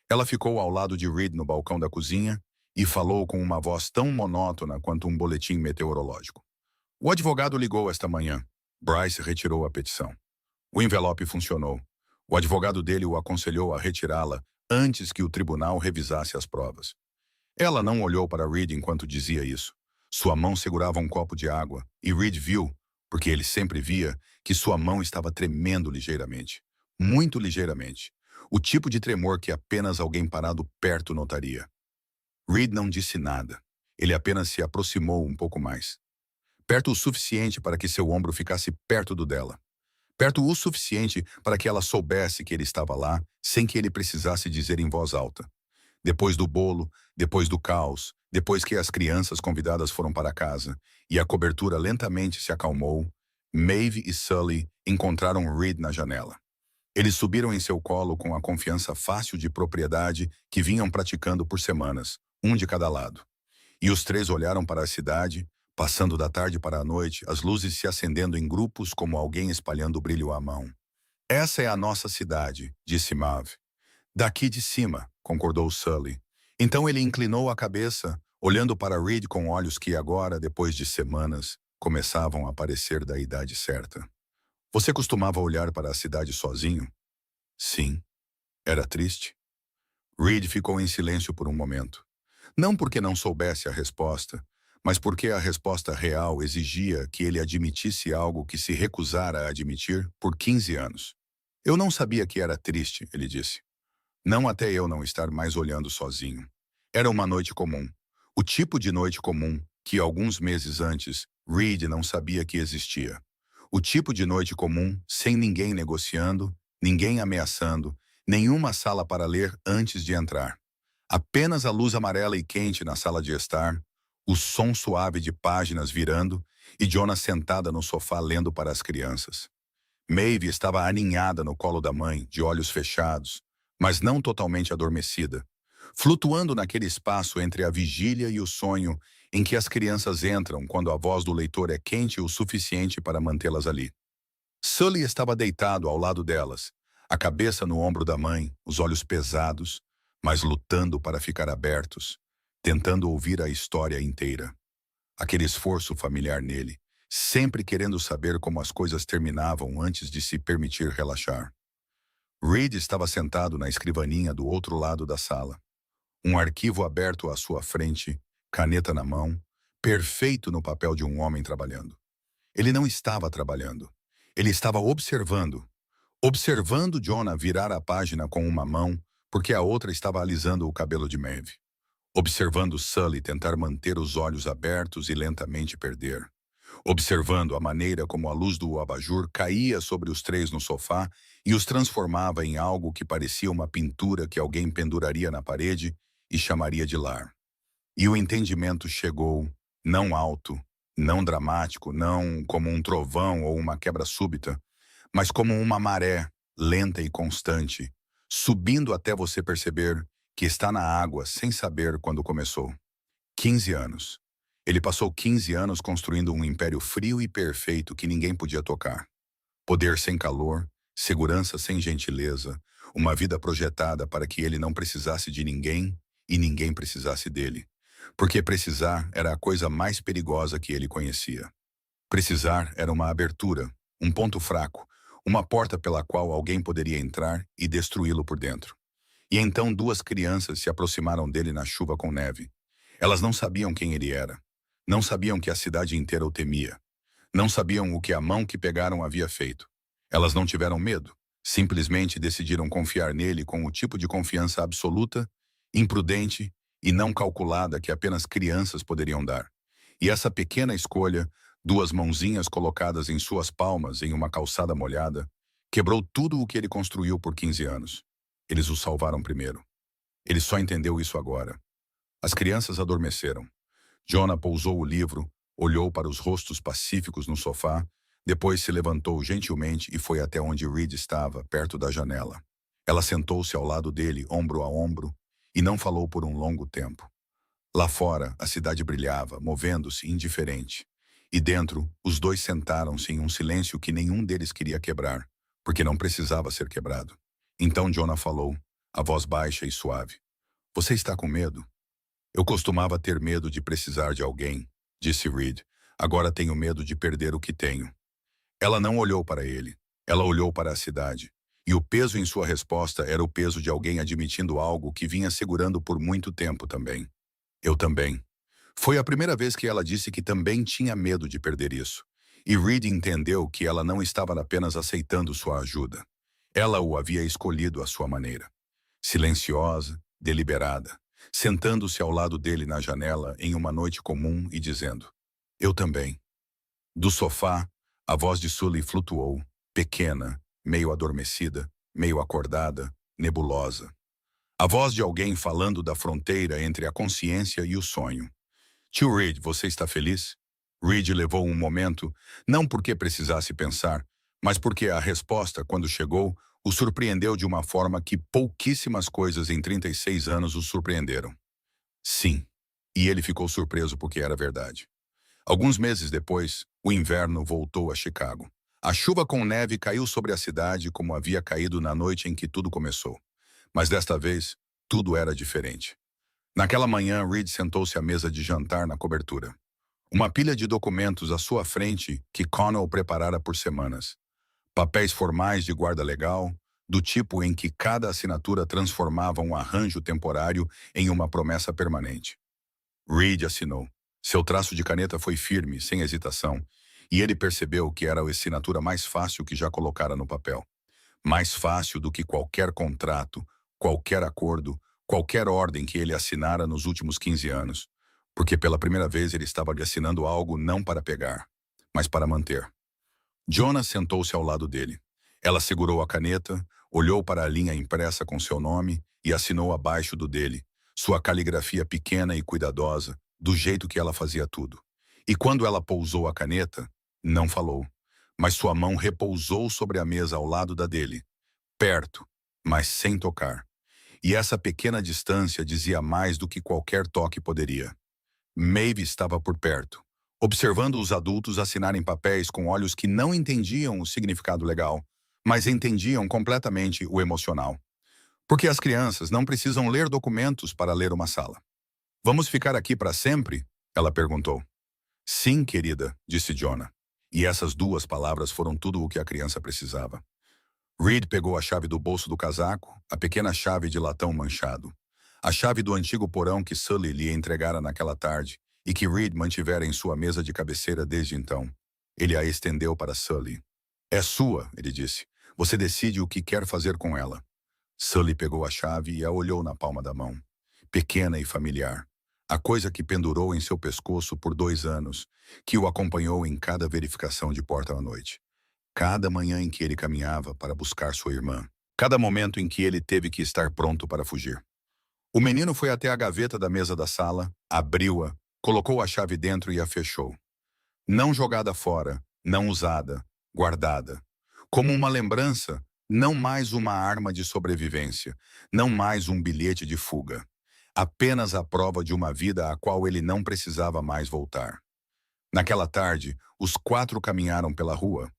ela ficou ao lado de Reed no balcão da cozinha e falou com uma voz tão monótona quanto um boletim meteorológico. O advogado ligou esta manhã. Bryce retirou a petição. O envelope funcionou. O advogado dele o aconselhou a retirá-la antes que o tribunal revisasse as provas. Ela não olhou para Reed enquanto dizia isso. Sua mão segurava um copo de água e Reed viu, porque ele sempre via, que sua mão estava tremendo ligeiramente. Muito ligeiramente. O tipo de tremor que apenas alguém parado perto notaria. Reed não disse nada. Ele apenas se aproximou um pouco mais. Perto o suficiente para que seu ombro ficasse perto do dela. Perto o suficiente para que ela soubesse que ele estava lá, sem que ele precisasse dizer em voz alta. Depois do bolo, depois do caos, depois que as crianças convidadas foram para casa e a cobertura lentamente se acalmou, Maeve e Sully encontraram Reed na janela. Eles subiram em seu colo com a confiança fácil de propriedade que vinham praticando por semanas, um de cada lado. E os três olharam para a cidade, passando da tarde para a noite, as luzes se acendendo em grupos como alguém espalhando brilho à mão. Essa é a nossa cidade, disse Maeve. Daqui de cima, concordou Sully. Então ele inclinou a cabeça, olhando para Reed com olhos que agora, depois de semanas, começavam a parecer da idade certa. Você costumava olhar para a cidade sozinho? Sim. Era triste? Reed ficou em silêncio por um momento. Não porque não soubesse a resposta, mas porque a resposta real exigia que ele admitisse algo que se recusara a admitir por 15 anos. Eu não sabia que era triste, ele disse. Não até eu não estar mais olhando sozinho. Era uma noite comum. O tipo de noite comum que, alguns meses antes, Reed não sabia que existia. O tipo de noite comum sem ninguém negociando, ninguém ameaçando, nenhuma sala para ler antes de entrar. Apenas a luz amarela e quente na sala de estar, o som suave de páginas virando e Jonah sentada no sofá lendo para as crianças. Maeve estava aninhada no colo da mãe, de olhos fechados, mas não totalmente adormecida, flutuando naquele espaço entre a vigília e o sonho em que as crianças entram quando a voz do leitor é quente o suficiente para mantê-las ali. Sully estava deitado ao lado delas, a cabeça no ombro da mãe, os olhos pesados, mas lutando para ficar abertos, tentando ouvir a história inteira. Aquele esforço familiar nele, sempre querendo saber como as coisas terminavam antes de se permitir relaxar. Reed estava sentado na escrivaninha do outro lado da sala. Um arquivo aberto à sua frente, caneta na mão, perfeito no papel de um homem trabalhando. Ele não estava trabalhando. Ele estava observando. Observando Jonah virar a página com uma mão, porque a outra estava alisando o cabelo de Maeve. Observando Sully tentar manter os olhos abertos e lentamente perder. Observando a maneira como a luz do abajur caía sobre os três no sofá e os transformava em algo que parecia uma pintura que alguém penduraria na parede e chamaria de lar. E o entendimento chegou, não alto, não dramático, não como um trovão ou uma quebra súbita, mas como uma maré, lenta e constante, subindo até você perceber que está na água sem saber quando começou. 15 anos. Ele passou 15 anos construindo um império frio e perfeito que ninguém podia tocar. Poder sem calor, segurança sem gentileza, uma vida projetada para que ele não precisasse de ninguém e ninguém precisasse dele. Porque precisar era a coisa mais perigosa que ele conhecia. Precisar era uma abertura, um ponto fraco, uma porta pela qual alguém poderia entrar e destruí-lo por dentro. E então duas crianças se aproximaram dele na chuva com neve. Elas não sabiam quem ele era. Não sabiam que a cidade inteira o temia. Não sabiam o que a mão que pegaram havia feito. Elas não tiveram medo. Simplesmente decidiram confiar nele com o tipo de confiança absoluta, imprudente e não calculada que apenas crianças poderiam dar. E essa pequena escolha, duas mãozinhas colocadas em suas palmas em uma calçada molhada, quebrou tudo o que ele construiu por 15 anos. Eles o salvaram primeiro. Ele só entendeu isso agora. As crianças adormeceram. Jonah pousou o livro, olhou para os rostos pacíficos no sofá, depois se levantou gentilmente e foi até onde Reed estava, perto da janela. Ela sentou-se ao lado dele, ombro a ombro, e não falou por um longo tempo. Lá fora, a cidade brilhava, movendo-se indiferente. E dentro, os dois sentaram-se em um silêncio que nenhum deles queria quebrar, porque não precisava ser quebrado. Então Jonah falou, a voz baixa e suave. Você está com medo? Eu costumava ter medo de precisar de alguém, disse Reed. Agora tenho medo de perder o que tenho. Ela não olhou para ele. Ela olhou para a cidade. E o peso em sua resposta era o peso de alguém admitindo algo que vinha segurando por muito tempo também. Eu também. Foi a primeira vez que ela disse que também tinha medo de perder isso. E Reed entendeu que ela não estava apenas aceitando sua ajuda. Ela o havia escolhido à sua maneira. Silenciosa, deliberada, sentando-se ao lado dele na janela em uma noite comum e dizendo, eu também. Do sofá, a voz de Sully flutuou, pequena, meio adormecida, meio acordada, nebulosa. A voz de alguém falando da fronteira entre a consciência e o sonho. Tio Reed, você está feliz? Reed levou um momento, não porque precisasse pensar, mas porque a resposta, quando chegou, o surpreendeu de uma forma que pouquíssimas coisas em 36 anos o surpreenderam. Sim. E ele ficou surpreso porque era verdade. Alguns meses depois, o inverno voltou a Chicago. A chuva com neve caiu sobre a cidade como havia caído na noite em que tudo começou. Mas desta vez, tudo era diferente. Naquela manhã, Reed sentou-se à mesa de jantar na cobertura. Uma pilha de documentos à sua frente que Connell preparara por semanas. Papéis formais de guarda legal, do tipo em que cada assinatura transformava um arranjo temporário em uma promessa permanente. Reed assinou. Seu traço de caneta foi firme, sem hesitação, e ele percebeu que era a assinatura mais fácil que já colocara no papel. Mais fácil do que qualquer contrato, qualquer acordo, qualquer ordem que ele assinara nos últimos 15 anos, porque pela primeira vez ele estava assinando algo não para pegar, mas para manter. Jonah sentou-se ao lado dele. Ela segurou a caneta, olhou para a linha impressa com seu nome e assinou abaixo do dele, sua caligrafia pequena e cuidadosa, do jeito que ela fazia tudo. E quando ela pousou a caneta, não falou, mas sua mão repousou sobre a mesa ao lado da dele, perto, mas sem tocar. E essa pequena distância dizia mais do que qualquer toque poderia. Maeve estava por perto, observando os adultos assinarem papéis com olhos que não entendiam o significado legal, mas entendiam completamente o emocional. Porque as crianças não precisam ler documentos para ler uma sala. Vamos ficar aqui para sempre? Ela perguntou. Sim, querida, disse Jonah. E essas duas palavras foram tudo o que a criança precisava. Reed pegou a chave do bolso do casaco, a pequena chave de latão manchado. A chave do antigo porão que Sully lhe entregara naquela tarde e que Reed mantivera em sua mesa de cabeceira desde então. Ele a estendeu para Sully. É sua, ele disse. Você decide o que quer fazer com ela. Sully pegou a chave e a olhou na palma da mão. Pequena e familiar. A coisa que pendurou em seu pescoço por 2 anos, que o acompanhou em cada verificação de porta à noite. Cada manhã em que ele caminhava para buscar sua irmã. Cada momento em que ele teve que estar pronto para fugir. O menino foi até a gaveta da mesa da sala, abriu-a, colocou a chave dentro e a fechou. Não jogada fora, não usada, guardada. Como uma lembrança, não mais uma arma de sobrevivência, não mais um bilhete de fuga. Apenas a prova de uma vida à qual ele não precisava mais voltar. Naquela tarde, os 4 caminharam pela rua.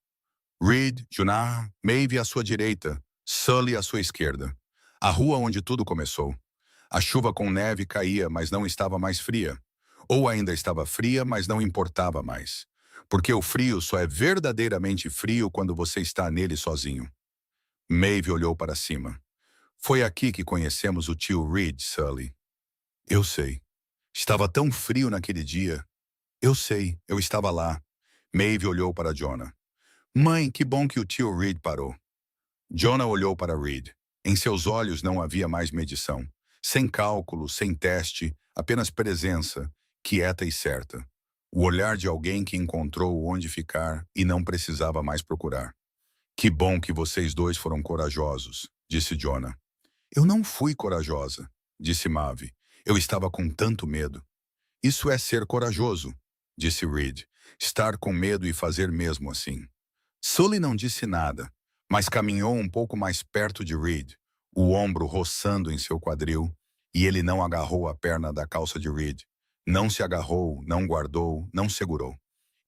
Reed, Jonah, Maeve à sua direita, Sully à sua esquerda. A rua onde tudo começou. A chuva com neve caía, mas não estava mais fria. Ou ainda estava fria, mas não importava mais. Porque o frio só é verdadeiramente frio quando você está nele sozinho. Maeve olhou para cima. Foi aqui que conhecemos o tio Reed, Sully. Eu sei. Estava tão frio naquele dia. Eu sei, eu estava lá. Maeve olhou para Jonah. Mãe, que bom que o tio Reed parou. Jonah olhou para Reed. Em seus olhos não havia mais medição. Sem cálculo, sem teste, apenas presença, quieta e certa. O olhar de alguém que encontrou onde ficar e não precisava mais procurar. Que bom que vocês dois foram corajosos, disse Jonah. Eu não fui corajosa, disse Maeve. Eu estava com tanto medo. Isso é ser corajoso, disse Reed. Estar com medo e fazer mesmo assim. Sully não disse nada, mas caminhou um pouco mais perto de Reed, o ombro roçando em seu quadril, e ele não agarrou a perna da calça de Reed. Não se agarrou, não guardou, não segurou.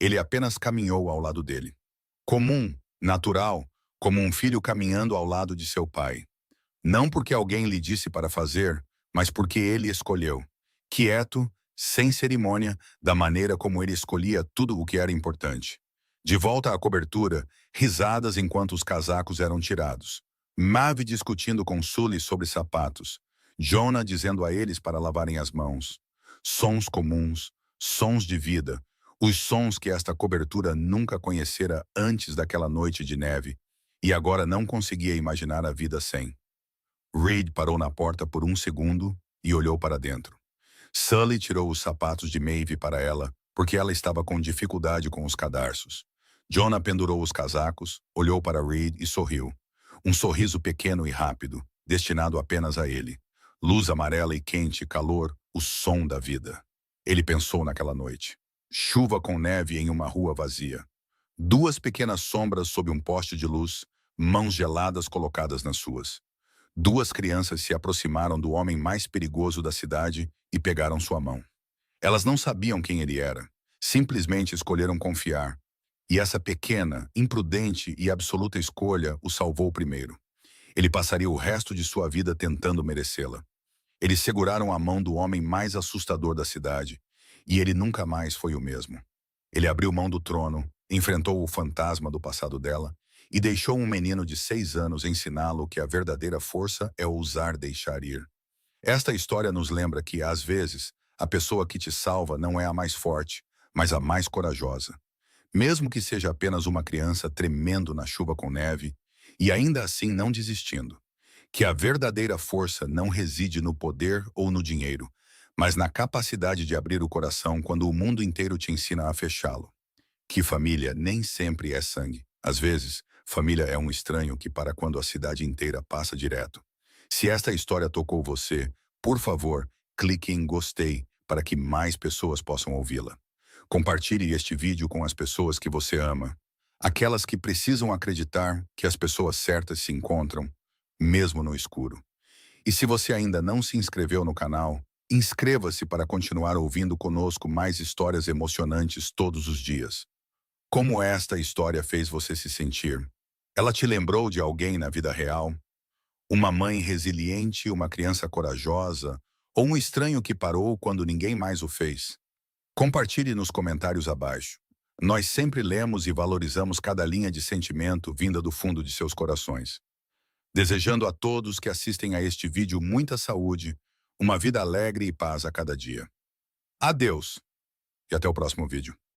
Ele apenas caminhou ao lado dele. Comum, natural, como um filho caminhando ao lado de seu pai. Não porque alguém lhe disse para fazer, mas porque ele escolheu. Quieto, sem cerimônia, da maneira como ele escolhia tudo o que era importante. De volta à cobertura, risadas enquanto os casacos eram tirados. Maeve discutindo com Sully sobre sapatos. Jonah dizendo a eles para lavarem as mãos. Sons comuns, sons de vida, os sons que esta cobertura nunca conhecera antes daquela noite de neve, e agora não conseguia imaginar a vida sem. Reed parou na porta por um segundo e olhou para dentro. Sully tirou os sapatos de Maeve para ela, porque ela estava com dificuldade com os cadarços. Jonah pendurou os casacos, olhou para Reed e sorriu. Um sorriso pequeno e rápido, destinado apenas a ele. Luz amarela e quente, calor, o som da vida. Ele pensou naquela noite. Chuva com neve em uma rua vazia. Duas pequenas sombras sob um poste de luz, mãos geladas colocadas nas suas. Duas crianças se aproximaram do homem mais perigoso da cidade e pegaram sua mão. Elas não sabiam quem ele era, simplesmente escolheram confiar. E essa pequena, imprudente e absoluta escolha o salvou primeiro. Ele passaria o resto de sua vida tentando merecê-la. Eles seguraram a mão do homem mais assustador da cidade, e ele nunca mais foi o mesmo. Ele abriu mão do trono, enfrentou o fantasma do passado dela e deixou um menino de 6 anos ensiná-lo que a verdadeira força é ousar deixar ir. Esta história nos lembra que, às vezes, a pessoa que te salva não é a mais forte, mas a mais corajosa. Mesmo que seja apenas uma criança tremendo na chuva com neve, e ainda assim não desistindo. Que a verdadeira força não reside no poder ou no dinheiro, mas na capacidade de abrir o coração quando o mundo inteiro te ensina a fechá-lo. Que família nem sempre é sangue. Às vezes, família é um estranho que para quando a cidade inteira passa direto. Se esta história tocou você, por favor, clique em gostei para que mais pessoas possam ouvi-la. Compartilhe este vídeo com as pessoas que você ama. Aquelas que precisam acreditar que as pessoas certas se encontram, mesmo no escuro. E se você ainda não se inscreveu no canal, inscreva-se para continuar ouvindo conosco mais histórias emocionantes todos os dias. Como esta história fez você se sentir? Ela te lembrou de alguém na vida real? Uma mãe resiliente, uma criança corajosa, ou um estranho que parou quando ninguém mais o fez? Compartilhe nos comentários abaixo. Nós sempre lemos e valorizamos cada linha de sentimento vinda do fundo de seus corações. Desejando a todos que assistem a este vídeo muita saúde, uma vida alegre e paz a cada dia. Adeus e até o próximo vídeo.